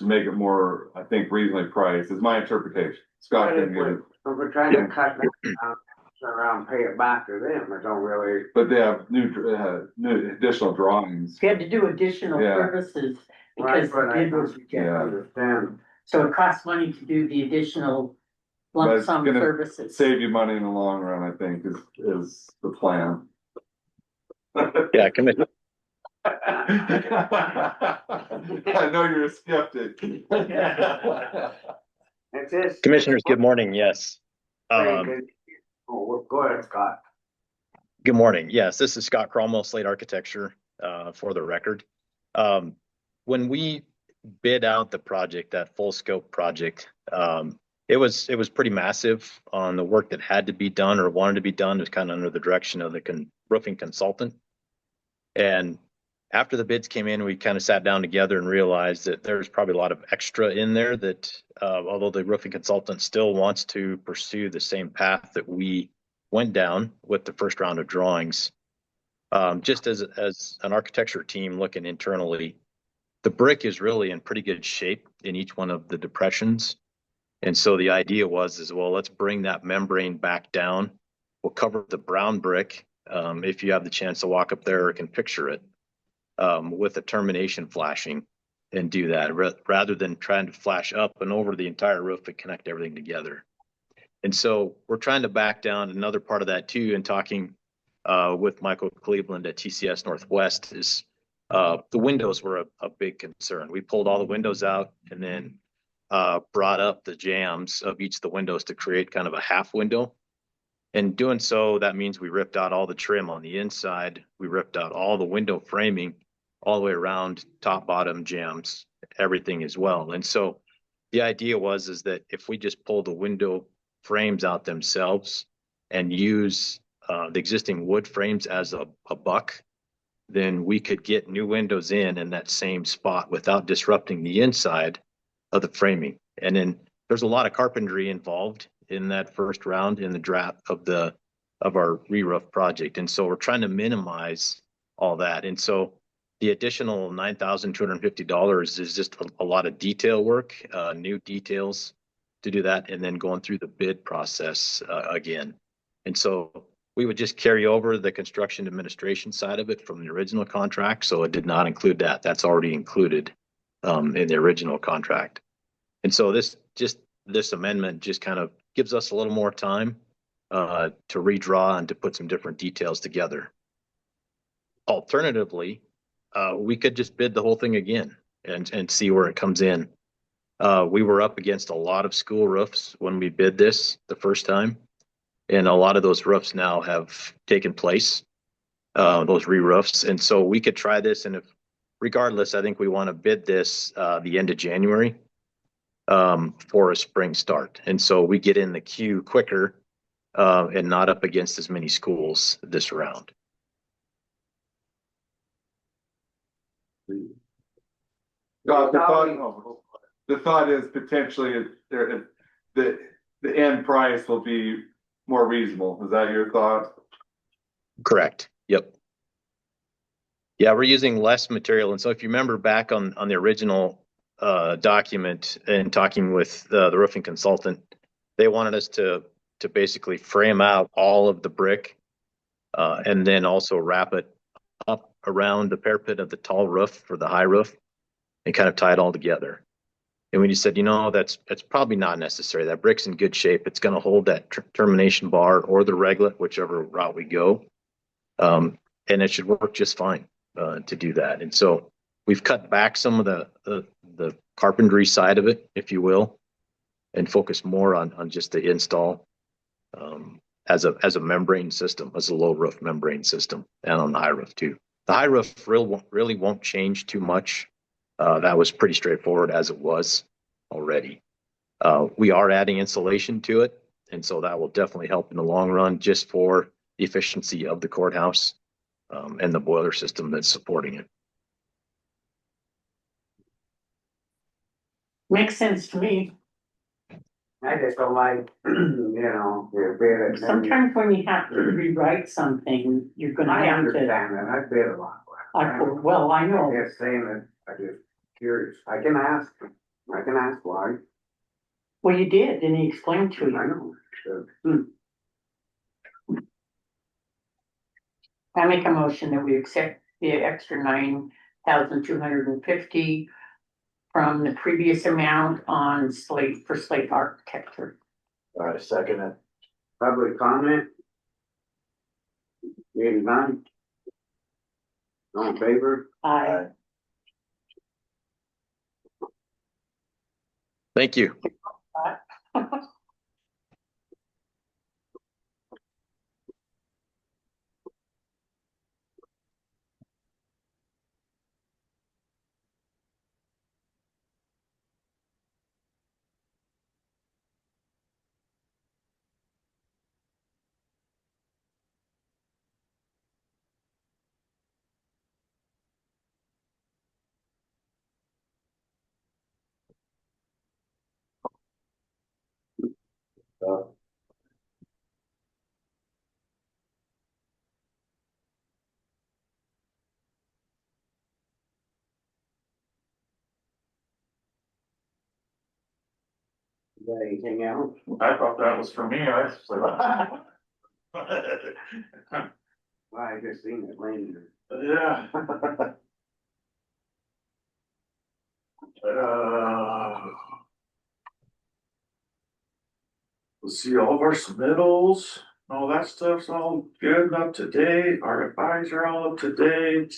make it more, I think, reasonably priced, is my interpretation. Scott didn't get it, If we're trying to cut that down, turn around, pay it back to them, it don't really. but they have new additional drawings. You had to do additional Yeah. services Right, because the but I bid was can't rejected. understand. So it costs money to do the additional But lump it's sum gonna services. Save you money in the long run, I think, is the plan. Yeah, Commissioner, I know you're a skeptic. It's this. Commissioners, good morning. Yes. Oh, well, go ahead, Scott. Good morning. Yes, this is Scott Cromwell, Slate Architecture, for the record. When we bid out the project, that full scope project, it was pretty massive on the work that had to be done or wanted to be done. It was kind of under the direction of the roofing consultant. And after the bids came in, we kind of sat down together and realized that there's probably a lot of extra in there that, although the roofing consultant still wants to pursue the same path that we went down with the first round of drawings. Just as an architecture team looking internally, the brick is really in pretty good shape in each one of the depressions. And so the idea was, well, let's bring that membrane back down. We'll cover the brown brick. If you have the chance to walk up there or can picture it, with a termination flashing and do that rather than trying to flash up and over the entire roof and connect everything together. And so we're trying to back down. Another part of that too, and talking with Michael Cleveland at TCS Northwest, is the windows were a big concern. We pulled all the windows out and then brought up the jambs of each of the windows to create kind of a half window. And doing so, that means we ripped out all the trim on the inside. We ripped out all the window framing all the way around, top, bottom, jambs, everything as well. And so the idea is that if we just pull the window frames out themselves and use the existing wood frames as a buck, then we could get new windows in that same spot without disrupting the inside of the framing. And then there's a lot of carpentry involved in that first round in the draft of our re-roof project. And so we're trying to minimize all that. And so the additional $9,250 is just a lot of detail work, new details to do that, and then going through the bid process again. And so we would just carry over the construction administration side of it from the original contract. So it did not include that. That's already included in the original contract. And so this amendment just kind of gives us a little more time to redraw and to put some different details together. Alternatively, we could just bid the whole thing again and see where it comes in. We were up against a lot of school roofs when we bid this the first time, and a lot of those roofs now have taken place, those re-roofs. And so we could try this, and regardless, I think we want to bid this the end of January for a spring start. And so we get in the queue quicker and not up against as many schools this round. The thought is potentially the end price will be more reasonable. Is that your thought? Correct. Yep. Yeah, we're using less material. And so if you remember back on the original document and talking with the roofing consultant, they wanted us to basically frame out all of the brick and then also wrap it up around the parapet of the tall roof for the high roof and kind of tie it all together. And we just said, that's probably not necessary. That brick's in good shape. It's going to hold that termination bar or the reglet, whichever route we go. And it should work just fine to do that. And so we've cut back some of the carpentry side of it, if you will, and focus more on just the install as a membrane system, as a low roof membrane system, and on the high roof too. The high roof really won't change too much. That was pretty straightforward as it was already. We are adding insulation to it, and so that will definitely help in the long run just for the efficiency of the courthouse and the boiler system that's supporting it. Makes sense to me. I just don't like, they're bid it. Sometimes when you have to rewrite something, you're gonna I have understand to. that, I bid a lot. Well, I know. I'm just saying that, I just curious, I can ask why, Well, you did, and he explained to I you. know. I make a motion that we accept the extra $9,250 from the previous amount on Slate Architecture. All right, second it. Public comment? Being none? All in favor? I Thank you. Got anything else? I thought that was for me, I was like. Well, I just seen it laying Yeah. Let's see, all of our submittals, all that stuff's all good and up to date, RFIs are all up to date.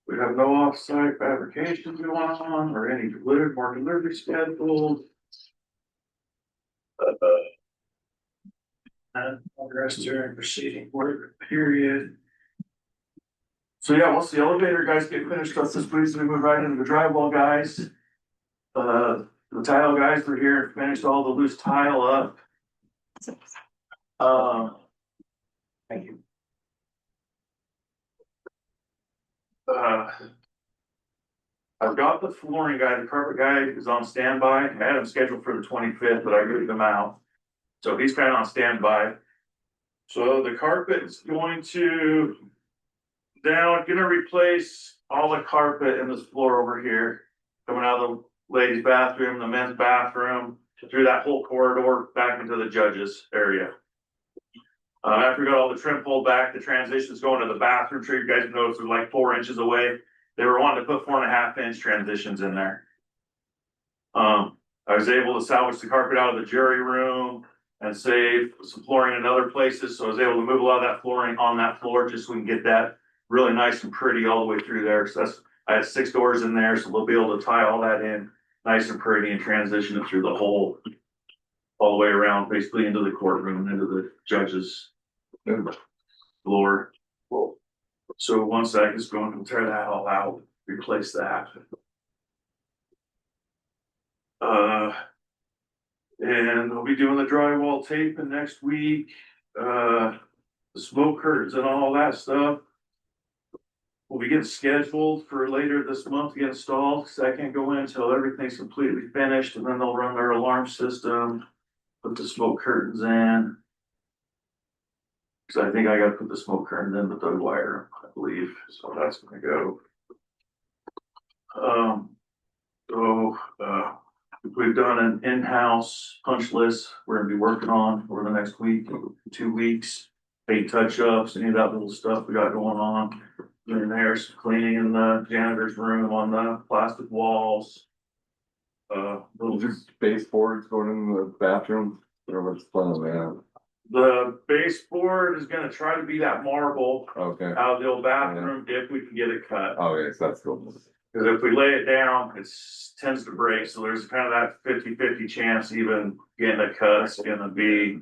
We have no off-site fabrications going on or any more delivery scheduled. And progress during proceeding work period. So yeah, once the elevator guys get finished up this week, so we move right into the drywall guys. The tile guys were here and finished all the loose tile up. Thank you. I've got the flooring guy, the carpet guy is on standby. I had him scheduled for the 25th, but I moved him out. So he's kind of on standby. So the carpet's going to gonna replace all the carpet in this floor over here. Coming out of the ladies' bathroom, the men's bathroom, through that whole corridor back into the judges' area. After we got all the trim pulled back, the transitions going to the bathroom. Sure you guys noticed they're like 4 inches away. They were wanting to put 4.5 inch transitions in there. I was able to salvage the carpet out of the jury room and save some flooring in other places. So I was able to move a lot of that flooring on that floor just so we can get that really nice and pretty all the way through there. So I had 6 doors in there, so we'll be able to tie all that in nice and pretty and transition it through the whole, all the way around, basically into the courtroom, into the judge's floor. So once that is going to tear that all out, replace that. And we'll be doing the drywall taping next week, the smoke curtains and all that stuff. We'll be getting scheduled for later this month to get installed, because I can't go in until everything's completely finished, and then they'll run their alarm system, put the smoke curtains in. Cause I think I gotta put the smoke curtains in the dug wire, I believe, so that's gonna go. We've done an in-house punch list we're gonna be working on over the next week, 2 weeks. Paint touch-ups, any of that little stuff we got going on. And there's cleaning in the janitor's room on the plastic walls. Little Just baseboards going in the bathroom, or what's the plan, man? The baseboard is gonna try to be that marble Okay, out of the old bathroom if we can get it cut. okay, so that's cool. Cause if we lay it down, it tends to break, so there's kind of that 50-50 chance even getting it cut is gonna be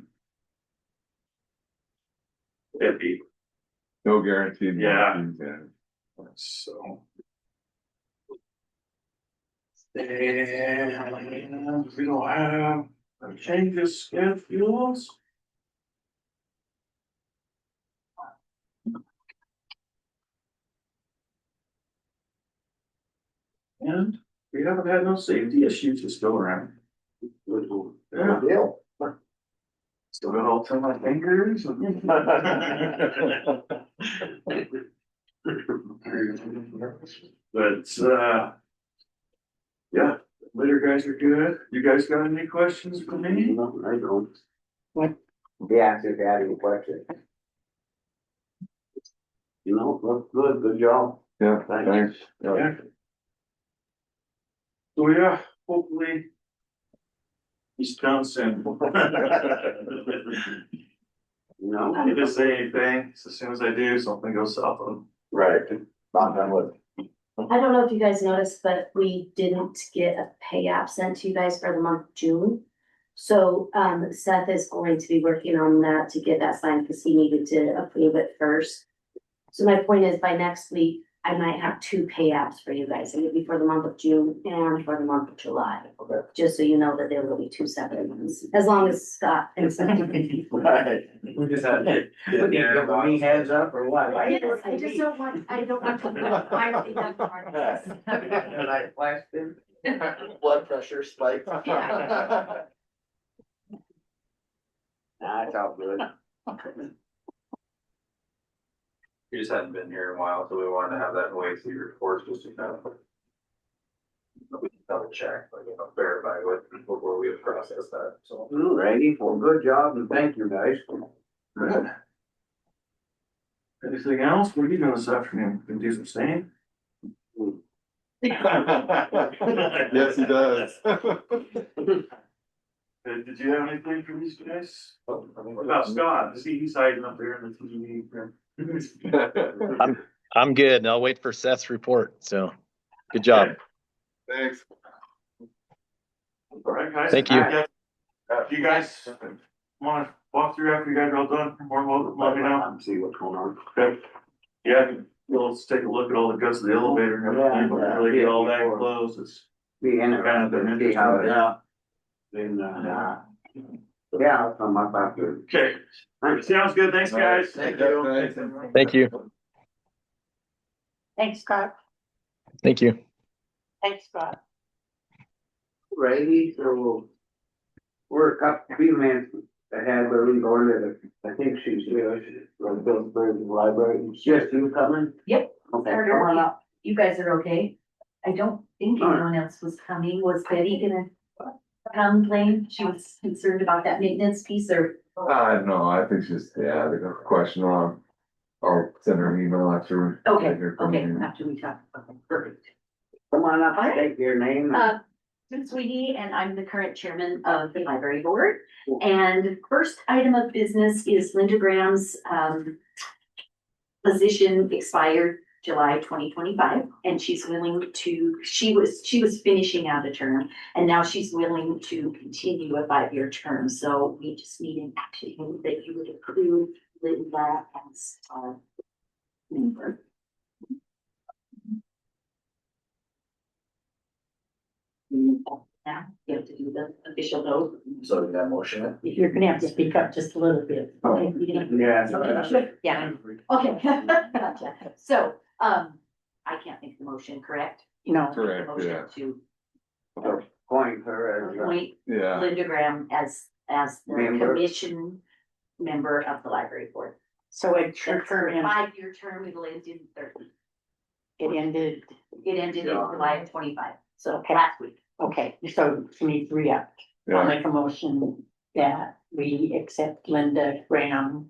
iffy. No guaranteed. Yeah. Yeah. So. And we don't have changes schedules. And we haven't had no safety issues just go around. Yeah. Deal. Still got all 10 of my fingers. But, yeah, later guys are good. You guys got any questions for me? No, I don't. What? Be asked if you had any questions. You know, look good, good job. Yeah, thanks. Yeah. So, yeah, hopefully. He's done soon. No. I didn't say anything, so as soon as I do, something goes south on him. Right, not that wood. I don't know if you guys noticed, but we didn't get a pay app sent to you guys for the month of June. So, Seth is going to be working on that to get that signed because he needed to approve it first. So my point is by next week, I might have 2 pay apps for you guys. It would be for the month of June and for the month of July. Okay. Just so you know that there will be 2 separate ones, as long as Scott and Seth. Right. We just had to. Give me heads up or what? I don't want to. I think that's part of this. And I flashed him. Blood pressure spiked. Yeah. That's all good. You just hadn't been here in a while, so we wanted to have that way through your reports just to kind of. check, but, you know, verify with before we process that, so. Alrighty, well, good job and thank you guys. Good. Anything else? What are you doing this afternoon? Gonna do some staying? Yes, he does. Did you have anything for these guys? What about Scott? Is he's hiding up there in the TV? I'm good, and I'll wait for Seth's report, so, good job. Thanks. All right, guys. Thank you. If you guys wanna walk through after you guys are all done, more than welcome, let me know. See what's going on. Okay. Yeah, let's take a look at all the guts of the elevator and everything, but really get all that closed, it's Be in it, kind of been see how it, interesting. then, yeah, I'll come up after. Okay, sounds good, thanks, guys. Thank you. Thank you. Thanks, Scott. Thank you. Thanks, Scott. Ready, so we'll work up a few minutes ahead where we go to the, I think she's here, she's from Phillipsburg Library. It's just you coming? Yep. Okay, come on up. You guys are okay? I don't think anyone else was coming. Was Betty gonna come, Blaine? She was concerned about that maintenance piece or? No, I think she's, yeah, they got a question on. I'll send her an email after. Okay, I hear from okay, you. after we talk. Okay, perfect. Come on up, state your name. Susan Sweetie, and I'm the current chairman of the library board. And first item of business is Linda Graham's, position expired July 2025, and she's willing to, she was finishing out a term, and now she's willing to continue a 5-year term. So we just need an action that you would approve Linda as our member. Now, you have to do the official vote. So that motion. You're gonna have to speak up just a little bit. Okay, you can- Yeah. Yeah, okay, gotcha. So, I can't make the motion, correct? No, Make the Correct, motion yeah. to Point her as, appoint Yeah, Linda Graham as the Member. commission member of the library board. so it's your That's her term, 5-year term, it'll end in 30. it ended, It ended in July of 25, so Okay. last week. okay, so she needs re-up. I'll yeah, make a motion that we accept Linda Graham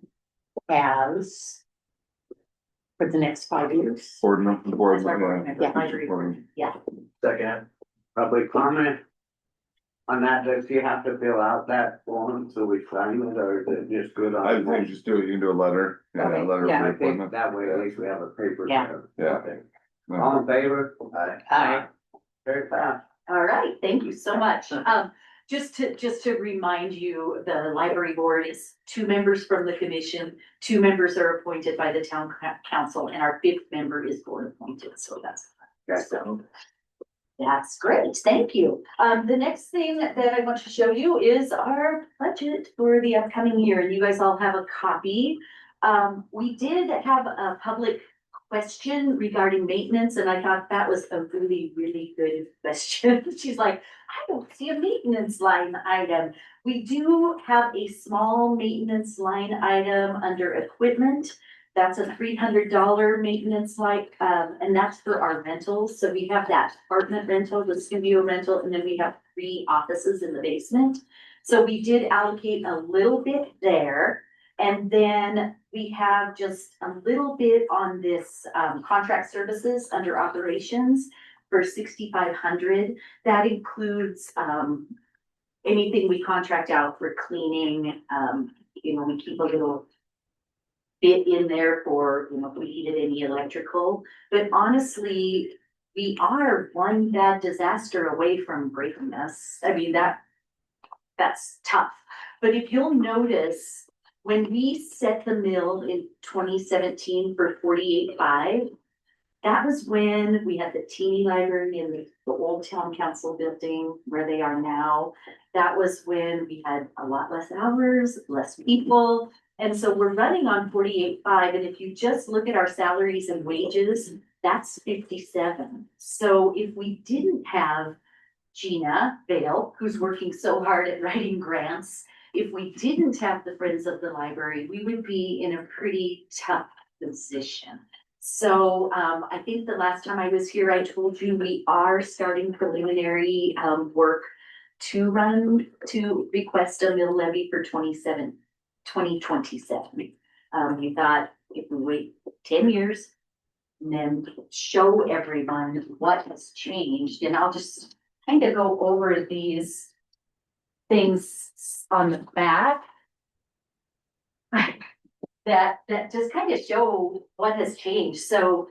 as for the next 5 years. board member, board, As our board member, yeah. library board. Yeah, Second. public comment. On that, does she have to fill out that form so we sign it, or is it just good on? I think just do it, you can do a letter, yeah, Okay, a letter yeah, for I think appointment. that way at least we have a paper. Yeah. trail. Yeah. Okay. No. All in favor? Aye. Very fast. all right, thank you so much. Just to remind you, the library board is 2 members from the commission, 2 members are appointed by the town council, and our 5th member is board appointed, so that's. So that's great, thank you. The next thing that I want to show you is our budget for the upcoming year, and you guys all have a copy. We did have a public question regarding maintenance, and I thought that was a really, really good question. She's like, I don't see a maintenance line item. We do have a small maintenance line item under equipment. That's a $300 maintenance and that's for our rentals. So we have that apartment rental, the studio rental, and then we have 3 offices in the basement. So we did allocate a little bit there. And then we have just a little bit on this contract services under operations for 6,500. That includes anything we contract out for cleaning. We keep a little bit in there for, if we needed any electrical. But honestly, we are one bad disaster away from breaking us. I mean, that's tough. But if you'll notice, when we set the mill in 2017 for 48.5, that was when we had the teeny library in the old town council building where they are now. That was when we had a lot less hours, less people. And so we're running on 48.5. And if you just look at our salaries and wages, that's 57. So if we didn't have Gina Vale, who's working so hard at writing grants, if we didn't have the Friends of the Library, we would be in a pretty tough position. So, I think the last time I was here, I told you we are starting preliminary, work to request a mill levy for 2027. We thought if we wait 10 years and then show everyone what has changed, and I'll just kind of go over these things on the back. That just kind of show what has changed. So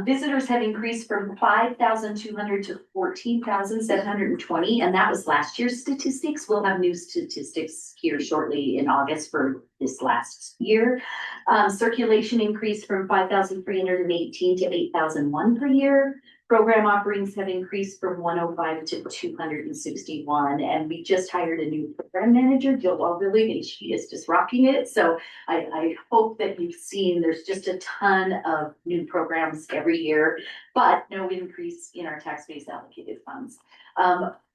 visitors have increased from 5,200 to 14,720, and that was last year's statistics. We'll have new statistics here shortly in August for this last year. Circulation increased from 5,318 to 8,001 per year. Program offerings have increased from 105 to 261, and we just hired a new program manager, Jill Walderly, and she is just rocking it. So I hope that you've seen there's just a ton of new programs every year, but no increase in our tax-based allocated funds.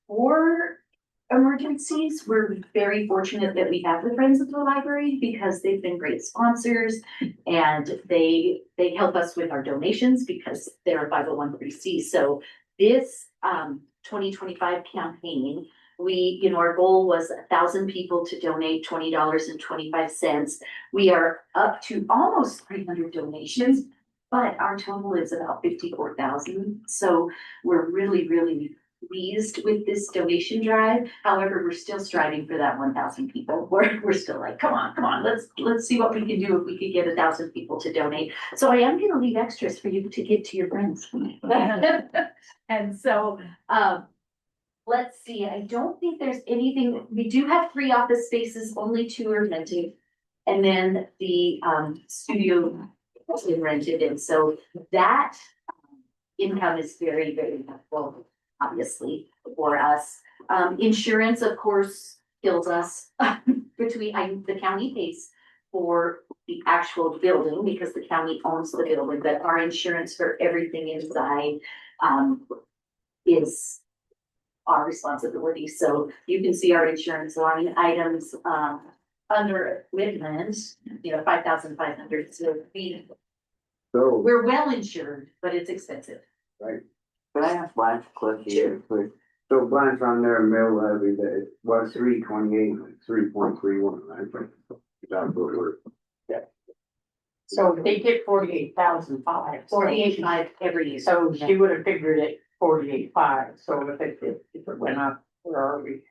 For emergencies, we're very fortunate that we have the Friends of the Library because they've been great sponsors, and they help us with our donations because they're a 501(c). So this 2025 campaign, our goal was 1,000 people to donate $20.25. We are up to almost 300 donations, but our total is about 54,000. So we're really, really pleased with this donation drive. However, we're still striving for that 1,000 people. We're still like, come on, let's see what we can do if we could get 1,000 people to donate. So I am gonna leave extras for you to give to your friends. And so, let's see, I don't think there's anything, we do have 3 office spaces, only 2 are rented. And then the studio has been rented, and so that income is very, very helpful, obviously, for us. Insurance, of course, kills us. The county pays for the actual building because the county owns the building, but our insurance for everything inside is our responsibility. So you can see our insurance line items under equipment, 5,500. So we're well insured, but it's expensive. Right. Can I ask Blanche a question here, please? So Blanche, on their mill levy, that it was 328, 3.31, right? That's what we're. So they get 48,500. 48.5 every year. So she would have figured it 48.5, so if it went up, where are we?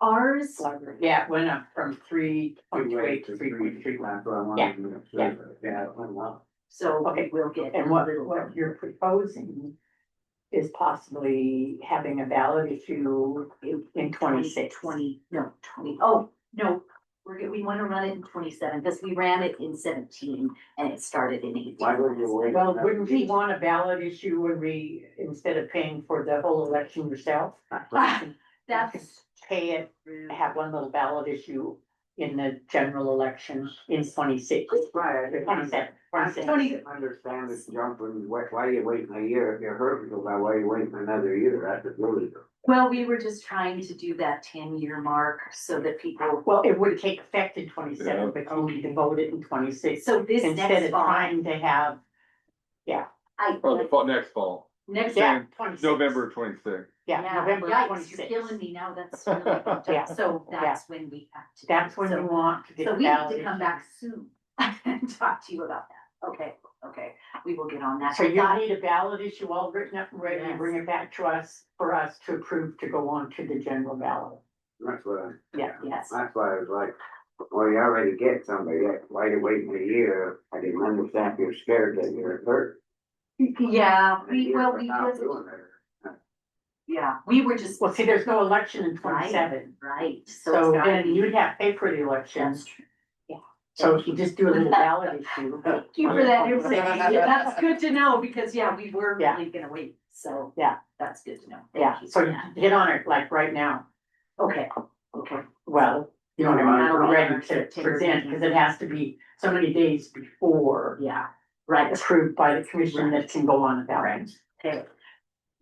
Ours, Yeah, it went up from 3.28 to 3.3. That's what I wanted Yeah, to know. yeah. Yeah, it went up. so Okay. we'll get. And what you're proposing is possibly having a ballot issue in 26. 20, oh, no, we want to run it in 27 because we ran it in 17 and it started in 18. Why would you wait? Well, wouldn't we want a ballot issue when instead of paying for the whole election yourself? That's Pay it, have one little ballot issue in the general election in 26. Right. 27. I don't understand this jump when why are you waiting a year? If you're hurt, you go, why are you waiting another year? That's really. well, we were just trying to do that 10-year mark so that people. Well, it would take effect in 27, Yeah. but you need to vote it in 26. So this Instead next of fall, trying to have, Next fall, next. yeah, 26. November 26th. Yeah, Yeah, November yikes, 26. you're killing me now, that's really fucked Yeah. up. So that's when we have to. That's when so- you want to get. So the we need ballot to come issue. back soon and talk to you about that. Okay, we will get on that. So you need a ballot issue all written up and ready, Yes. bring it back to us for us to approve to go on to the general ballot. That's what Yeah. Yes, that's why I was like, well, you already get somebody, why are you waiting a year? I didn't understand if you're scared that you're hurt. yeah, A year we without just, doing it. yeah, we were just. Well, see, there's no election in 27, Right, so so it's gotta then be. you'd have to pay for the election. That's true. So if you just do a little ballot issue. Thank you for that information. That's good to know because, yeah, we were Yeah. really gonna wait. So. Yeah. That's good to know. Yeah, Thank you. so hit on it like right now. Okay. Well, you know, That'll we're be ready our to September present, meeting. because it has to be so many days before Yeah, right. approved by the commission that can go on a ballot. Okay.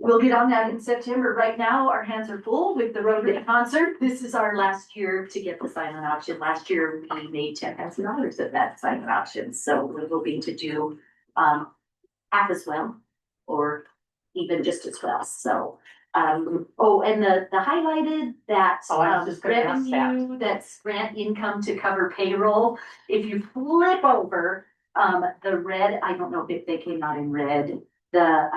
We'll get on that in September. Right now, our hands are full with the Rotary concert. This is our last year to get the silent auction. Last year, we made $10,000 at that silent auction. So we're hoping to do half as well, or even just as well, so. Oh, and the highlighted that Oh, I was just gonna ask that. revenue, that's grant income to cover payroll. If you flip over, the red, I don't know if they came out in red, the,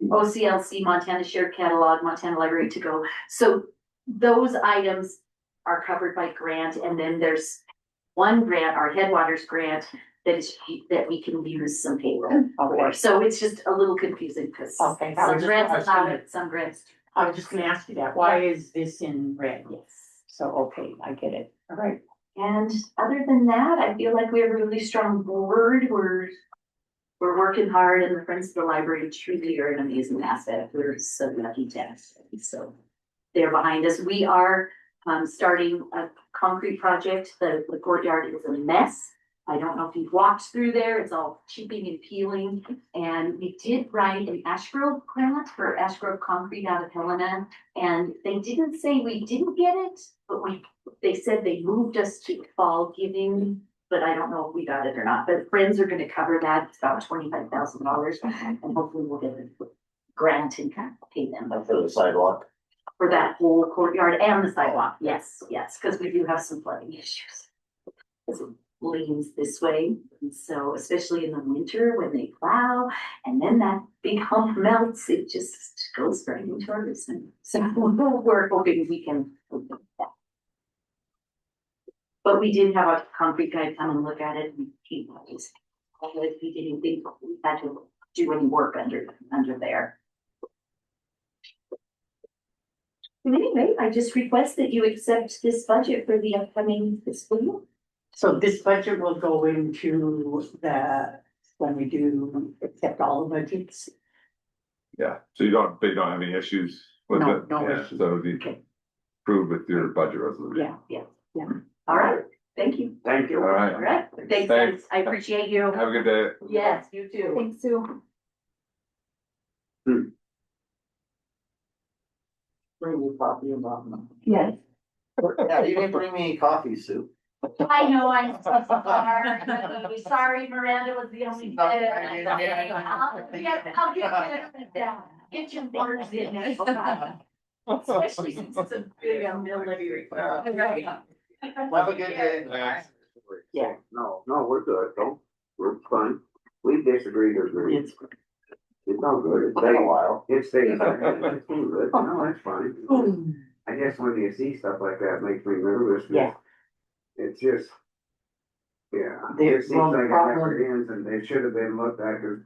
OCLC Montana Shared Catalog, Montana Library to Go. So those items are covered by grant, and then there's one grant, our Headwaters grant, that we can use some payroll for. So it's just a little confusing because Okay, that some was just grants what I was allow gonna- it, some grants. I was just gonna ask you that, why is this in red? Yes. So, okay, I get it, all right. And other than that, I feel like we have a really strong board. We're working hard, and the Friends of the Library truly are an amazing asset. We're so lucky to have them. So they're behind us. We are starting a concrete project. The courtyard is a mess. I don't know if you've walked through there. It's all chipping and peeling. And we did write an Ash Grove grant for Ash Grove Concrete out of Helena. And they didn't say we didn't get it, but they said they moved us to fall giving, but I don't know if we got it or not. But Friends are gonna cover that. It's about $25,000. And hopefully we'll get a grant and kind of pay them For the sidewalk. for that whole courtyard and the sidewalk. Yes, because we do have some flooding issues. Because it leans this way, and so especially in the winter when they plow, and then that big hump melts, it just goes right into our basement. So we're hoping we can. But we did have a concrete guy come and look at it, and he didn't think we had to do any work under there. Anyway, I just request that you accept this budget for the upcoming fiscal year. So this budget will go into when we do accept all the budgets. Yeah, so they don't have any issues with No, it? no Yeah, issues. So it would be Okay. approved with your budget resolution. Yeah. All right, thank you. Thank you. All right, All right, thanks, Thanks. guys. I appreciate you. have a good day. Yes, you too. Thanks, Sue. Bring me coffee and mom. Yes. Yeah, you didn't bring me coffee, Sue. I know, I'm so sorry. Sorry, Miranda was the only. No, I didn't hear it. I'll get your words in there. Especially since it's a big military. Have a good day. Yeah. No, we're good, we're fine. We disagree to agree. It's It's all good. It's been a while. It's staying good. No, that's fine. I guess when you see stuff like that, it makes me nervous. Yeah. It's just. Yeah, There's it seems one like it problem. never ends, and they should have been looked at, 'cause,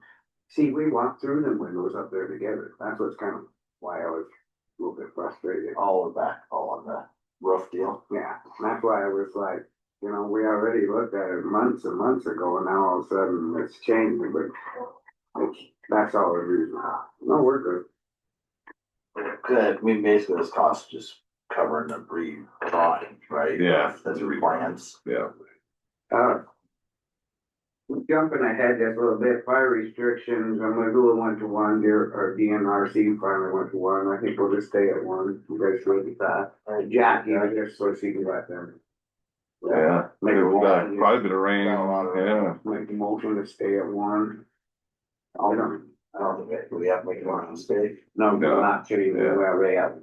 see, we walked through them windows up there together. That's what's kind of why I was a little bit frustrated. All on the roof deal. Yeah, that's why I was like, we already looked at it months and months ago, and now all of a sudden it's changing, but that's all the reason. No, we're good. Good, basically this cost just covering the redrawing, right? Yeah. That's your plans. Yeah, Jumping ahead just a little bit, fire restrictions, I'm gonna do a 1-to-1, or DNRC finally 1-to-1, I think we'll just stay at 1, you guys good with that? Jackie, I guess, so she can let them. yeah, Make we a got motion, quite a bit of rain, Got a lot of rain. yeah. make a motion to stay at 1. I don't think we have to make a mistake. No, No. we're not kidding, Yeah. well, they have.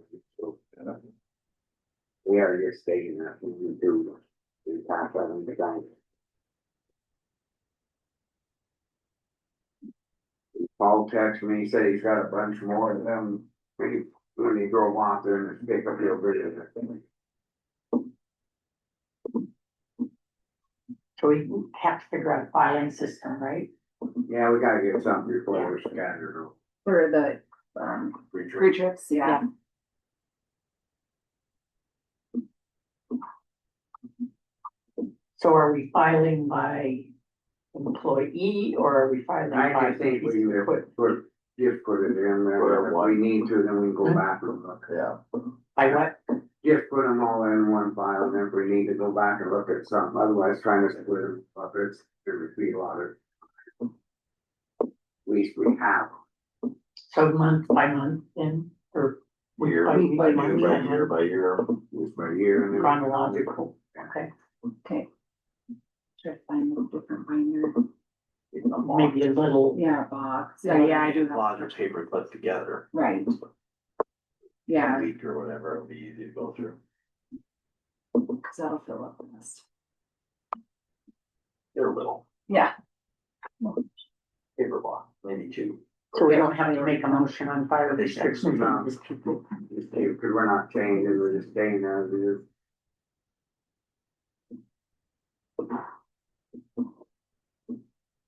Yeah. We are just stating that, we do, we pass that on the guy. Paul texted me, he said he's got a bunch more of them, when he drove off there and pick up your bridge. So we have to figure out a filing system, right? Yeah, we gotta get something before they're scattered. For the, free trips, yeah. So are we filing by employee or are we filing by? I just think we just put it in there, if we need to, then we can go back and look. Yeah. By what? Just put them all in one file, and if we need to go back and look at something, otherwise trying to split them up, it would be a lot of. At least we have. So month by month then, or? week Year by week by month, year by yeah, year by year. Just by year and then. Chronological, okay. Okay. Try to find a different binder. maybe a little. Yeah, box, yeah, I do have. Lots of paper put together. Right. Yeah, Week or whatever, it'll be easy to go through. cause that'll fill up the list. They're little, Yeah, paper block, maybe two. So we don't have to make a motion on fire restrictions. No. Just keep it. Because we're not changing, we're just staying as it is.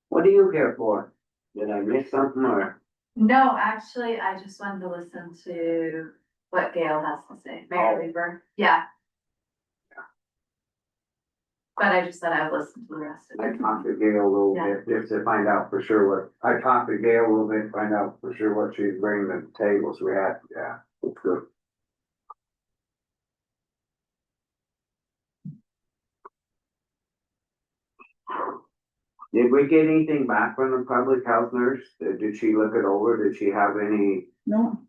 What are you here for? Did I miss something or? No, actually, I just wanted to listen to what Gail has to say. Mayor Weaver, yeah. But I just said I would listen to the rest of I it. talked to Gail a little bit, just to find out for sure what, I talked to Gail a little bit, find out for sure what she's bringing to the table, so we had, yeah, it's good. Did we get anything back from the public health nurse? Did she look it over? Did she have any? no.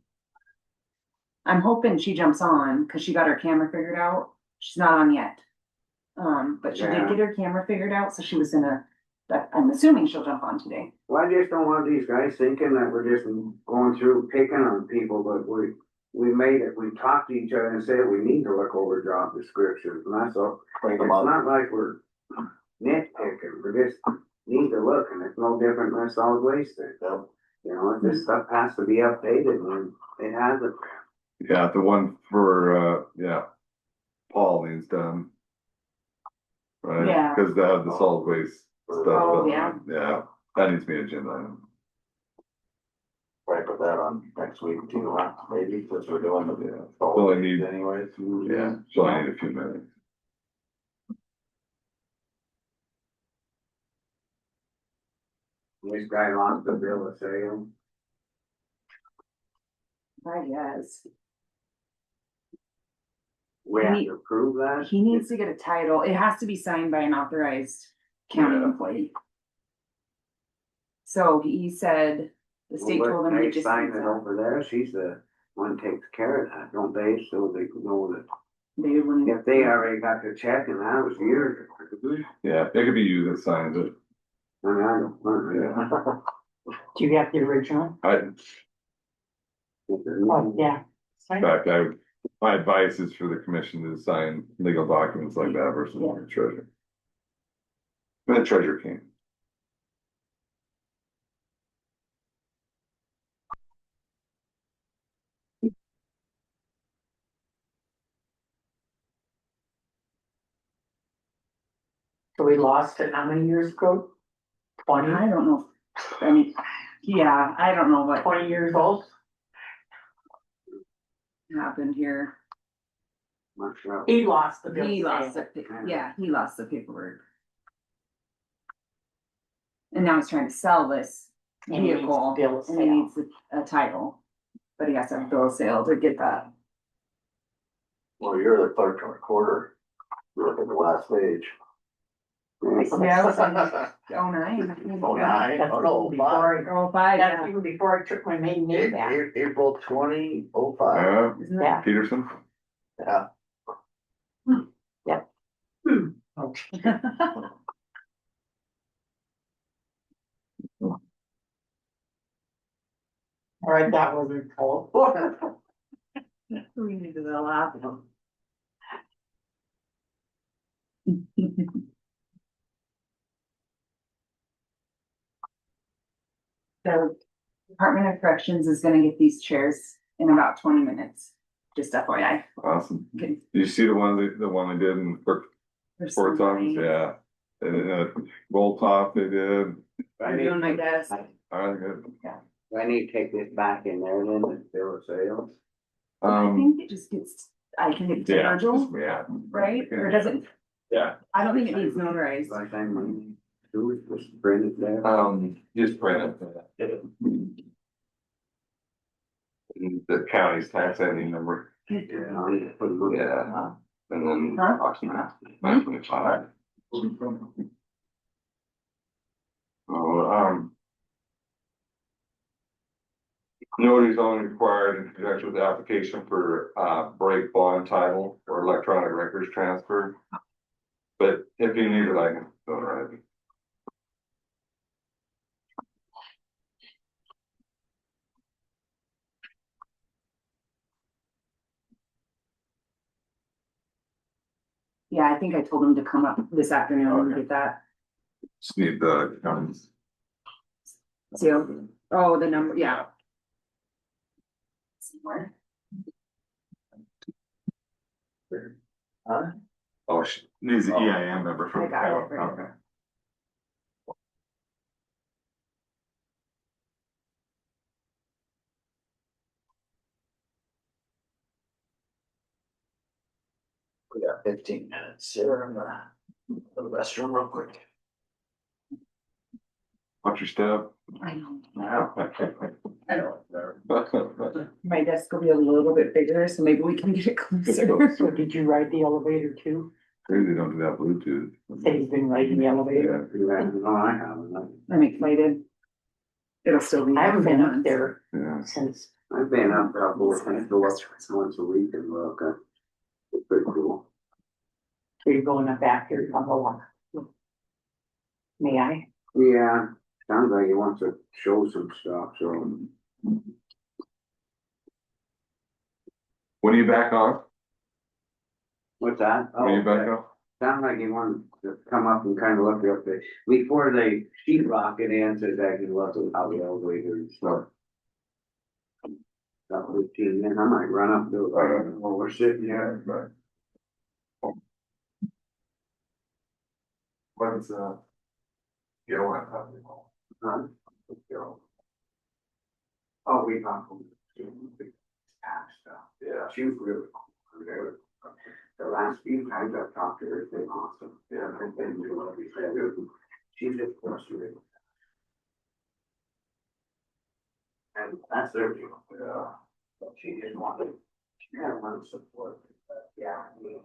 I'm hoping she jumps on, cause she got her camera figured out, she's not on yet. But she Yeah. did get her camera figured out, so she was gonna, that, I'm assuming she'll jump on today. Well, I just don't want these guys thinking that we're just going through picking on people, but we made it, we talked to each other and said we need to look over job descriptions, and that's all. Bring It's them up. not like we're nitpicking, we just need to look, and it's no different than solid waste thing. Yep. You know, this stuff has to be updated, and it hasn't. Yeah, the one for, Paul needs done. Right? Yeah. Cause they have the solid waste stuff. Oh, yeah. Yeah, that needs to be agenda item. Probably put that on next week too, huh? Maybe, since we're doing the. Yeah. Only need- Anyways. Yeah, so I need a few minutes. This guy lost the bill of sale. I guess. We have to approve that? He needs to get a title, it has to be signed by an authorized county Yeah. employee. So he said, the state Well, told him he they just. sign needs it that. over there, she's the one takes care of that, don't they, so they can know that. They wouldn't. If they already got the check and that was years ago. Yeah, it could be you that signs it. I mean, I don't, Yeah. Do you have the original? In Oh, yeah. fact, my advice is for the commission to sign legal documents like that versus the treasurer. The treasurer can. So we lost it how many years ago? 20 I don't know, I mean, yeah, I don't know what 20 years old? happened here. He lost the bill. He lost the, yeah, he lost the paperwork. And now he's trying to sell this And he needs vehicle, the bill of and he sale. needs a title. But he has to have a bill of sale to get that. Well, you're the clerk and recorder. Look at the last page. Yeah, it was in 09. Oh, nine, oh, no, five. Oh, five, That's yeah. even before I took my maiden name back. April 2005. Yeah, Isn't Yeah. that? Peterson? Yeah. Okay. All right, that wasn't cold. We needed a laugh. So Department of Corrections is gonna get these chairs in about 20 minutes, just FYI. Awesome. Okay. Did you see the one I did in clerk There's sports some office? lines. Yeah. And roll top they did. I'm doing my best. I good. I need to take this back in there and then the bill of sale. I think it just gets, I can get to Yeah, Virgil, yeah. right? Or does it, Yeah. I don't think it needs notarized. By the time we do it, just bring it there. Just print it. And the county's tax ID number. Yeah, I'll just put it. Yeah. And then Huh? approximately 925. Oh, notice only required in conjunction with the application for, break bond title or electronic records transfer. But if you need it, I can go right. Yeah, I think I told him to come up this afternoon and get that. Just need the, So, oh, the number, yeah. Somewhere. oh, she needs the EIN number for. I got it right Okay. We got 15 minutes here. I'm gonna go to the restroom real quick. Watch your step. I know. I know. My desk will be a little bit bigger, so maybe we can get it closer. So did you ride the elevator too? Crazy, don't do that Bluetooth. Say you've been riding the elevator. No, I haven't. I'm excited. It'll still be. I haven't been up 4 months. there Yeah. since, I've been up there, I've go up once a week and look, it's pretty cool. you're going up after on the walk. May I? Yeah, sounds like he wants to show some stuff, so. When are you back on? What's that? When are you back Oh, on? sounds like he wanted to come up and kind of look up the, before they sheet rock it in, so that he can look at how the elevator and stuff. About 15 minutes, I might run up and do it right while we're sitting here. Right. When's, you don't want to have it all. Huh? Carol. Oh, we talked about the tax stuff. Yeah. She was really cool. The last few times I've talked to her, it's been awesome. Yeah, I've been doing what we said. She's just frustrated. And that's their deal. Yeah. But she didn't want to, she had a lot of support, but yeah, I mean.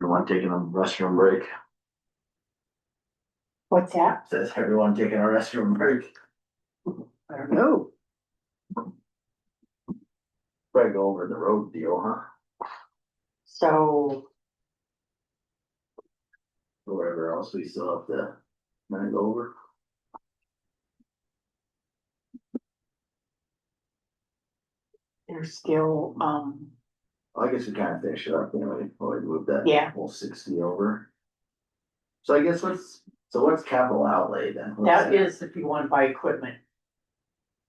Everyone taking a restroom break. What's that? Says everyone taking a restroom break. I don't know. Probably go over the road deal, huh? So, Whatever else we still have to go over. there's still, I guess we kind of finished it up anyway, before we moved that. Yeah. Whole 60 over. So I guess what's capital outlay then? What's that is if you want to buy equipment.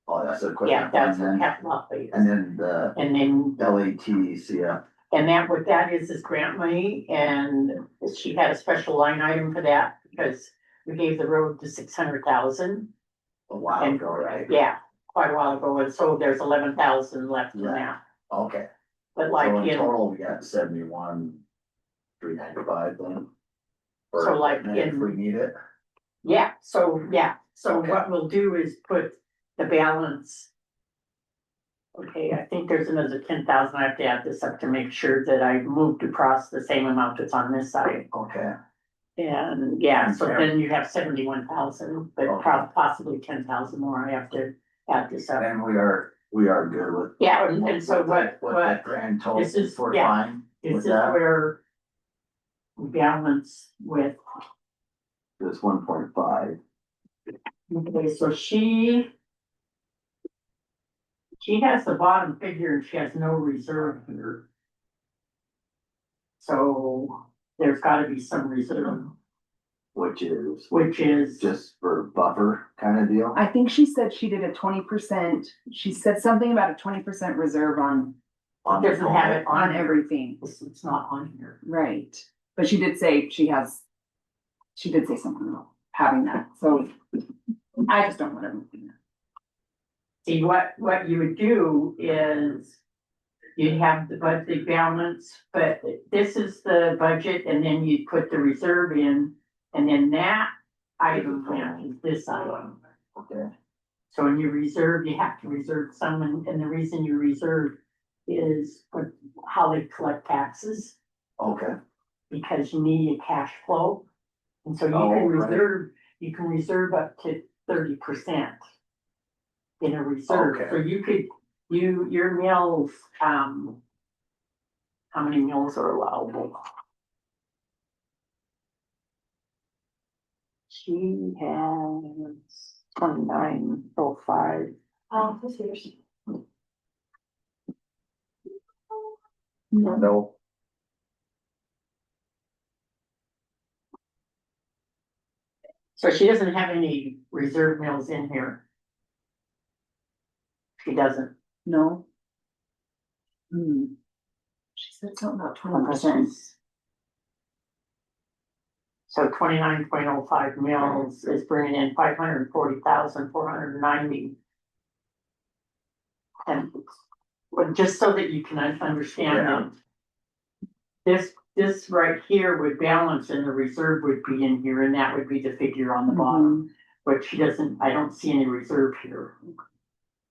Oh, that's the equipment. Yeah, that's fund what then. capital outlay is. And then the And then, LATCF. and that, what that is grant money, and she had a special line item for that, because we gave the road to 600,000. A while And- ago, right? Yeah, quite a while ago, and so there's 11,000 left in Yeah. that, Okay. but like So in in, total, we got 71,395 then. So For like equipment if in- we need it. yeah, so Okay. what we'll do is put the balance. Okay, I think there's another 10,000, I have to add this up to make sure that I moved across the same amount that's on this side. Okay. And yeah, so Okay. then you have 71,000, but Okay. possibly 10,000 more, I have to add this up. And we are good with. Yeah, and so with what that grand total, this is- we're yeah. fine this with is that, where we balance with, this 1.5. okay, so she has the bottom figure and she has no reserve here. So there's gotta be some reserve, Which is which is, just for buffer kind of deal. I think she said she did a 20%, she said something about a 20% reserve on On the doesn't have it on on everything, it's not on here. right? But she did say she did say something about having that, so I just don't want to. See, what you would do is you'd have the budget balance, but this is the budget and then you'd put the reserve in. And then that item matches this item. Okay. So when you reserve, you have to reserve some, and the reason you reserve is for how they collect taxes, Okay. because you need a cash flow. And so Oh, right. you can reserve up to 30% in a reserve. Okay. So you could, your mills, how many mills are allowable? She has 2905. Oh, this year's. No. So she doesn't have any reserve mills in here. She doesn't. No. She said something about 20%. So 29.05 mills is bringing in 540,490. And well, just so that you can understand it. This right here would balance and the reserve would be in here and that would be the figure on the bottom. But she doesn't, I don't see any reserve here.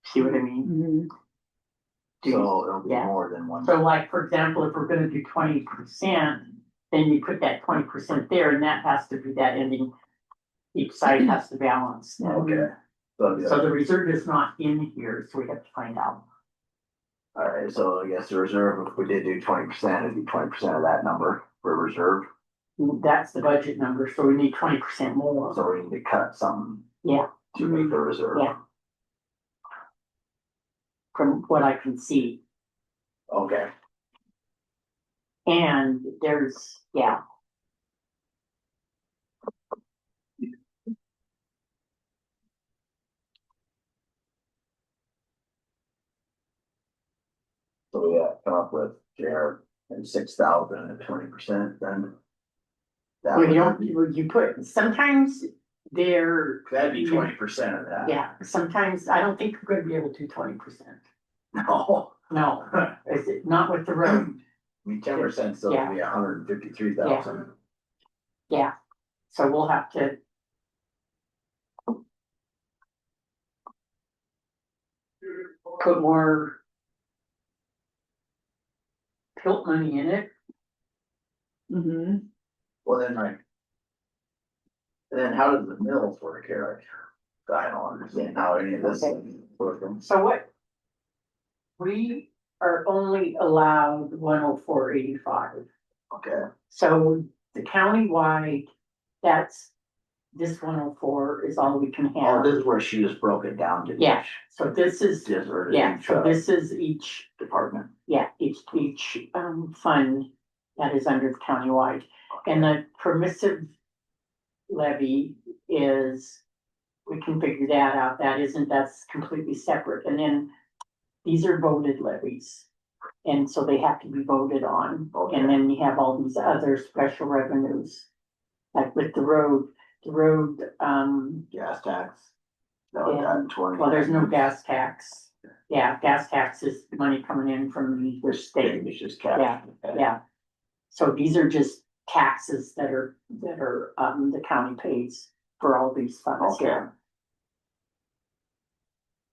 See what I mean? So it'll be Yeah. more than one. So like, for example, if we're gonna do 20%, then you put that 20% there and that has to be that ending. Each side has to balance. Okay. So the reserve is not in here, so we have to find out. Alright, so I guess the reserve, if we did do 20%, it'd be 20% of that number for reserve. That's the budget number, so we need 20% more. So we need to cut some. Yeah. To make the reserve. Yeah. From what I can see. Okay. And there's, yeah. So we got come up with Jared and 6,000 and 20% then. That Well, would- you don't, you put, sometimes they're. That'd be 20% of that. Yeah, sometimes I don't think we're gonna be able to do 20%. No. No, is it not with the road? I mean, 10% still would be 153,000. Yeah, so we'll have to. Put more. Tilt money in it. Well, then then how does the mills work here? I don't understand how any of this is working. So what? We are only allowed 104.85. Okay. So the countywide, that's, this 104 is all we can Oh, have. this is where she just broke it down to. Yeah, so this is, Just or yeah, each, so this is each, department. yeah, each fund that is under the countywide. And the permissive levy is, we can figure that out, that's completely separate, and then these are voted levies. And so they have to be voted on, and then you have all these other special revenues. Like with the road, Gas tax. That was Yeah. at 20. well, there's no gas tax. Yeah, gas tax is money coming in from the state. It's just cash. Yeah, yeah. So these are just taxes that are, the county pays for all these funds Okay. here.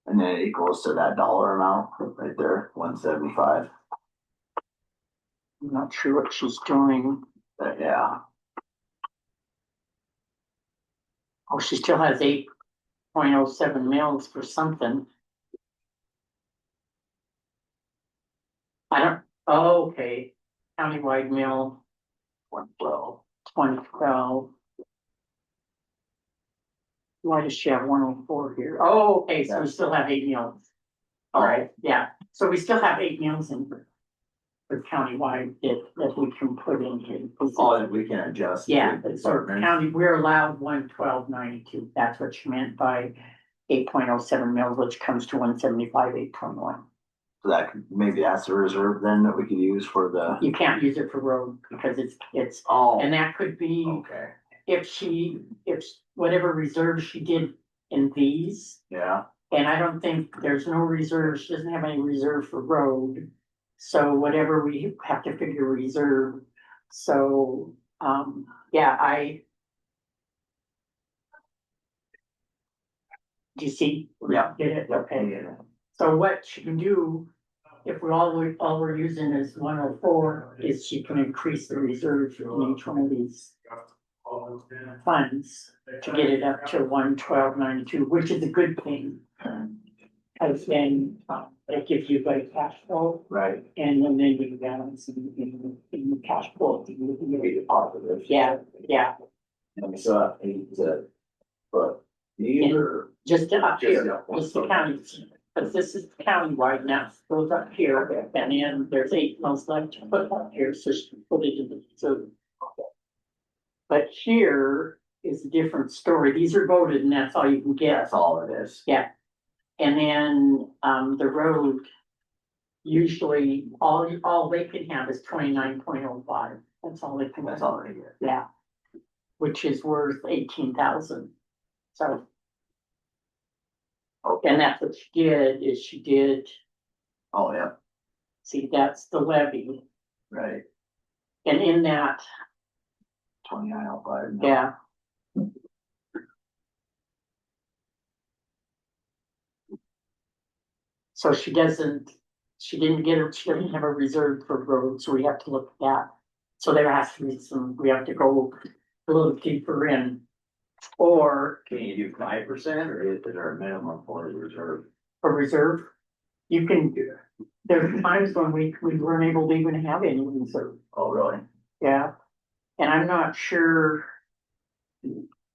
And then it equals to that dollar amount right there, 175. I'm not sure what she's doing. Yeah. Oh, she still has 8.07 mils for something. Okay, countywide mill. 2012. Why does she have 104 here? Oh, okay, so we still have 8 mills. All right, yeah, so we still have 8 mills in for countywide that we can put in here. All that we can adjust. Yeah, the so department. county, we're allowed 112.92, that's what she meant by 8.07 mils, which comes to 175.821. So that maybe that's the reserve then that we could use for the. You can't use it for road because it's, Oh. and that could be, Okay. if whatever reserve she did in these, Yeah. And I don't think there's no reserves, she doesn't have any reserve for road. So whatever we have to figure reserve, so, yeah, do you see? Yeah. Get it, okay. So what she can do, if all we're using is 104, is she can increase the reserve in each one of these funds to get it up to 112.92, which is a good thing. Cause then, it gives you like cash flow. Right. And then you balance in the cash flow. Be positive. Yeah, yeah, And so I need to, but either. just up Just here, up. just the county, because this is countywide now, goes up here, and then there's 8 months left to put up here, so she can put it in the, so. But here is a different story, these are voted and that's all you can get. That's all it is. Yeah. And then, the road, usually, all they can have is 29.05, that's all they can. That's all they get. Yeah. Which is worth 18,000, so. And that's what she did, is she did, Oh, yeah, see, that's the levy, right. and in that, 2905. yeah. So she didn't have a reserve for roads, so we have to look at that. So there has to be we have to go a little deeper in. Or Can you do 5% or is there a minimum for the reserve? a reserve, you can, there's times when we weren't able to even have any reserve, Oh, really? yeah. And I'm not sure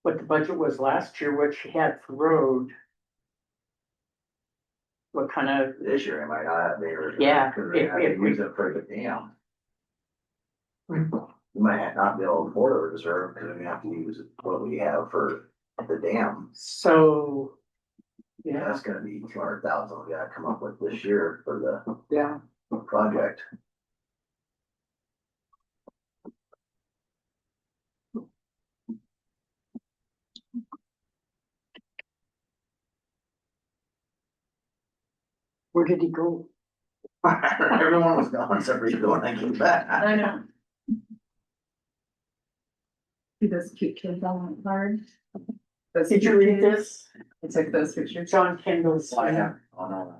what the budget was last year, what she had for road. What kind of, This year I might not have any reserve. Yeah, Cause they have to if we- use it for the dam. We might not be able to afford a reserve because we have to use what we have for the dam. so. Yeah, That's gonna be 200,000 we gotta come up with this year for yeah, the project. where did he go? Everyone was gone except for you when I came back. I know. See those cute kids on the card? Those Did you cute read kids? this? I took those pictures. John Kendall's. Oh, yeah. Oh, no.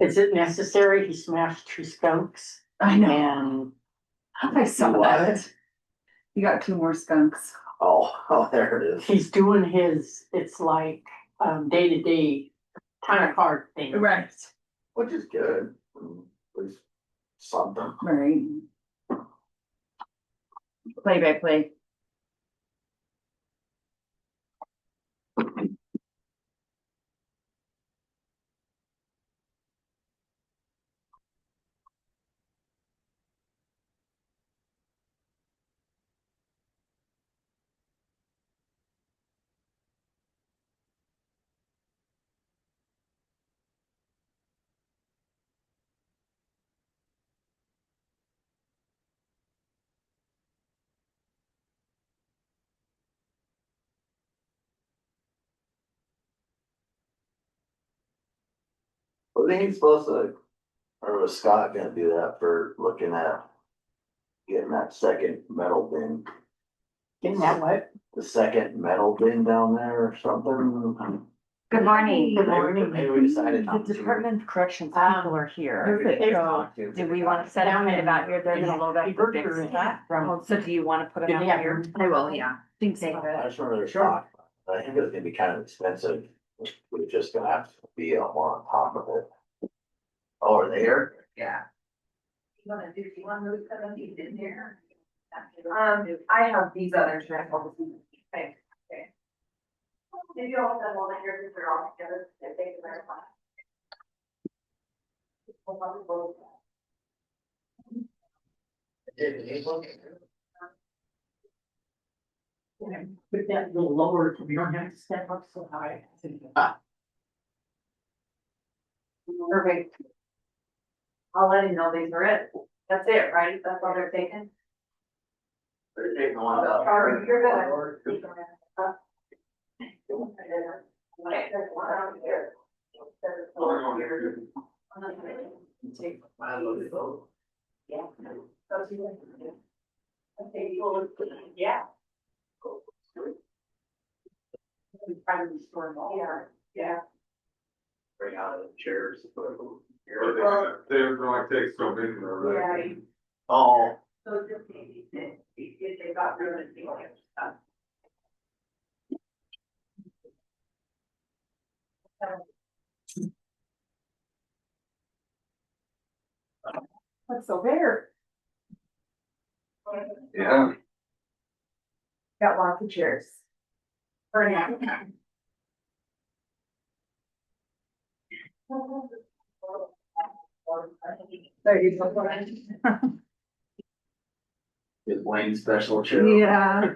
Is it necessary? He smashed 2 skunks I know, and I saw that. You got 2 more skunks. Oh, there it is. he's doing his, it's like, day-to-day kind of hard thing. Right. Which is good. At least something. Right. Play by play. Well, then he's supposed to, or was Scott gonna do that for looking at getting that second metal bin, Getting that what? the second metal bin down there or something? Good morning. Good morning. Maybe we decided The not to. Department of Corrections people are here. Perfect. So do we want to set up right about here? They're gonna load up the big stuff. So do you want to put it Did out they have here? I will, yeah. Think so. I just remember talk, I think it was gonna be kind of expensive, we're just gonna have to be more on top of it. Oh, are they here? Yeah. You wanna move some of these in here? I have these others, right? Okay. Maybe I'll have them all here, because they're all together, if they can verify. Put that a little lower so we don't have to step up so high. Perfect. I'll let him know these are it. That's it, right? That's all they're taking? They're taking the ones out. Or you're good. Okay. Yeah. Yeah. Bring out the chairs. They're going to take so many, right? Oh. So just maybe, if they got rid of the other stuff. What's so there? Yeah. Got lots of chairs. For now. There you go. Get Wayne's special chair. Yeah,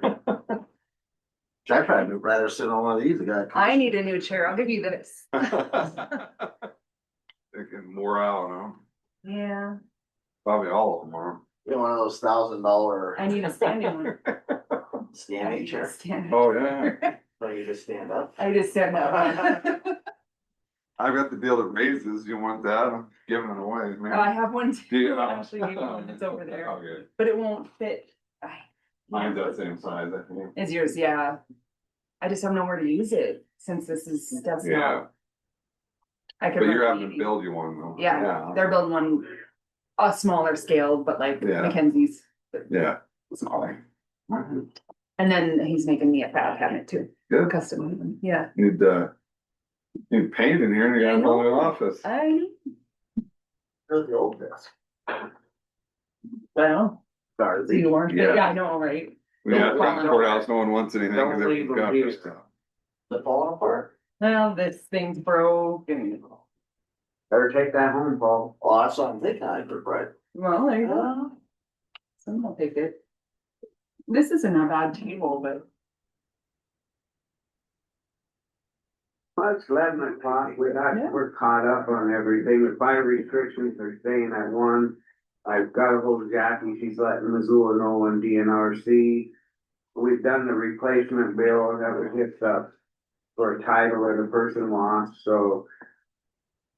I'd probably rather sit on one of these, the guy. I need a new chair. I'll give you this. Thinking more out, huh? Yeah, Probably all of them are. Get one of those $1,000 I need a standing one. standing chair, Stand. Oh, yeah. so you just stand up. I just stand up. I've got the deal that raises. You want that? I'm giving it away, man. I have one Do you? too. I actually need one. It's over there, Oh, good. but it won't fit. Mine's that same size, I think. Is yours? Yeah. I just have nowhere to use it since this is stuff's Yeah, not. I could. but you're run having to baby. build you one though. Yeah, they're building one a smaller scale, but like Yeah. Mackenzie's Yeah. smaller. And then he's making me a file cabinet too, Good. custom. Yeah. Need paint in here and you got a whole new office. I know. Here's the old desk. Well, Sorry. so you weren't. Yeah. Yeah, I know, right? Yeah, Don't leave- courthouse, no one wants anything. 'Cause Don't leave everyone's them got here. their stuff. They're falling apart. Well, this thing's broke and, Better take that home, Paul. Well, that's what I'm thinking, I could, right? well, there you go. Someone will take it. This isn't a bad table, but Well, it's 11 o'clock, Yeah. we're caught up on everything, the fire restrictions are staying at 1. I've got a hold of Jackie, she's letting Missoula know on DNRC. We've done the replacement bill that was just for a title that a person lost, so.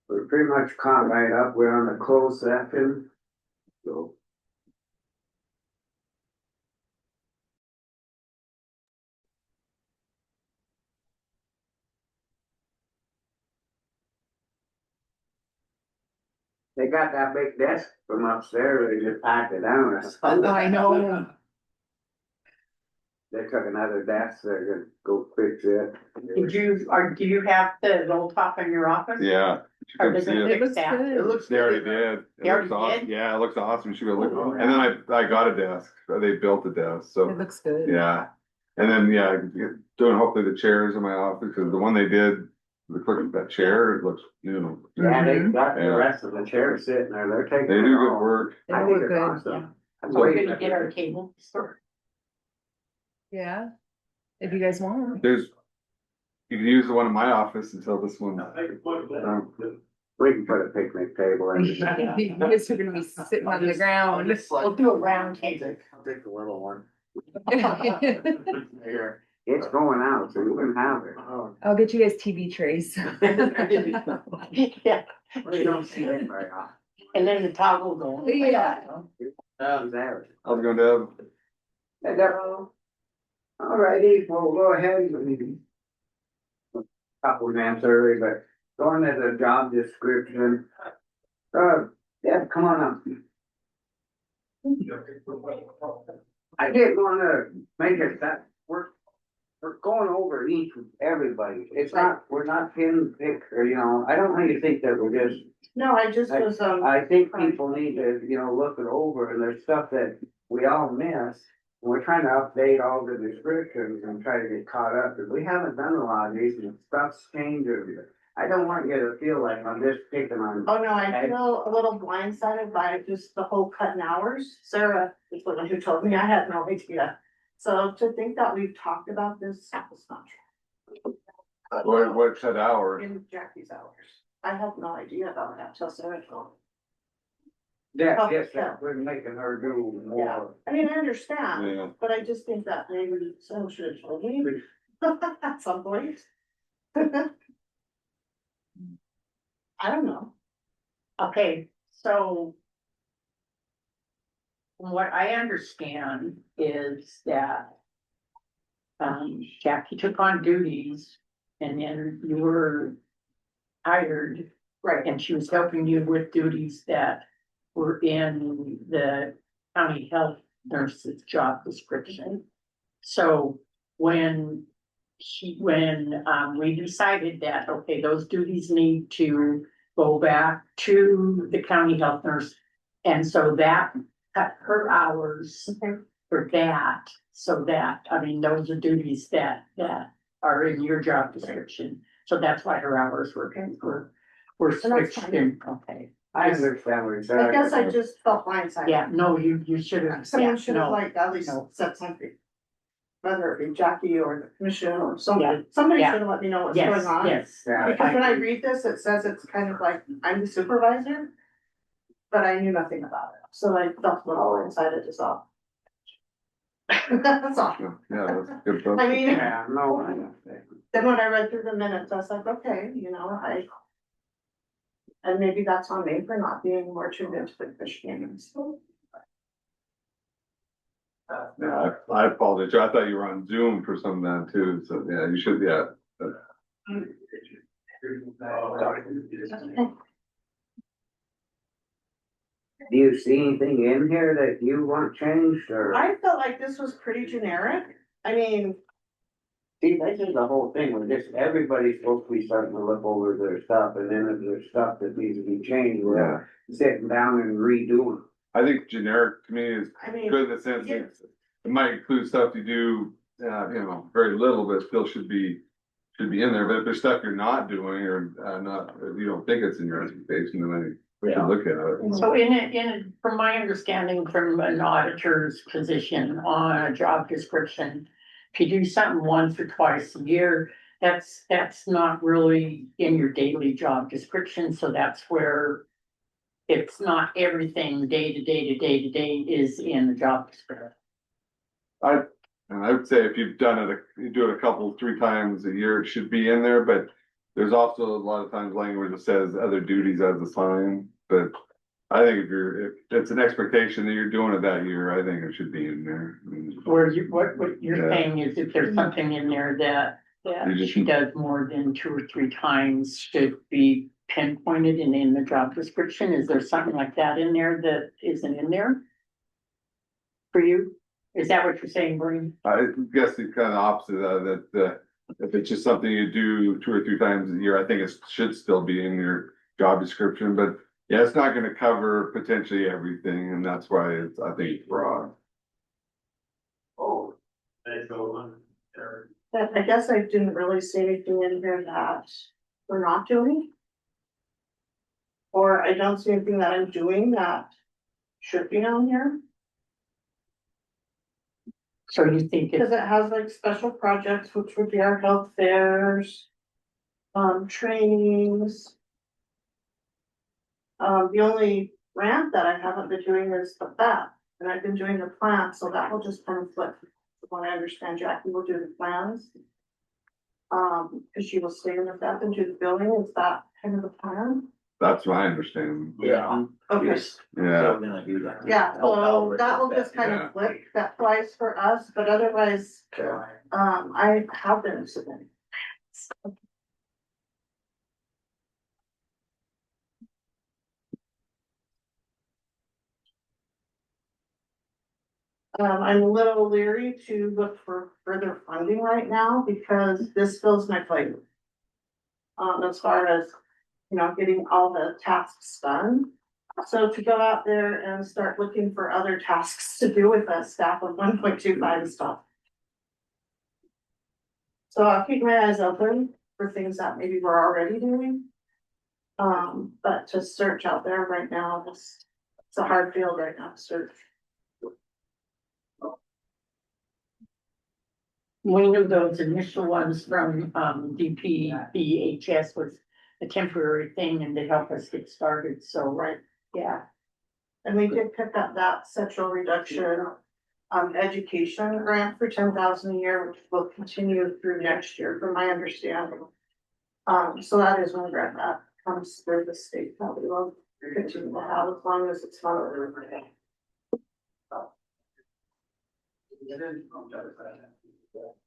We're pretty much caught right up, we're on the closed session. So. They got that big desk from upstairs, they just packed it down. I know. They took another desk, they're gonna go fix it. Do you have the roll top in your office? Yeah. you Are come they see gonna it. It fix looks that? good. It looks. They already good. did. It They already looks awesome. did? Yeah, it looks awesome. You should go look. Oh, And then I got a desk. They built a desk, It so, looks good. yeah. And then, yeah, doing hopefully the chairs in my office, because the one they did, the clerk, that chair, it looks, Yeah, they got Yeah. the rest of the chairs sitting there, they're taking. they it do good all. work. They I look think it's good. awesome. I'm So we're waiting gonna get our for- table. Yeah. If you guys want. You can use the one in my office until this one. We can put a picnic table in. You guys are gonna be sitting on the ground. We'll do a round table. I'll take the little one. Here. It's going out, so you can have it. I'll get you guys TV trays. Yeah, You don't see it very often. and then the toggle going. Yeah. There. How's it going, Deb? Hey, Deborah. All righty, well, we'll go ahead and. Couple minutes early, but going to the job description. Yeah, come on up. I didn't wanna make it that, we're going over each of everybody. It's not, we're not pin pick, or, I don't really think that we're just. No, I just was, I think people need to, look it over, and there's stuff that we all miss. And we're trying to update all the descriptions and try to get caught up, because we haven't done a lot of these, and stuff's changing. I don't want you to feel like I'm just picking on. oh no, I feel a little blindsided by just the whole cutting hours. Sarah is the one who told me, I had no idea. So to think that we've talked about this, is not true. What said hours? In Jackie's hours. I had no idea about that till Sarah told me. Yeah, yes, we're making her do Yeah, more. I mean, I understand, Yeah. but I just think that maybe someone should have told me at some point. I don't know. Okay, so. From what I understand is that. Jackie took on duties and then you were hired. Right. And she was helping you with duties that were in the county health nurse's job description. So when we decided that, okay, those duties need to go back to the county health nurse. And so that cut her hours for that, so that, I mean, those are duties that are in your job description. So that's why her hours were switched in, okay. I understand what you're saying. I guess I just felt blindsided. Yeah, no, you should have. Someone should have no, like at least no. said something. Whether it be Jackie or the commission or Yeah, somebody, somebody yeah. should have let me know what's Yes, going on. yes. Yeah. Because when I read this, it says it's kind of like, I'm the supervisor. But I knew nothing about it, so I felt a little excited as well. That's all. Yeah, that's good. I mean, Yeah, no, I understand. then when I read through the minutes, I was like, okay, you know, and maybe that's on me for not being more tuned into the Christian. Yeah, I apologize. I thought you were on Zoom for some of that too, so yeah, you should, yeah. Do you see anything in here that you want changed or? I felt like this was pretty generic. I mean, See, this is the whole thing, with this, everybody's supposed to be starting to look over their stuff, and then if there's stuff that needs to be changed, we're sitting down and redoing. I think generic to me is I mean, good in the sense yeah. that it might include stuff you do, very little, but still should be in there. But if there's stuff you're not doing or not, or you don't think it's in your expectation, then we should look at it. So from my understanding from an auditor's position on a job description, if you do something once or twice a year, that's not really in your daily job description, so that's where it's not everything day to day is in the job description. And I would say if you've done it, you do it a couple, 3 times a year, it should be in there, but there's also a lot of times language that says other duties as assigned, but I think if it's an expectation that you're doing it that year, I think it should be in there. Where what you're Yeah. saying is if there's something in there that You just- she does more than 2 or 3 times should be pinpointed and in the job description, is there something like that in there that isn't in there? For you, is that what you're saying, Bree? I guess it's kind of opposite of that, if it's just something you do 2 or 3 times a year, I think it should still be in your job description, but yeah, it's not gonna cover potentially everything, and that's why I think it's broad. Oh. but I guess I didn't really see anything in here that we're not doing. Or I don't see anything that I'm doing that should be on here, So you think because it has like special projects, which would be our health fairs. Trainings. The only grant that I haven't been doing is the FAP, and I've been doing the plan, so that will just kind of flip. When I understand Jackie will do the plans. Cause she will stay in the FAP and do the building, is that kind of the plan? That's my understanding. Yeah. Okay, Yeah, yeah, so that will just kind of flip that twice for us, but otherwise, I have been submitting. I'm a little leery to look for further funding right now because this fills my plate. As far as, getting all the tasks done. So to go out there and start looking for other tasks to do with a staff of 1.25 stuff. So I'll keep my eyes open for things that maybe we're already doing. But to search out there right now, it's a hard field right now to search. we knew those initial ones from DPBHS was a temporary thing and they help us get started, so right, yeah. And we did pick up that sexual reduction, education grant for 10,000 a year, which will continue through next year, from my understanding. So that is one grant that comes through the state, probably will continue to have as long as it's not over.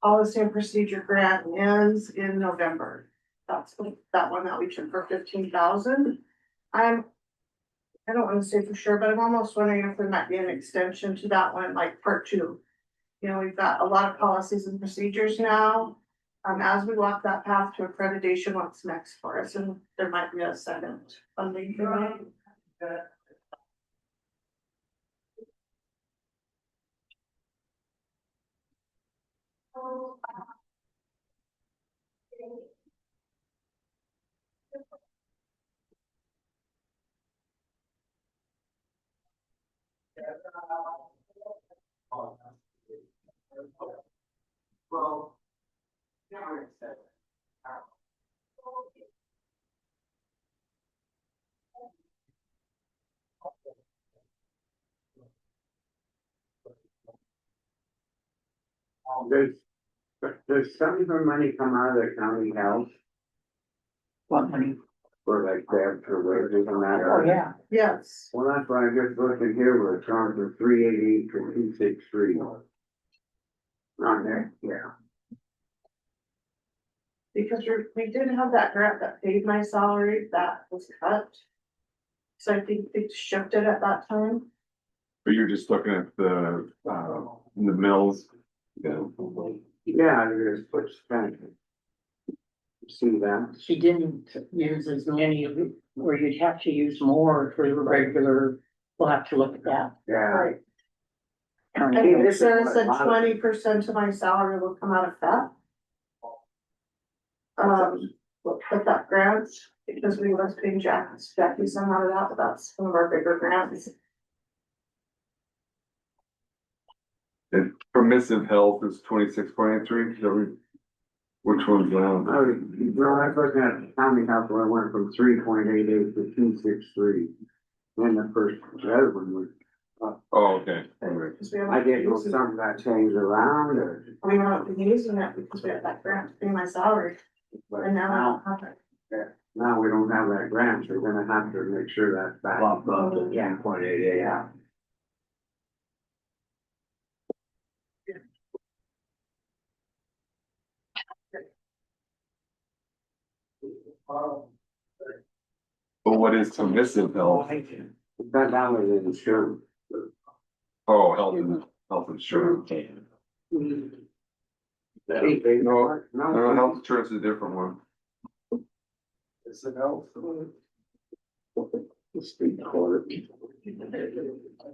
Policy and procedure grant ends in November. That one that we took for 15,000. I don't wanna say for sure, but I'm almost wondering if there might be an extension to that one, like part two. You know, we've got a lot of policies and procedures now. As we walk that path to accreditation, what's next for us, and there might be a second funding for that. Well. Does some of the money come out of the county health What money? for like that for wages and that? Oh, yeah. Yes, Well, that's why I'm just looking here, we're charged for 388 for 263. On there, yeah. because we did have that grant that paid my salary, that was cut. So I think they shifted at that time. But you're just looking at the mills. Yeah. Yeah, there's which kind of. See that? She didn't use as many, or you'd have to use more for the regular, we'll have to look at that. Yeah. Right. County. And it says that 20% of my salary will come out of that. With that grant, because we was paying Jackie some out of that, but that's some of our bigger grants. And permissive health is 26.83, which one's that? Oh, well, I was looking at the county health where I went from 3.88 to 263. Then the other one was. Oh, okay. Anyway. Because we have. I didn't know something got changed around or. We haven't been using it because we have that grant to pay my salary, and now I don't have it. Now we don't have that grant, so we're gonna have to make sure that's back. Bump up to 10.88. Yeah. But what is permissive health? That was insurance. Oh, health insurance. No, health insurance is a different one. It's a health.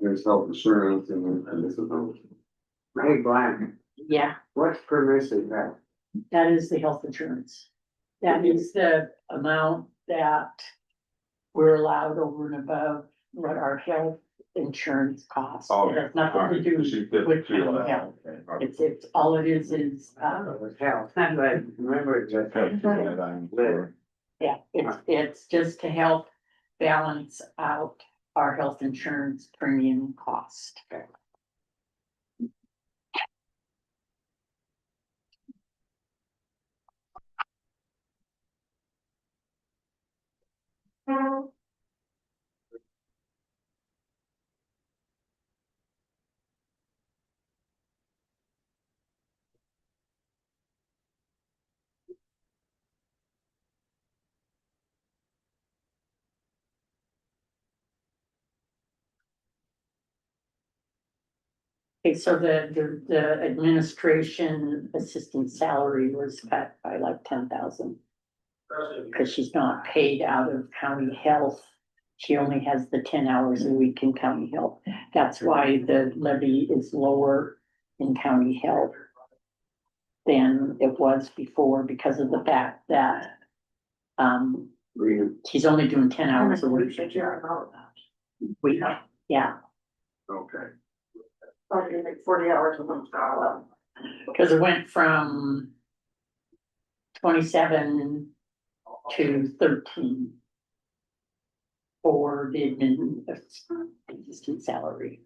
There's health insurance and this is health. Hey, Glenn, Yeah, what's permissive health? that is the health insurance. That is the amount that we're allowed over and above what our health insurance costs. It has nothing to do with county health. It's, all it is, Health, but remember it's just. yeah, it's just to help balance out our health insurance premium cost. Okay, so the administration assistant salary was cut by like 10,000. Cause she's not paid out of county health. She only has the 10 hours a week in county health. That's why the levy is lower in county health than it was before, because of the fact that she's only doing 10 hours a week. We, yeah. Okay. Probably like 40 hours a month. Cause it went from 27 to 13 for the assistant salary.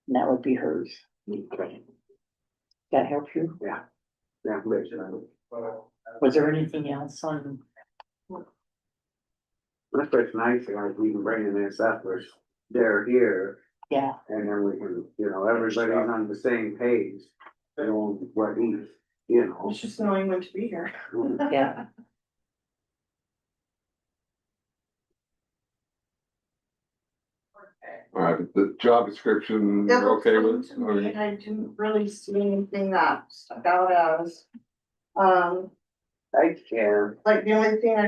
And that would be hers. That help you? Yeah. Yeah, please. Was there anything else on? That's what's nice, like, we can bring this up, where they're here, Yeah, and then we can, everybody's on the same page. They know what he's, It's just knowing when to be here. yeah. All right, the job description, It you're looks okay good with? to me. I didn't really see anything that stuck out as. I can. Like the only thing I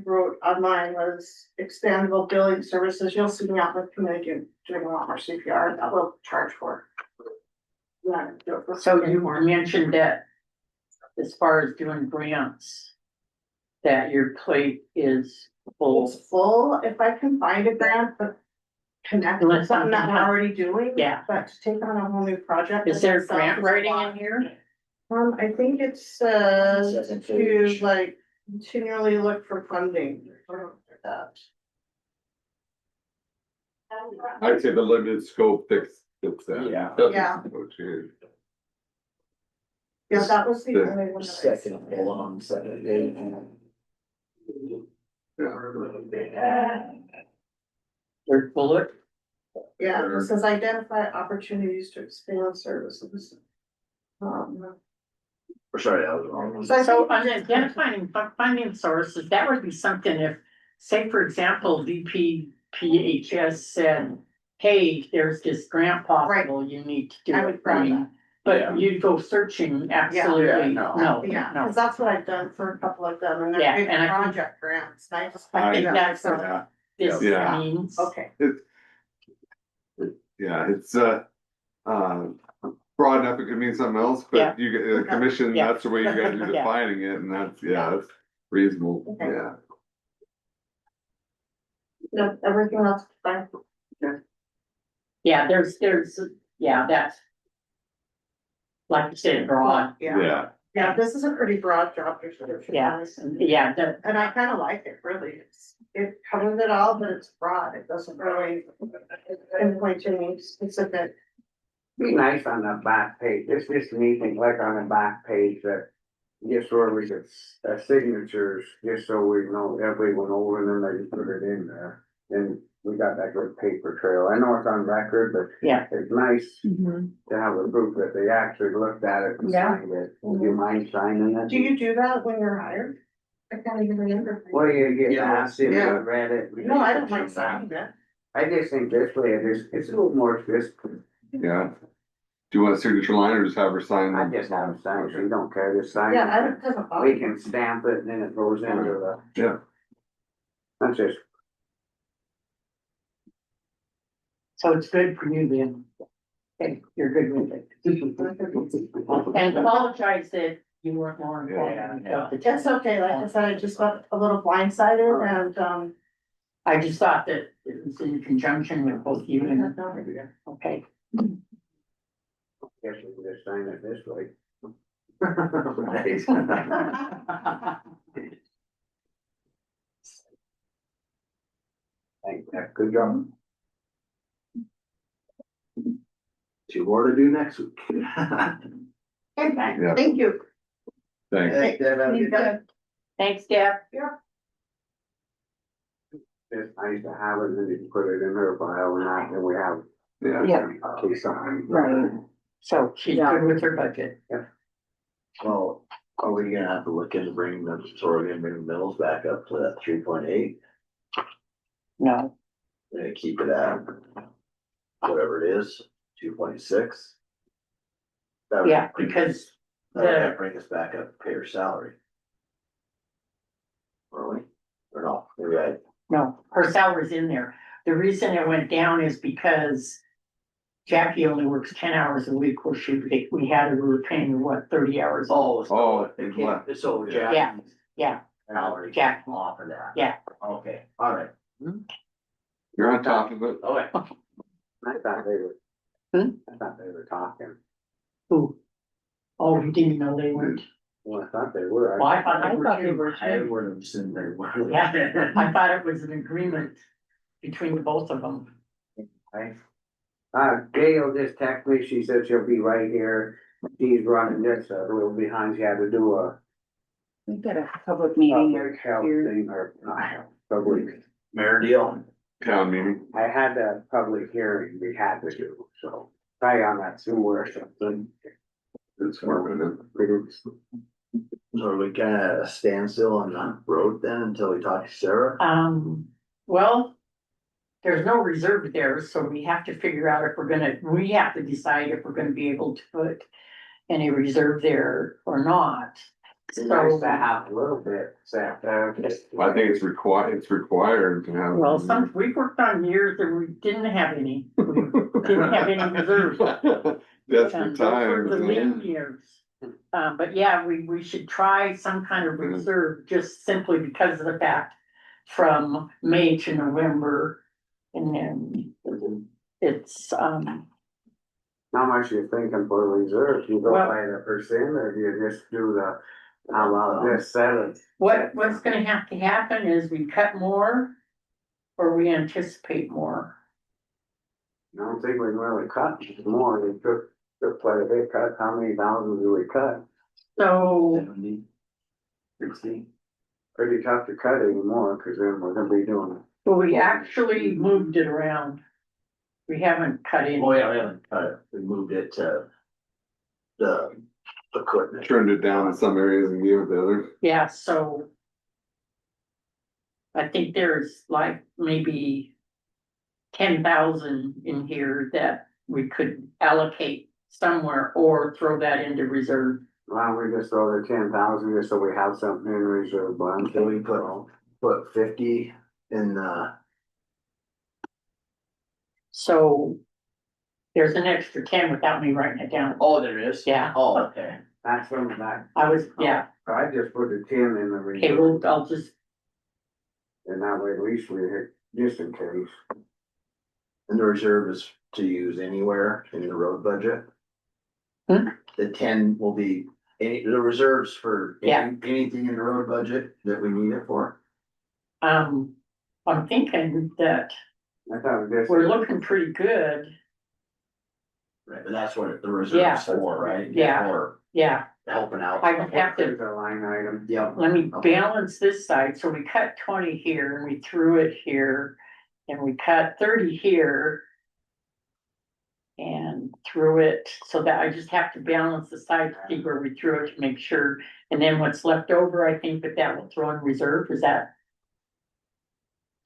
wrote on mine was expandable billing services. You'll see me out with community doing a lot more CPR that we'll charge for. Yeah. do it for So free you more. mentioned that as far as doing grants, that your plate is full. It's full if I can find a grant, but connect with Unless something that something we're already doing. Yeah. But to take on a whole new project. Is there myself grant is a writing lot. in here? I think it says to like continually look for funding for that. I'd say the limited scope fits that. Yeah. Yeah. Negotiated. Yeah, that was the The only one. that I saw. belong, second. Third bullet? Yeah, it says identify opportunities to expand services. Sorry, I was wrong. So I So think- on identifying funding sources, that would be something if, say, for example, VPPHS said, hey, there's this grant possible, you need to do I it. would grab that. But you'd go searching, absolutely, Yeah, no, Yeah, no. cause that's what I've done for a couple of them, and Yeah, they're big and I think- project grants, and I just. I think Yeah, that's so- what this Yeah. means. Okay, Yeah, it's, broad enough, it could mean something else, Yeah. but you get, the commission, Yeah. that's the way you guys are Yeah. defining it, and that's that's reasonable, Okay. yeah. no, everything else is fine. Yeah, there's, yeah, that's. Like you said, broad, Yeah, yeah, this is a pretty broad job description. yeah, honestly. yeah, the, And I kinda like it, really, it covers it all, but it's broad, it doesn't really pinpoint to any specific. Be nice on the back page, it's just anything like on the back page that. Just where we get signatures, just so we know everyone over and then they can put it in there. And we got that good paper trail, I know it's on record, but. Yeah. It's nice Mhm. to have a proof that they actually looked at it and Yeah. signed it, would you mind signing it? Do you do that when you're hired? I can't even remember. Well, you get Yeah. asked if you Yeah. read it. No, I don't like signing that. I just think this way, it's a little more just, Yeah. Do you want a signature line or just have her sign? I them? just have it signed, so you don't care, just sign Yeah, I it. don't, doesn't bother We me. can stamp it and then it goes into the. Yeah. That's just, so it's good for you then. Okay, you're good with it. And apologize that you weren't more informed of the It's okay, like I said, I just got a little blindsided and, I just thought that it was in conjunction with both you and, okay. guess we can just sign it this way. Thank you, good job. Two more to do next week. Yeah. thank you. Thanks. Hey, Deb, have a good day. Thanks, Deb. It's nice to have it and you can put it in her file and that, and we have. Yeah. Yeah. In case something. Right. So she's good with her budget. Well, are we gonna have to look into bringing the, so we're gonna bring the mills back up to that 3.8? No, We're gonna keep it at whatever it is, 2.6? yeah, because That would bring us back up to pay her salary. Are we? Or no, maybe I, no, her salary's in there. The reason it went down is because Jackie only works 10 hours a week, where we had her, we were paying her, what, 30 hours? oh, so Oh, it it's came, left. it's over Yeah, Jackie's yeah, salary. Jack. Off of that. Yeah. Okay, all right. You're on top of it. Okay. I thought they were. Hmm? I thought they were talking. Who? Oh, you didn't know they weren't? Well, I thought they were. Well, I thought they were too. I would have assumed they were. Yeah, I thought it was an agreement between the both of them. Right. Gail just texted me, she said she'll be right here, she's running this, a little behind, she had to do a. We've got a public meeting Public health here. thing, or not health, public Mayor deal. Town meeting. I had a public hearing we had to do, so try on that sewer or something. It's more. So we kinda stand still on the road then until we talk to Sarah? Well, there's no reserve there, so we have to figure out if we have to decide if we're gonna be able to put any reserve there or not. It's nice to have a little bit, set there. I think it's required to have. Well, we've worked on years that we didn't have any, we didn't have any reserve. Desperate And those were the times. lean years. But yeah, we should try some kind of reserve, just simply because of the fact from May to November. And then it's, How much you thinking for reserve? You go Well- by the percent or do you just do the, how about this selling? what's gonna have to happen is we cut more or we anticipate more. I don't think we can really cut more. We took quite a bit cut. How many thousands do we cut? So 70, 60. Pretty tough to cut anymore, cause then we're gonna be doing. well, we actually moved it around. We haven't cut any. Oh, yeah, we haven't cut it. We moved it to the equipment. Turned it down in some areas and gave it to others. Yeah, so. I think there's like maybe 10,000 in here that we could allocate somewhere or throw that into reserve. Why don't we just throw the 10,000 just so we have something in reserve, but Can we put 50 in the, So. There's an extra 10 without me writing it down. oh, there is? Yeah. Oh, okay. that's from that. I was, yeah, I just put the 10 in the okay, reserve, well, I'll just, and that way at least we hit, just in case. And the reserve is to use anywhere in the road budget? Hmm? The 10 will be, the reserves for Yeah. anything in the road budget that we need it for? I'm thinking that I thought this. we're looking pretty good. Right, but that's what the Yeah. reserve's for, right? Yeah. For Yeah, helping out. I just have to, There's a line item. Yep. let me Okay. balance this side. So we cut 20 here and we threw it here. And we cut 30 here. And threw it, so that I just have to balance the side to see where we threw it to make sure. And then what's left over, I think that will throw in reserve, is that?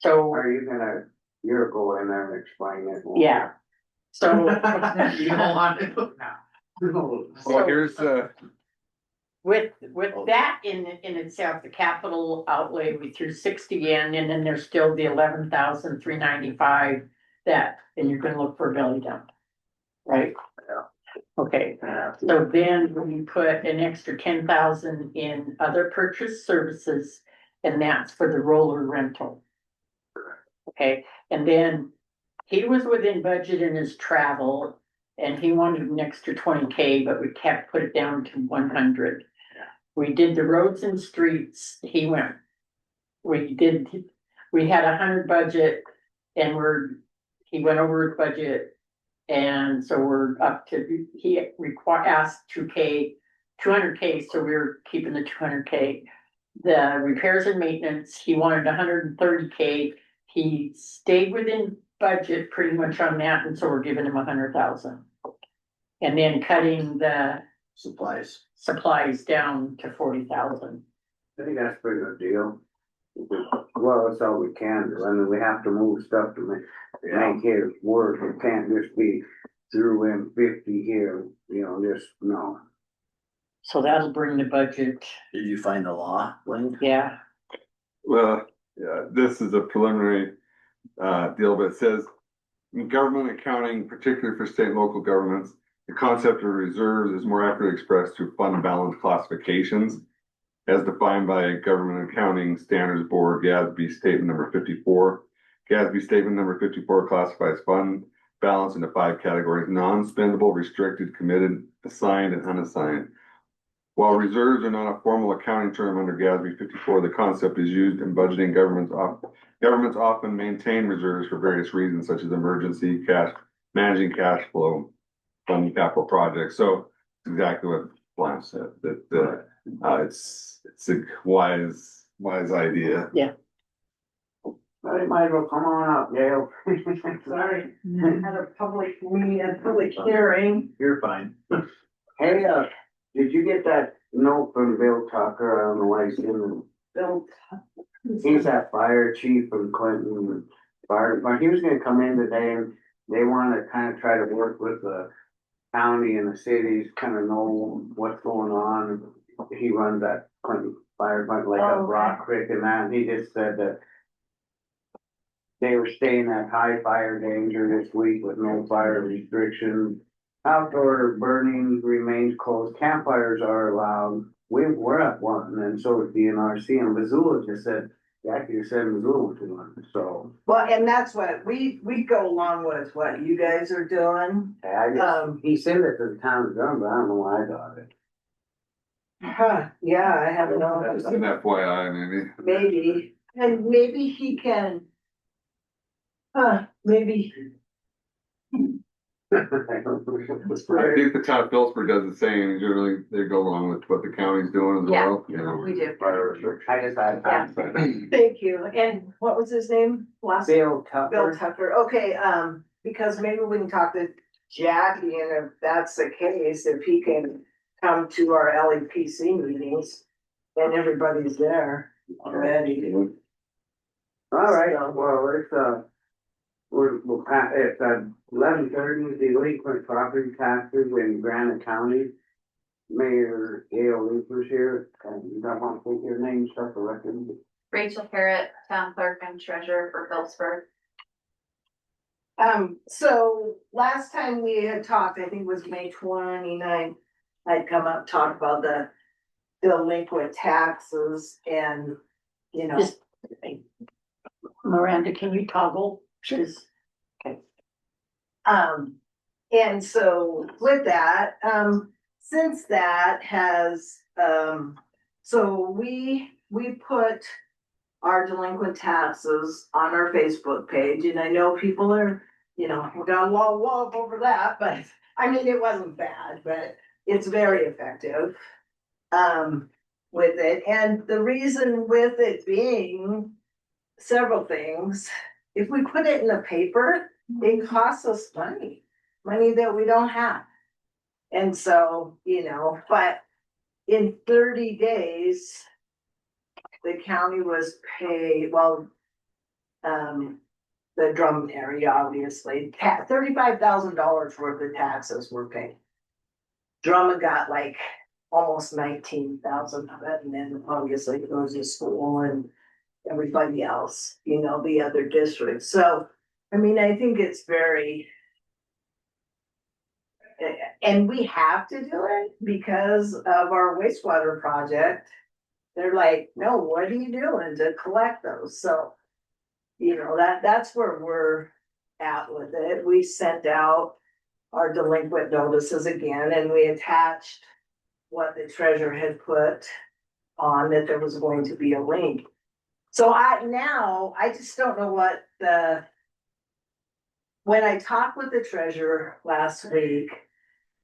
So, Are you gonna, you'll go in there and explain it more? yeah, so. You don't want to? Well, here's, With that in itself, the capital outlay, we threw 60 in, and then there's still the 11,395 that, and you're gonna look for a belly dump. Right? Okay, so then we put an extra 10,000 in other purchase services, and that's for the roller rental. Okay, and then he was within budget in his travel, and he wanted an extra 20K, but we kept, put it down to 100. We did the roads and streets, we had 100 budget, and he went over his budget. And so we're up to, he asked 200K, so we're keeping the 200K. The repairs and maintenance, he wanted 130K, he stayed within budget pretty much on that, and so we're giving him 100,000. And then cutting the supplies down to 40,000. I think that's a pretty good deal. Well, that's all we can do. I mean, we have to move stuff to make his work. It can't just be threw in 50 here, just, no. So that'll bring the budget, Did you find the law, Wayne? yeah, well, yeah, this is a preliminary deal, but it says in government accounting, particularly for state and local governments, the concept of reserves is more accurately expressed through fund balance classifications as defined by Government Accounting Standards Board, GASB Statement Number 54. GASB Statement Number 54 classifies fund balance into 5 categories: non-spendable, restricted, committed, assigned, and unassigned. While reserves are not a formal accounting term under GASB 54, the concept is used in budgeting. Governments often maintain reserves for various reasons, such as emergency cash, managing cash flow, funding capital projects. So it's exactly what Blanche said, that it's a wise idea. yeah. I I might as well come on up, Dale. Sorry, had a public meeting, a public hearing. You're fine. Hey, did you get that note from Bill Tucker? I don't know why he's in Bill. He's that fire chief from Clinton Fire Department. He was gonna come in today and they wanna kind of try to work with the county and the cities, kind of know what's going on. He runs that Clinton Fire Department, like Oh, up okay. Rock Creek and that, and he just said that they were staying at high fire danger this week with no fire restrictions. Outdoor burning remains closed. Campfires are allowed. We're at one, and so is DNRC, and Missoula just said, Jackie just said Missoula was one, so. Well, and that's what, we go along with what you guys are doing. I just, he sent it to the town of Drum, but I don't know why I got it. Huh, yeah, I haven't Just an know, FYI, maybe. maybe, and maybe he can. Maybe. I think the town of Phillipsburg does the same, generally, they go along with what the county's doing as Yeah. well, you know. We do. Fire restrictions. I just had. Thank you, and what was his name? Last. Bill Bill Tucker. Tucker, okay, because maybe we can talk to Jackie, and if that's the case, if he can come to our LEPC meetings. And everybody's there already. All right, well, it's, we'll pass, it's 11:30, delinquent property taxes in Granite County. Mayor Gail Leeper's here, and you don't want to take your name, stuff, for record. Rachel Parrott, town clerk and treasurer for Phillipsburg. So last time we had talked, I think it was May 29th, I'd come up, talk about the delinquent taxes and, you know. Just, Miranda, can you toggle? Just, And so with that, since that has, so we put our delinquent taxes on our Facebook page, and I know people are, you know, we got a lot of love over that, but I mean, it wasn't bad, but it's very effective. With it, and the reason with it being several things, if we put it in the paper, it costs us money that we don't have. And so, you know, but in 30 days, the county was paid, well, the Drummond area, obviously, $35,000 worth of taxes were paid. Drummond got like almost 19,000 of it, and then obviously it goes to school and everybody else, you know, the other districts. So, I mean, I think it's very, and we have to do it because of our wastewater project. They're like, no, what are you doing to collect those? So, you know, that's where we're at with it. We sent out our delinquent notices again, and we attached what the treasurer had put on that there was going to be a link. So I just don't know what when I talked with the treasurer last week,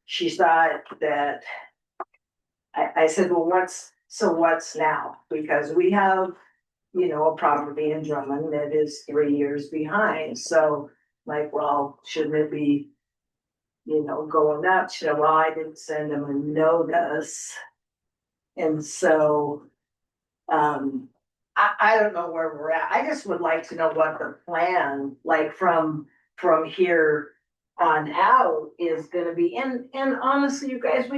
she thought that, I said, well, what's now? Because we have, you know, a property in Drummond that is 3 years behind. So like, well, shouldn't it be, you know, going up? She said, well, I didn't send them a notice. And so, I don't know where we're at. I just would like to know what the plan, like from here on out is gonna be. And honestly, you guys,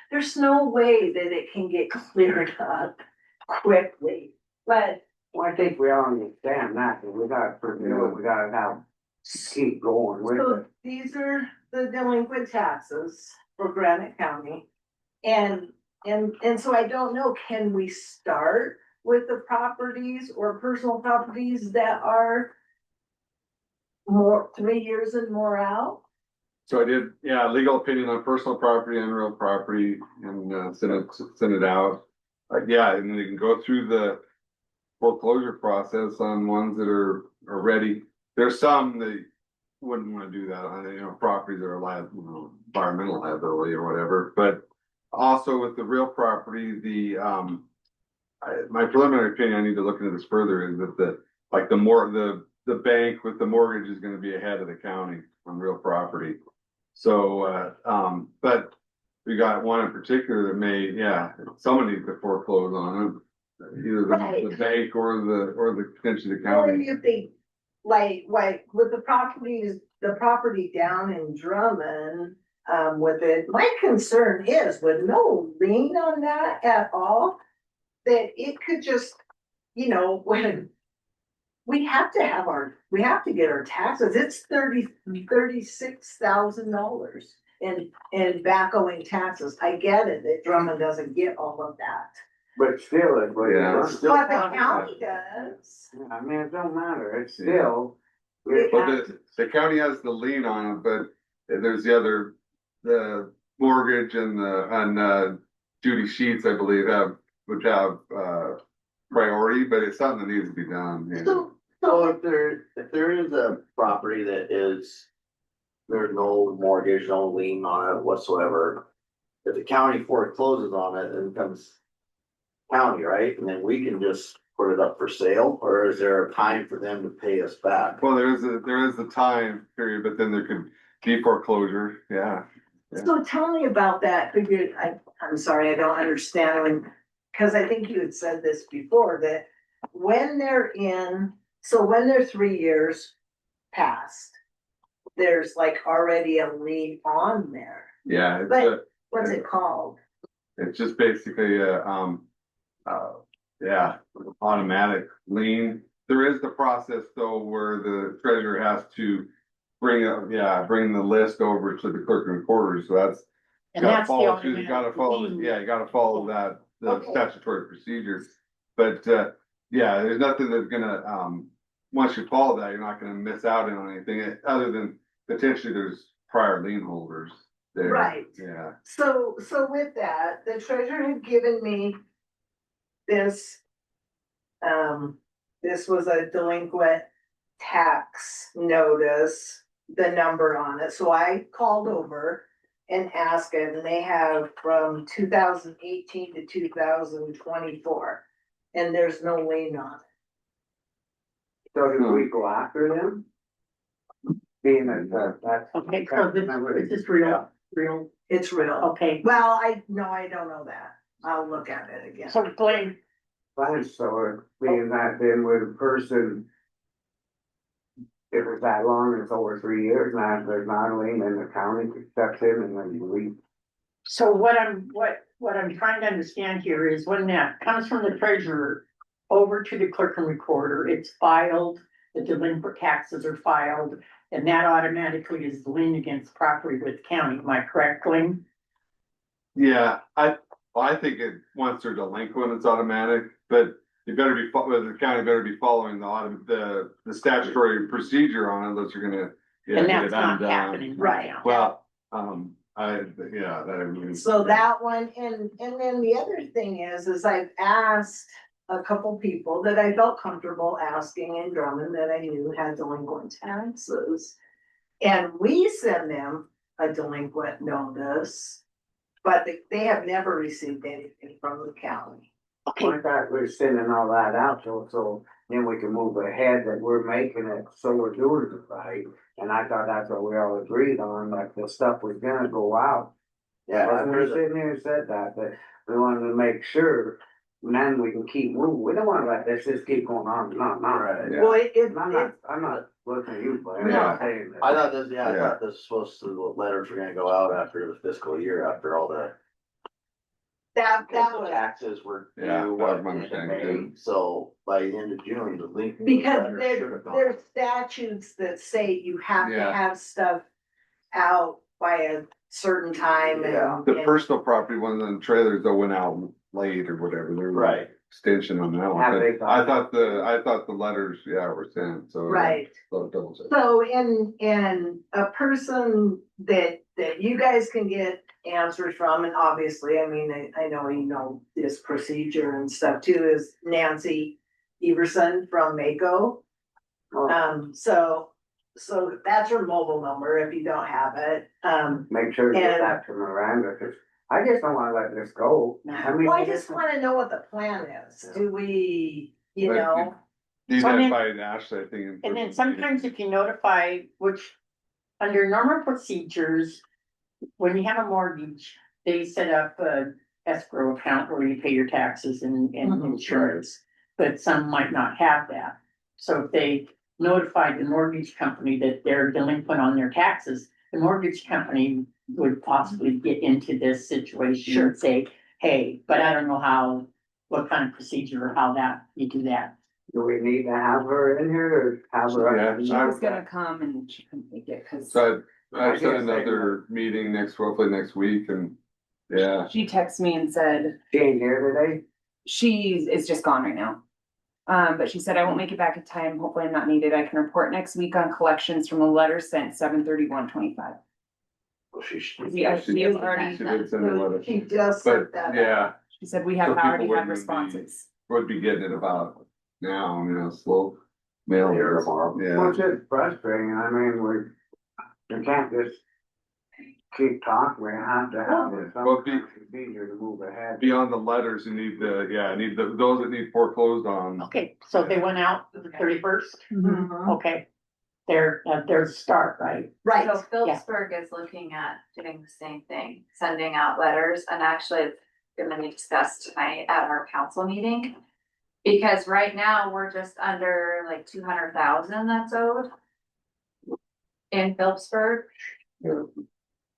there's no way that it can get cleared up quickly, but. Well, I think we all understand that, but we gotta, we gotta keep going with So it. these are the delinquent taxes for Granite County. And so I don't know, can we start with the properties or personal properties that are more 3 years and more out? So I did, yeah, legal opinion on personal property and real property and send it out. Yeah, and then you can go through the foreclosure process on ones that are ready. There's some that wouldn't want to do that on, you know, properties that are environmental liability or whatever. But also with the real property, my preliminary opinion, I need to look into this further, is that the like the bank with the mortgage is gonna be ahead of the county on real property. So, but we got one in particular that may, someone needs to foreclose on it. Either the Right. bank or the potentially the What do county. you think, like with the property down in Drummond, with it, my concern is with no lien on that at all, that it could just, when we have to get our taxes, it's $36,000 in back owing taxes. I get it, that Drummond doesn't get all of that. But still, it was. Yeah. But the county does. I mean, it don't matter, it's still. But the county has the lien on it, but there's the mortgage and Judy Sheets, I believe, would have priority, but it's something that needs to be done. So if there is a property that there's no mortgage, no lien on it whatsoever. If the county forecloses on it, then it becomes county, right? And then we can just put it up for sale, or is there a time for them to pay us back? Well, there is the time period, but then there could be foreclosure, yeah. So tell me about that, because I'm sorry, I don't understand cause I think you had said this before, that when they're 3 years past, there's like already a lien on there. Yeah, But what's it called? it's just basically automatic lien. There is the process though where the treasurer has to bring the list over to the clerk and recorder, so that's. And that's the You gotta follow, automatic lien. you gotta follow that, the Okay. statutory procedures. But, there's nothing that's gonna, once you follow that, you're not gonna miss out on anything, other than potentially there's prior lien holders there. Right. Yeah, So with that, the treasurer had given me this. This was a delinquent tax notice, the number on it, so I called over and asked him, and they have from 2018 to 2024. And there's no lien on it. So do we go after them? Being that's. Okay, so this is real, It's real. okay. Well, I don't know that. I'll look at it again. So Glenn, Fine, so being that then with a person. If it's that long, it's over 3 years now, if there's not a lien, then the county accepts him and then we. so what I'm trying to understand here is when that comes from the treasurer over to the clerk and recorder, it's filed, the delinquent taxes are filed, and that automatically is lien against property with county, am I correct, Glenn? yeah, I think once they're delinquent, it's automatic, but you better the county better be following the statutory procedure on it, unless you're gonna. And get that's it not undone. happening right now. Well, that I mean. So that one, and then the other thing is I've asked a couple people that I felt comfortable asking in Drummond that I knew had delinquent taxes. And we send them a delinquent notice, but they have never received anything from the county. I thought we're sending all that out, so then we can move ahead that we're making it, so we're doing it right. And I thought that's what we all agreed on, like the stuff was gonna go out. Yeah, But we're sitting here and said that we wanted to make sure, and then we can keep moving. We don't wanna let this just keep going on, Right. Yeah. Well, I'm not looking at you, but I'm Yeah. not saying that. I thought this was supposed to, the letters were gonna go out after the fiscal year, after all the that was. taxes were due. Yeah, that was what, my end of understanding, May? So by the end of June, the link. Because letter should have gone. there's statutes that say you have to Yeah. have stuff out by a certain time Yeah. The personal property ones and trailers that went out late or whatever, there was Right. extension on that Have one, they but gone? I thought the letters, were sent, so. Right. So double check. So in a person that you guys can get answers from, and obviously, I mean, I know you know this procedure and stuff too, is Nancy Everson from Mako. So that's her mobile number if you don't have it. Make sure to get And- that to Miranda, cause I just don't wanna let this go. I mean. Well, I just wanna know what the plan is. Do we, you know, Need So I that mean- by Ashley, I think. And then sometimes if you notify, which under normal procedures, when you have a mortgage, they set up a escrow account where you pay your taxes and insurance. But some might not have that. So if they notify the mortgage company that they're delinquent on their taxes, the mortgage company would possibly get into this situation and say, hey, but I don't know how, what kind of procedure or how that, you do that. Do we need to have her in here or have her? Yeah. She was gonna come and she couldn't make it, cause So I set another meeting hopefully next week and, yeah. she texted me and said She ain't here today? she is just gone right now. But she said, I won't make it back in time. Hopefully I'm not needed. I can report next week on collections from the letter sent 7/31/25. Well, Yeah, she has already, She did send a letter. She just But, sent that. yeah, she said we So have people already wouldn't had be- responses. would be getting it about now, slow mail. Here tomorrow. Well, Yeah, it's just frustrating, I mean, we can't just keep talking, we have to have some Well, kind of procedure to move ahead. beyond the letters, you need those that need foreclosed on. Okay, so they went out the 31st. Mhm. Okay. There's a start, right? Right. So Phillipsburg is looking at doing the same thing, sending out letters, and actually it's gonna be discussed tonight at our council meeting. Because right now, we're just under like 200,000 that's owed in Phillipsburg.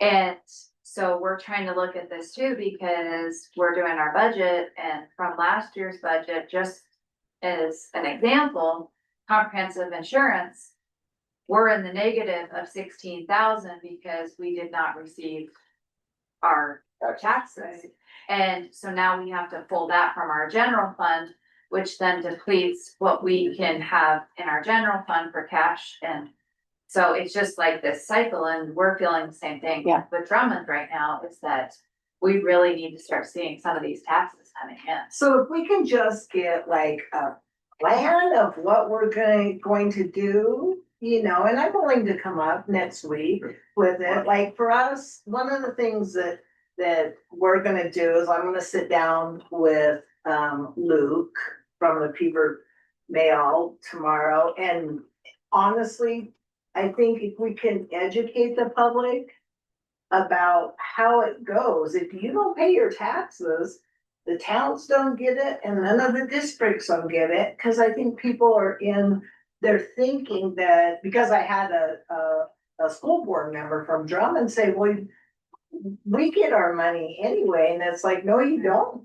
And so we're trying to look at this too, because we're doing our budget, and from last year's budget, just as an example, comprehensive insurance, we're in the negative of 16,000 because we did not receive our taxes. And so now we have to pull that from our general fund, which then depletes what we can have in our general fund for cash. And so it's just like this cycle, and we're feeling the same thing. Yeah. With Drummond right now, is that we really need to start seeing some of these taxes coming in. So if we can just get like a plan of what we're going to do, and I'm willing to come up next week with it. Like for us, one of the things that we're gonna do is I'm gonna sit down with Luke from the Peaver Mail tomorrow. And honestly, I think if we can educate the public about how it goes, if you don't pay your taxes, the towns don't get it and none of the districts don't get it. Cause I think people they're thinking that, because I had a school board member from Drummond say, well, we get our money anyway. And it's like, no, you don't,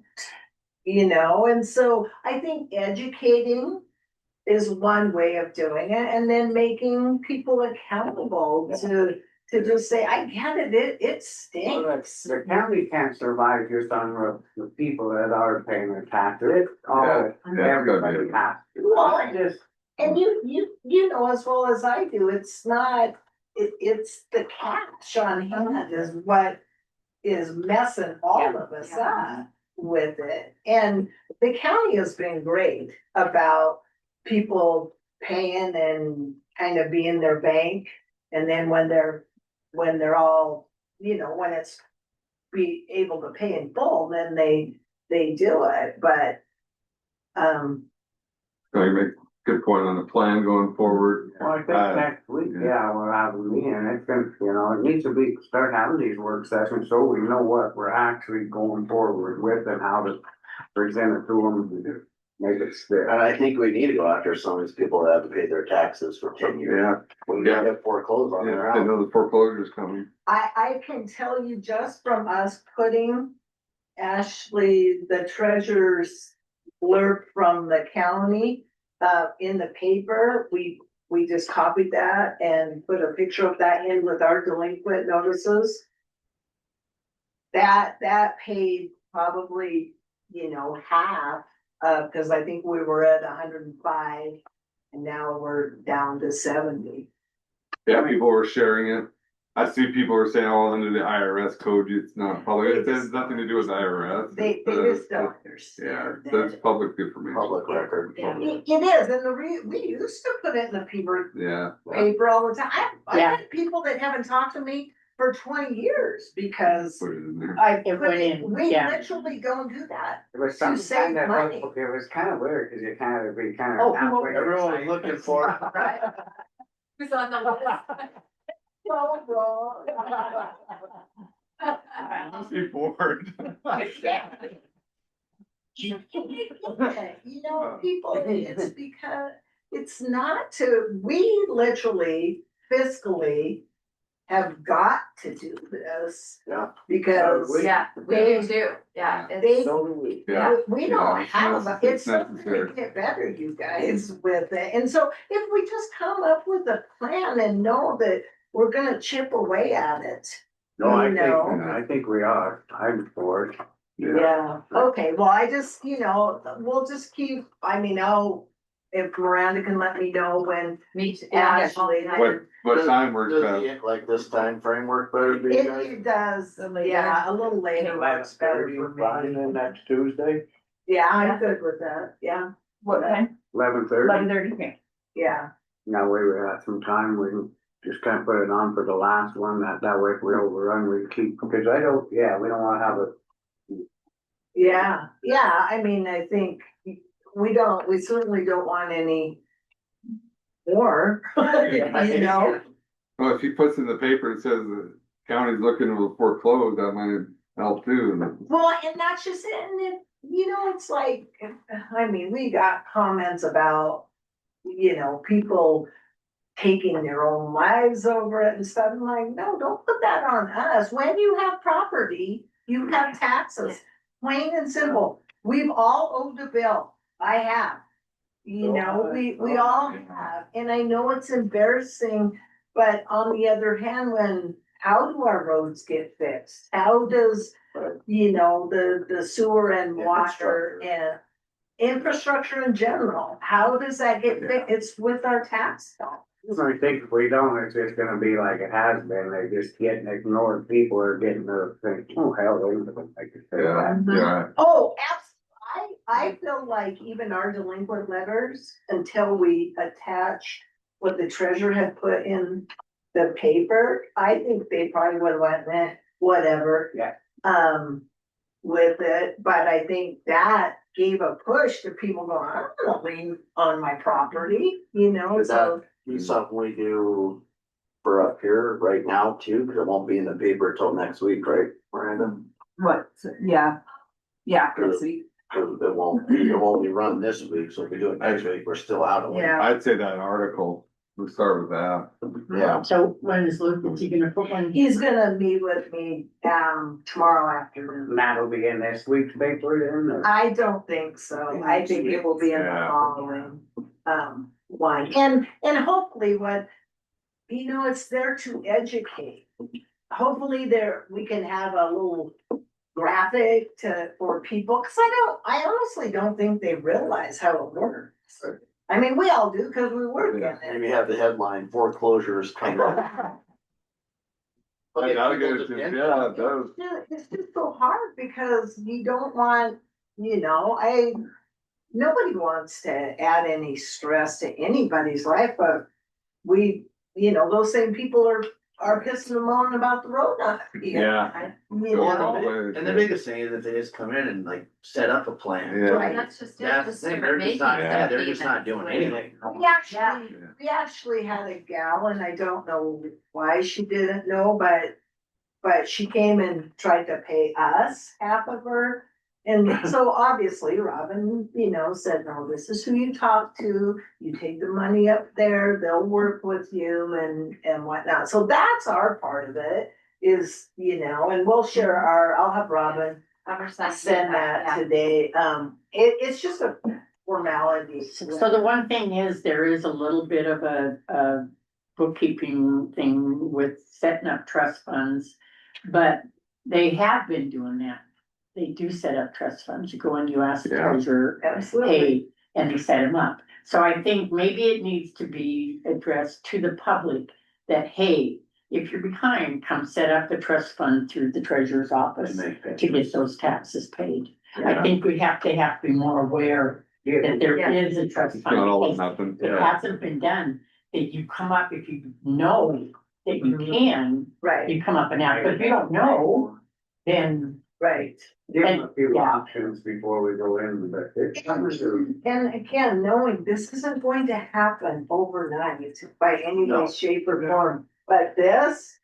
and so I think educating is one way of doing it, and then making people accountable to just say, I get it, it stinks. The county can't survive just on the people that are paying their taxes, it's all, everybody has to. Well, I just, and you know as well as I do, it's not, it's the cash on hand is what is messing all of us up with it. And the county has been great about people paying and kind of being their bank. And then when they're all, when it's be able to pay in full, then they do it, but, You make a good point on the plan going forward. well, I think next week, we'll have a meeting, and it's gonna, it needs to be, start having these work sessions, so we know what we're actually going forward with and how to present it to them, and make it stick. And I think we need to go after some of these people that haven't paid their taxes for 10 years. We gotta get foreclosed on their I house. know the foreclosure's coming. I can tell you just from us putting Ashley, the treasurer's blurb from the county, in the paper, we just copied that and put a picture of that in with our delinquent notices. That paid probably, half, cause I think we were at 105 and now we're down to 70. Yeah, people were sharing it. I see people are saying, oh, under the IRS code, it's not public. It has nothing to do with the IRS. They just don't understand. Yeah, that's public information. Public record. It is, and we used to put it in the paper Yeah. all the time. I've had people that haven't talked to me for 20 years because Put it in there. I, It went in, we yeah. literally don't do that. It was To something save kind money. of, it was kind of weird, cause you kind of, we kind Oh, of. who wrote it? Everyone was looking for it. Right? Who's on the list? So wrong. Must be bored. You know, people, it's because, it's not to, we literally fiscally have got to do this. Yeah. Because Yeah, we do too, yeah. they, It's- So do we. Yeah. we don't Yeah, have, it's it's something necessary. to get better, you guys, with it. And so if we just come up with a plan and know that we're gonna chip away at it. No, you know. I think we are, I'm for it. Yeah, okay, well, I just, we'll just keep, I mean, if Miranda can let me know when Me too. Ashley. What time works Does best? the, like this time frame work better for you guys? It does, later. yeah, a little later works better for me. then next Tuesday, Yeah, I'm good with that, yeah, What time? 11:30. 11:30, okay. yeah. Now we have some time, we can just kind of put it on for the last one, that way if we overrun, we keep, because we don't wanna have it. Yeah, I mean, I think we certainly don't want any more, you know? Well, if he puts in the paper, it says the county's looking to foreclose, that might help too. Well, and that's just it, and it, it's like, I mean, we got comments about, people taking their own lives over it and stuff. I'm like, no, don't put that on us. When you have property, you have taxes, plain and simple. We've all owed a bill. I have. We all have, and I know it's embarrassing, but on the other hand, how do our roads get fixed? How does, the sewer and water and infrastructure in general, how does that get fixed? It's with our tax dollars. I think if we don't, it's just gonna be like it has been, they're just getting ignored, people are getting the thing, oh, hell, they could say Yeah, that. yeah. Oh, absolutely. I feel like even our delinquent letters, until we attach what the treasurer had put in the paper, I think they probably would have went, whatever. Yeah. With it, but I think that gave a push to people going, I'm gonna lien on my property, Would so. that be something we do for up here right now too? Cause it won't be in the paper till next week, right, Miranda? What, yeah, next week. Cause it won't be run this week, so if we do it next week, we're still out of it. Yeah. I'd say that article, we'll start with that. Yeah. So when is Luke, is he gonna put one? He's gonna meet with me, tomorrow afternoon. And that'll be in this week's paper then, or? I don't think so. I think it will be in the Yeah. following, one. And hopefully it's there to educate. Hopefully we can have a little graphic for people, cause I honestly don't think they realize how it works. I mean, we all do, cause we work in it. Maybe have the headline foreclosures coming up. I gotta get it to, yeah, it does. Yeah, it's just so hard because you don't want, nobody wants to add any stress to anybody's life, but those same people are pissing and moaning about the road not being. Yeah. And the biggest thing is that they just come in and like set up a plan. Yeah. Right. That's just it. That's the Just thing, start they're just making not, stuff they're just even. not doing anything. We actually had a gal, and I don't know why she didn't know, but she came and tried to pay us half of her. And so obviously Robin, said, no, this is who you talk to. You take the money up there, they'll work with you and whatnot. So that's our part of it is, and we'll share I'll have Robin send that Yeah. today. It's just a formality. So the one thing is, there is a little bit of a bookkeeping thing with setting up trust funds, but they have been doing that. They do set up trust funds. You go and you ask the Yeah. treasurer, Absolutely. hey, and they set them up. So I think maybe it needs to be addressed to the public that, hey, if you're behind, come set up the trust fund through the treasurer's office to get those taxes paid. I think we have to be more aware that there is a trust It's not all or fund. nothing. It hasn't been done, that you come up, if you know that you can, Right, you come up and ask, but if you don't know, then. right. Give them a few Yeah. options before we go in, but it's coming to. And again, knowing this isn't going to happen overnight by any way, shape or form, but this.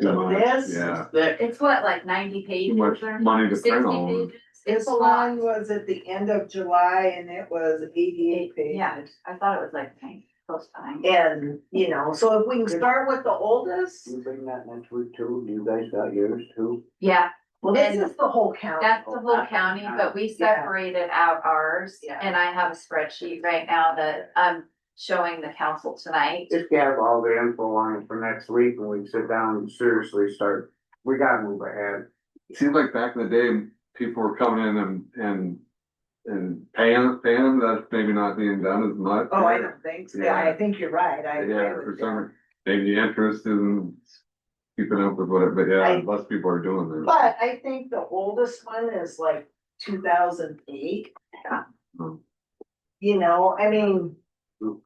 Too much, This, yeah. It's what, like 90 Too pages much or money to 60 print on. pages? this It's a lot. one was at the end of July and it was 88 pages. Yeah, I thought it was like close to 90. And, you know, so if we can start with the oldest, You bring that next week too, you guys got yours too? Yeah, well, this is the whole county. that's the whole county, but we separated out ours. Yeah. And I have a spreadsheet right now that I'm showing the council tonight. Just have all the info on it for next week and we can sit down and seriously start, we gotta move ahead. It seems like back in the day, people were coming in and paying, that's maybe not being done as much. Oh, I don't think so. Yeah, Yeah. I think you're right. I agree Yeah, with for you. some, maybe the interest isn't keeping up with what, but yeah, less people are doing this. But I think the oldest one is like 2008. Hmm. You know, I mean,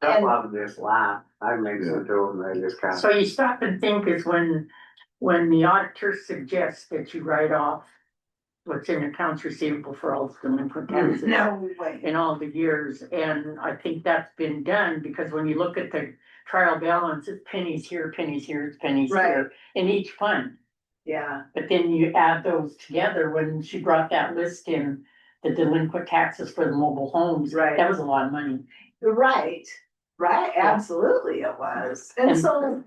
Some of them just laugh, I make some to them, they just kinda. So you stop and think is when the auditor suggests that you write off what's in accounts receivable for all the delinquent taxes. no way. In all the years, and I think that's been done, because when you look at the trial balance, it's pennies here, it's pennies Right. here, in each fund. Yeah, But then you add those together, when she brought that list in, the delinquent taxes for the mobile homes. Right. That was a lot of money. right, absolutely it was. And so,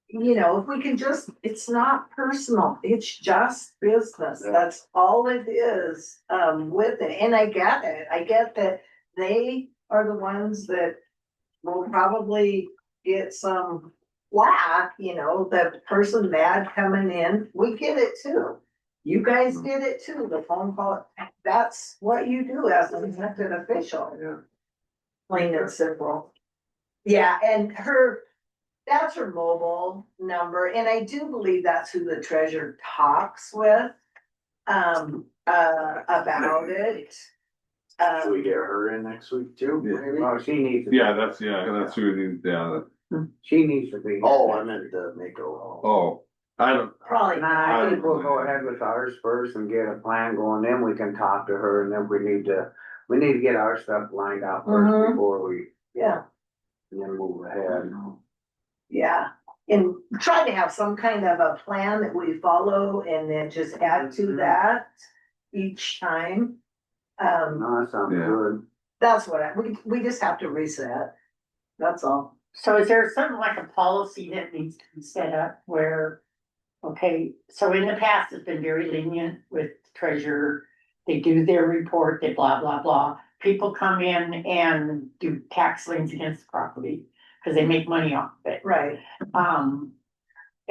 you know, if we can just, it's not personal, it's just business. Yeah. That's all it is, with it. And I get it. I get that they are the ones that will probably get some whack, you know, the person bad coming in. We get it too. You guys get it too, the phone call. That's what you do as an elected official. Yeah. Plain and simple. Yeah, and that's her mobile number, and I do believe that's who the treasurer talks with. About it. Should we get her in next week too, maybe? Oh, she needs to. Yeah, that's who it is, yeah. She needs to be. Oh, I meant to make a. Oh, I don't, Probably Nah, not. I think we'll go ahead with ours first and get a plan going, then we can talk to her, and then we need to get our stuff lined out first Mhm. before we, Yeah, and then move ahead. yeah, and try to have some kind of a plan that we follow and then just add to that each time. No, that sounds Yeah. good. That's what we just have to reset. That's all. So is there something like a policy that needs to be set up where, okay, so in the past, it's been very lenient with the treasurer. They do their report, they blah, blah, blah. People come in and do tax liens against the property because they make money off of it. Right.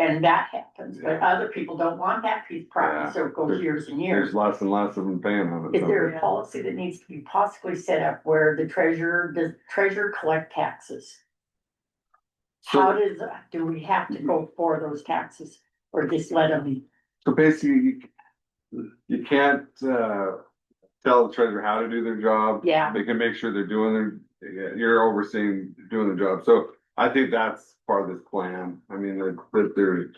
And that happens, but other people don't want that piece of property, so it goes years and years. there's less and less of them paying on it. Is there a policy that needs to be possibly set up where does treasurer collect taxes? How do we have to go for those taxes or just let them? So basically, you can't, tell the treasurer how to do their job. Yeah. They can make sure they're doing you're overseeing doing the job, so I think that's part of this plan, I mean, that they're, it's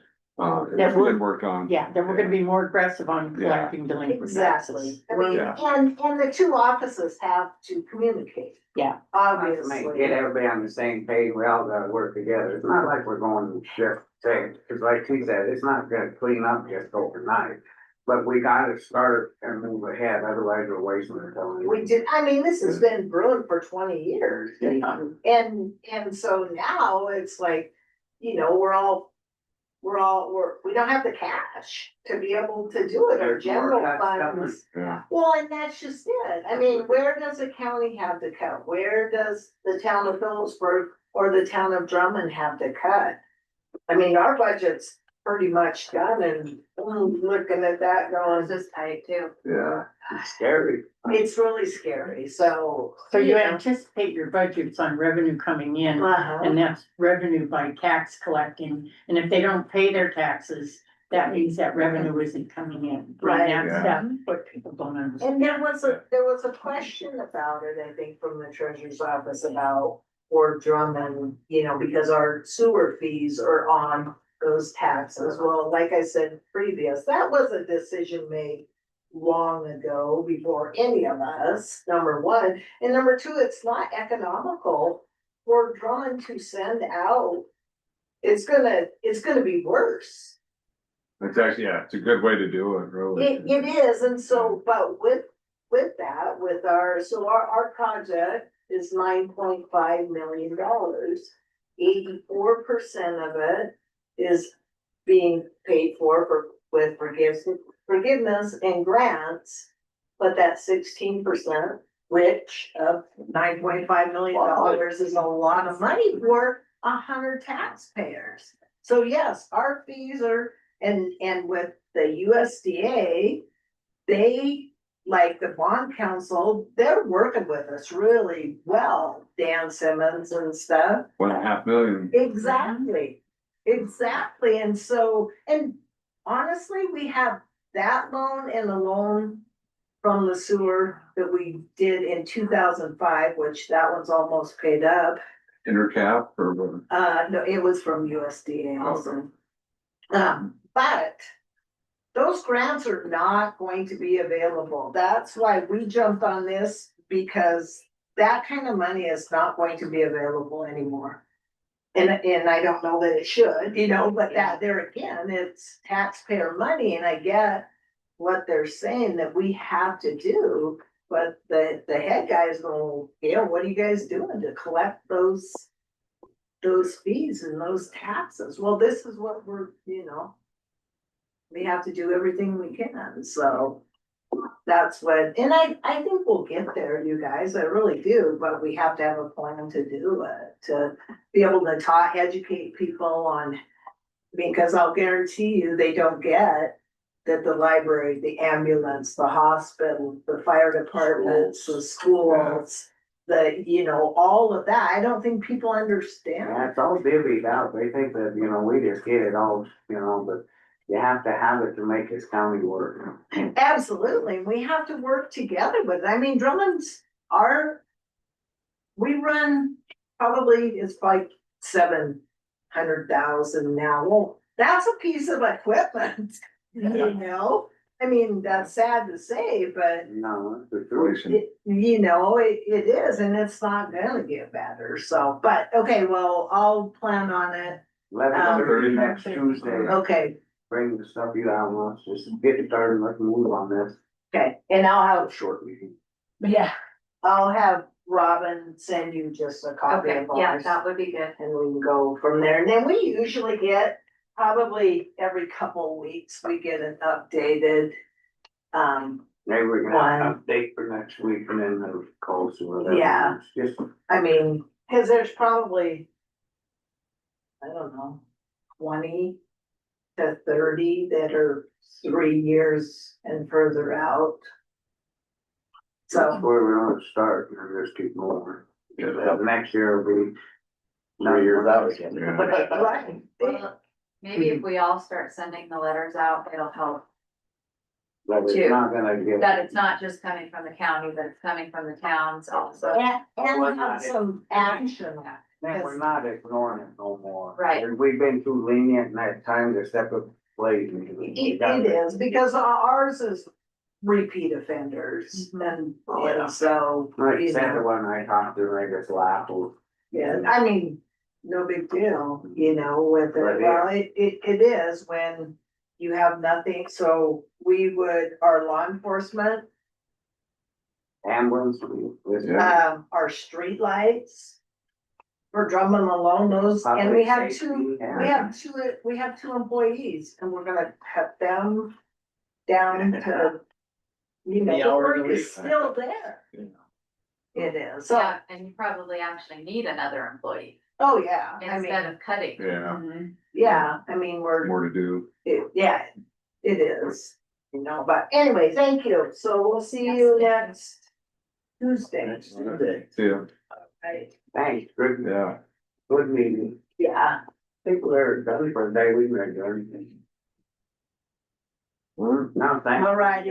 been worked on. Yeah, then we're gonna be more aggressive on collecting delinquent Exactly. taxes. I mean, Yeah. and the two offices have to communicate. Yeah. Obviously. Get everybody on the same page, we all gotta work together, it's not like we're going to shift, say, cause like he said, it's not gonna clean up just overnight. But we gotta start and move ahead, otherwise we're wasting our time. We did, I mean, this has been brewing for 20 years. And so now it's like, you know, we don't have the cash to be able to do it, our There's more general cuts coming. funds. Yeah. Well, and that's just it. I mean, where does the county have to cut? Where does the town of Phillipsburg or the town of Drummond have to cut? I mean, our budget's pretty much done and looking at that going, This is tight too. Yeah. It's scary. it's really scary, so. So you know. anticipate your budgets on revenue coming in, Uh-huh. and that's revenue by tax collecting, and if they don't pay their taxes, that means that revenue isn't coming in. Right. And that's what people don't understand. And there was a question about it, I think, from the treasurer's office about for Drummond, you know, because our sewer fees are on those taxes. Well, like I said previous, that was a decision made long ago before any of us, number one. And number two, it's not economical for Drummond to send out. It's gonna be worse. It's actually, yeah, it's a good way to do it, really. It is, and so, but with that, with our project is $9.5 million. 84% of it is being paid for with forgiveness and grants. But that 16%, which of $9.5 million is a lot of money for 100 taxpayers. So yes, our fees are, and with the USDA, they, like the bond council, they're working with us really well, Dan Simmons and stuff. 1.5 million. Exactly, exactly, and so, and honestly, we have that loan and the loan from the sewer that we did in 2005, which that one's almost paid up. Intercap or what? No, it was from USDA also. But those grants are not going to be available. That's why we jumped on this, because that kind of money is not going to be available anymore. And I don't know that it should, you know, but that there again, it's taxpayer money, and I get what they're saying that we have to do. But the head guy is going, yeah, what are you guys doing to collect those fees and those taxes? Well, this is what we're, you know, we have to do everything we can, so that's what, and I think we'll get there, you guys, I really do, but we have to have a plan to do it, to be able to educate people on, because I'll guarantee you, they don't get that the library, the ambulance, the hospital, the fire departments, the schools, the, you know, all of that, I don't think people understand. Yeah, it's all divvied out. They think that, you know, we just get it all, you know, but you have to have it to make this county work. Absolutely, we have to work together with, I mean, Drummond's we run probably, it's like 700,000 now. Well, that's a piece of equipment, you know? I mean, that's sad to say, but No, it's the truth. you know, it is, and it's not gonna get better, so, but, okay, well, I'll plan on it. 11:30 next Tuesday. Okay, Bring the stuff you have, let's just get started, let's move on this. okay, and I'll have, Short meeting. yeah, I'll have Robin send you just a copy Okay, of yeah, ours. that would be good. And we can go from there. And then we usually get, probably every couple of weeks, we get an updated. Maybe we're gonna have an update for next week and then the calls or whatever. Yeah. It's just, I mean, cause there's probably, I don't know, 20 to 30 that are 3 years and further out. that's So, where we're gonna start, and just keep moving. Yeah. Next year will be. 3 years out again. right, Well, maybe if we all start sending the letters out, it'll help But it's Two. not gonna get. that it's not just coming from the county, but it's coming from the towns also. and have some action. Man, we're not ignoring it no more. Right. And we've been too lenient and that time to step up late. It is, because ours is repeat offenders, and so, Like you said, the know, one I talked to, I just laughed. yeah, I mean, no big deal, you know, with it, Right, well, it is when you have nothing, so we would, our law enforcement, Ambulance. Yeah. our streetlights. For Drummond alone, those, and we have two, we have two employees, and we're gonna cut them down to, you know, The the hours work a week. is still there. It is, so, Yeah, and you probably actually need another employee oh, yeah, I instead mean, of cutting. Yeah, yeah, I mean, we're, more to do. yeah, it is, you know, but anyway, thank you, so we'll see you next Tuesday. See ya. Right, Thanks, good, Yeah. good meeting. yeah. I think we're done for the day, we ready to do everything. No, thanks. All righty.